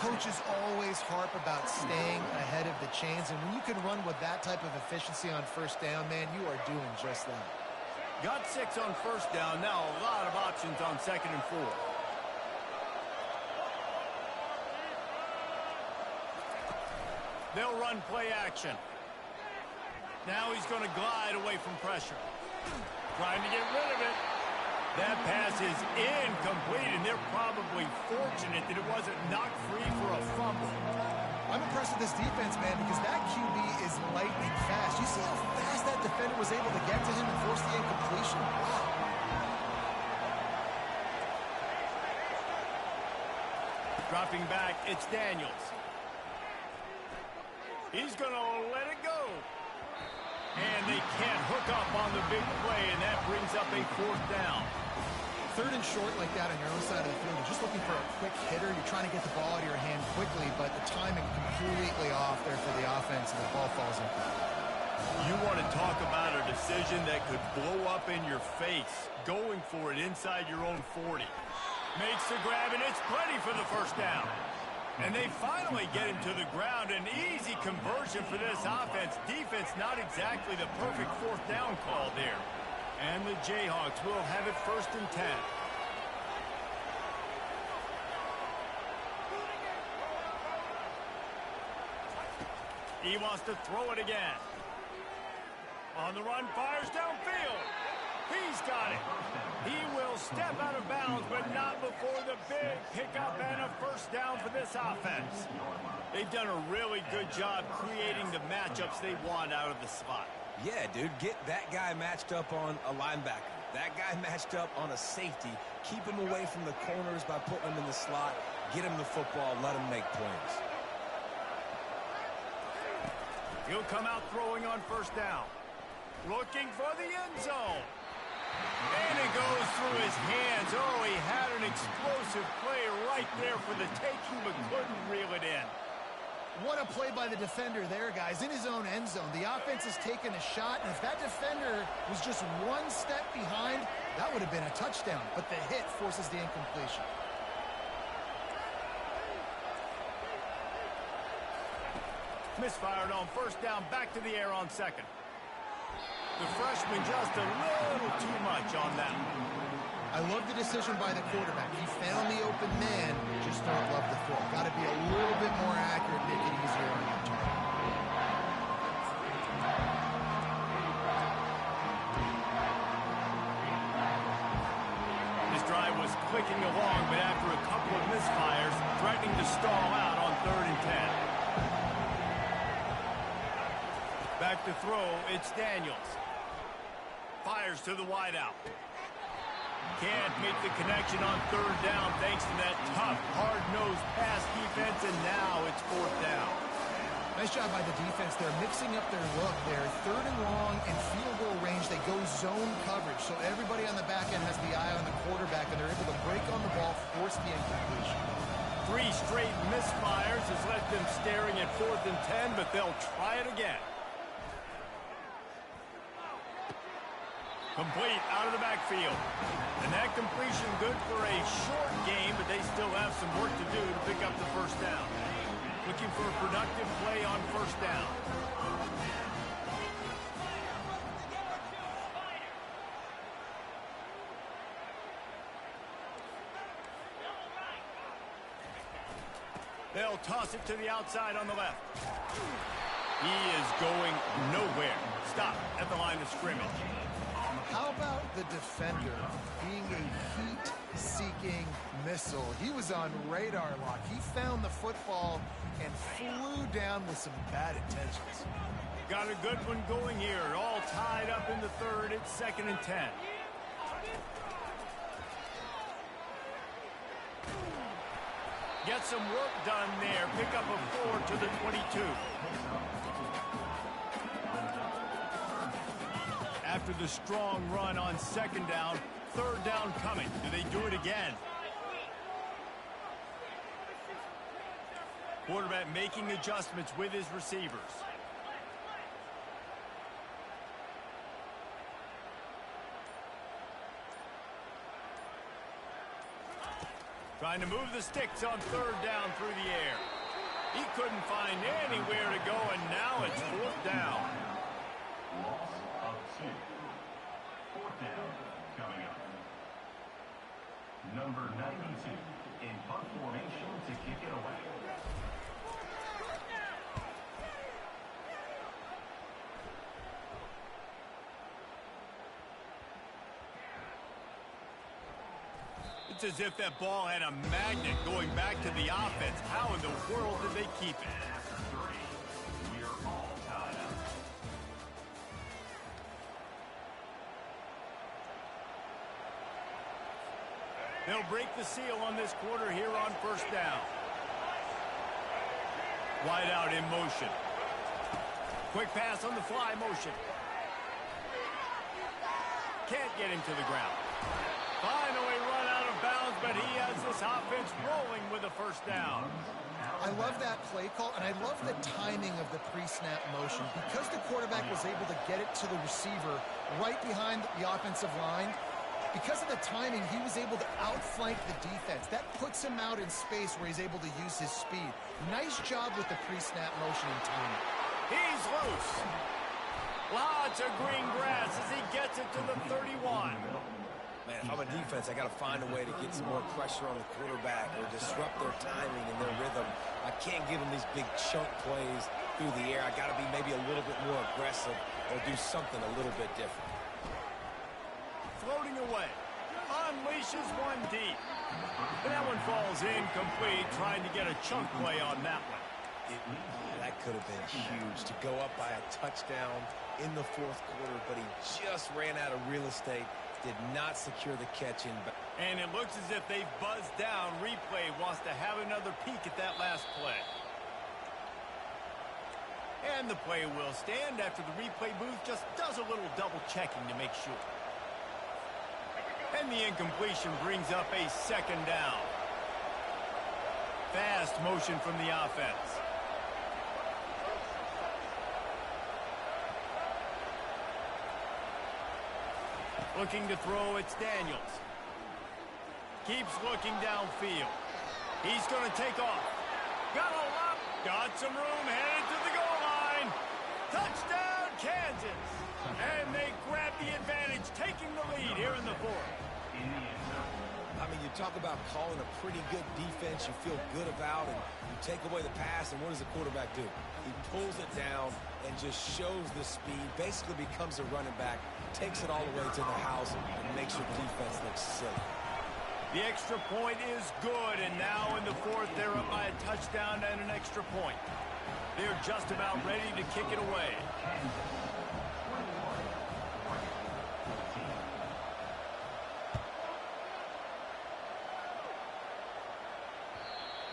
Coaches always harp about staying ahead of the chains, and when you can run with that type of efficiency on first down, man, you are doing just that. Got 6 on first down. Now a lot of options on second and 4. They'll run play action. Now he's going to glide away from pressure. Trying to get rid of it. That pass is incomplete, and they're probably fortunate that it wasn't knocked free for a fumble. I'm impressed with this defense, man, because that QB is lightning fast. You see how fast that defender was able to get to him and force the incompletion? Wow. Dropping back, it's Daniels. He's going to let it go. And they can't hook up on the big play, and that brings up a 4th down. 3rd and short like that on your own side of the field. You're just looking for a quick hitter. You're trying to get the ball out of your hand quickly, but the timing completely off there for the offense, and the ball falls in. You want to talk about a decision that could blow up in your face. Going for it inside your own 40. Makes the grab, and it's plenty for the 1st down. And they finally get him to the ground. An easy conversion for this offense. Defense not exactly the perfect 4th down call there. And the Jayhawks will have it 1st and 10. He wants to throw it again. On the run, fires downfield. He's got it. He will step out of bounds, but not before the big pickup and a 1st down for this offense. They've done a really good job creating the matchups they want out of the slot. Yeah, dude, get that guy matched up on a linebacker. That guy matched up on a safety. Keep him away from the corners by putting him in the slot. Get him the football. Let him make plays. He'll come out throwing on 1st down. Looking for the end zone. And it goes through his hands. Oh, he had an explosive play right there for the taking, but couldn't reel it in. What a play by the defender there, guys. In his own end zone. The offense has taken a shot, and if that defender was just 1 step behind, that would have been a touchdown. But the hit forces the incompletion. Misfired on 1st down, back to the air on 2nd. The freshman just a little too much on that one. I love the decision by the quarterback. He found the open man, just don't love the throw. Got to be a little bit more accurate, make it easier on your target. His drive was clicking along, but after a couple of misfires, threatening to stall out on 3rd and 10. Back to throw, it's Daniels. Fires to the wideout. Can't make the connection on 3rd down thanks to that tough, hard-nosed pass defense, and now it's 4th down. Nice job by the defense. They're mixing up their look there. 3rd and long in field goal range. They go zone coverage, so everybody on the back end has the eye on the quarterback, and they're able to break on the ball, force the incompletion. 3 straight misfires has left them staring at 4th and 10, but they'll try it again. Complete out of the backfield. And that completion good for a short game, but they still have some work to do to pick up the 1st down. Looking for a productive play on 1st down. They'll toss it to the outside on the left. He is going nowhere. Stop at the line of scrimmage. How about the defender being a heat-seeking missile? He was on radar lock. He found the football and flew down with some bad intentions. Got a good one going here. All tied up in the 3rd. It's 2nd and 10. Get some work done there. Pick up a 4 to the 22. After the strong run on 2nd down, 3rd down coming. Do they do it again? Quarterback making adjustments with his receivers. Trying to move the sticks on 3rd down through the air. He couldn't find anywhere to go, and now it's 4th down. Loss of 2. 4th down coming up. Number 92 in punt formation to kick it away. It's as if that ball had a magnet going back to the offense. How in the world did they keep it? And after 3, we're all tied up. They'll break the seal on this quarter here on 1st down. Wide out in motion. Quick pass on the fly motion. Can't get him to the ground. Finally run out of bounds, but he has this offense rolling with a first down. I love that play call, and I love the timing of the pre-snap motion. Because the quarterback was able to get it to the receiver right behind the offensive line, because of the timing, he was able to outflank the defense. That puts him out in space where he's able to use his speed. Nice job with the pre-snap motion and timing. He's loose. Lots of green grass as he gets it to the 31. Man, if I'm a defense, I got to find a way to get some more pressure on the quarterback or disrupt their timing and their rhythm. I can't give them these big chunk plays through the air. I got to be maybe a little bit more aggressive or do something a little bit different. Floating away. Unleashes one deep. And that one falls incomplete, trying to get a chunk play on that one. That could have been huge to go up by a touchdown in the fourth quarter, but he just ran out of real estate, did not secure the catch in. And it looks as if they've buzzed down. Replay wants to have another peek at that last play. And the play will stand after the replay booth just does a little double checking to make sure. And the incompletion brings up a second down. Fast motion from the offense. Looking to throw, it's Daniels. Keeps looking downfield. He's going to take off. Got a lot. Got some room, headed to the goal line. Touchdown, Kansas. And they grab the advantage, taking the lead here in the fourth. I mean, you talk about calling a pretty good defense you feel good about, and you take away the pass, and what does the quarterback do? He pulls it down and just shows the speed, basically becomes a running back, takes it all the way to the house, and makes your defense look silly. The extra point is good, and now in the fourth, they're up by a touchdown and an extra point. They're just about ready to kick it away.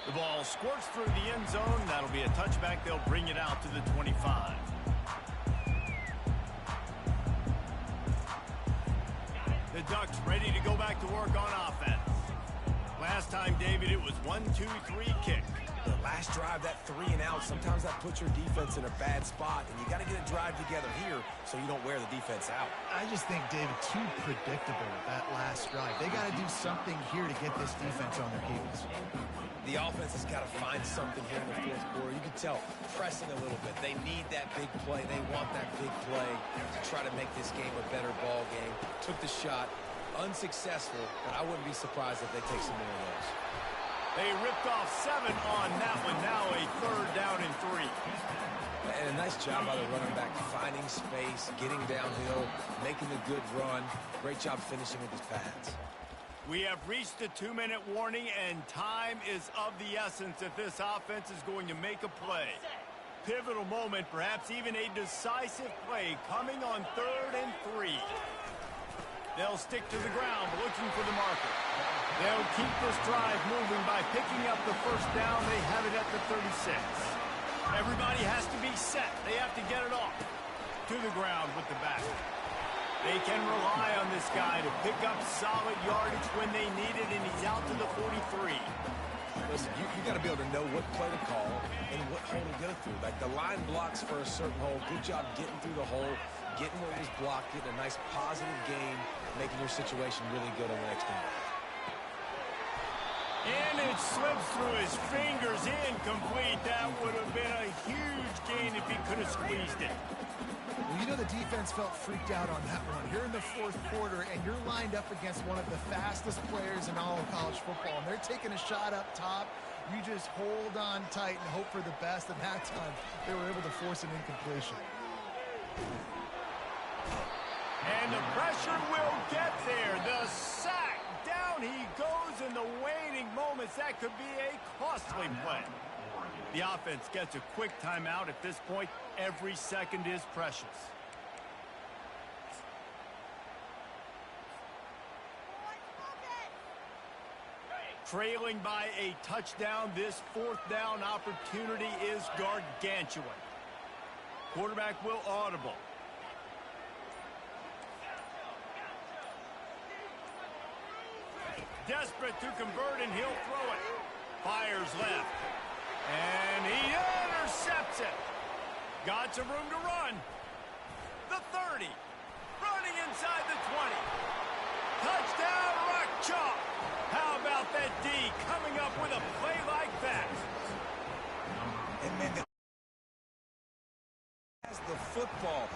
The ball squirts through the end zone. That'll be a touchback. They'll bring it out to the 25. The Ducks ready to go back to work on offense. Last time, David, it was 1-2-3 kick. The last drive, that 3 and out, sometimes that puts your defense in a bad spot, and you got to get a drive together here so you don't wear the defense out. I just think, David, too predictable that last drive. They got to do something here to get this defense on their heels. The offense has got to find something here in the fourth quarter. You can tell, pressing a little bit. They need that big play. They want that big play to try to make this game a better ball game. Took the shot, unsuccessful, but I wouldn't be surprised if they take some more of those. They ripped off 7 on that one. Now a third down and 3. And a nice job by the running back, finding space, getting downhill, making a good run. Great job finishing with his pads. We have reached the 2-minute warning, and time is of the essence if this offense is going to make a play. Pivotal moment, perhaps even a decisive play coming on 3rd and 3. They'll stick to the ground looking for the marker. They'll keep this drive moving by picking up the first down. They have it at the 36. Everybody has to be set. They have to get it off. To the ground with the back. They can rely on this guy to pick up solid yardage when they need it, and he's out to the 43. Listen, you got to be able to know what play to call and what hole to go through. Like the line blocks for a certain hole. Good job getting through the hole, getting where it was blocked, getting a nice positive gain, making your situation really good on the next one. And it slips through his fingers, incomplete. That would have been a huge gain if he could have squeezed it. Well, you know the defense felt freaked out on that one. You're in the fourth quarter, and you're lined up against one of the fastest players in all of college football, and they're taking a shot up top. You just hold on tight and hope for the best, and that time they were able to force an incompletion. And the pressure will get there. The sack. Down he goes in the waiting moments. That could be a costly play. The offense gets a quick timeout at this point. Every second is precious. Trailing by a touchdown, this fourth down opportunity is gargantuan. Quarterback will audible. Desperate to convert, and he'll throw it. Fires left. And he intercepts it. Got some room to run. The 30. Running inside the 20. Touchdown, Ncaa. How about that D coming up with a play like that? And man, has the football.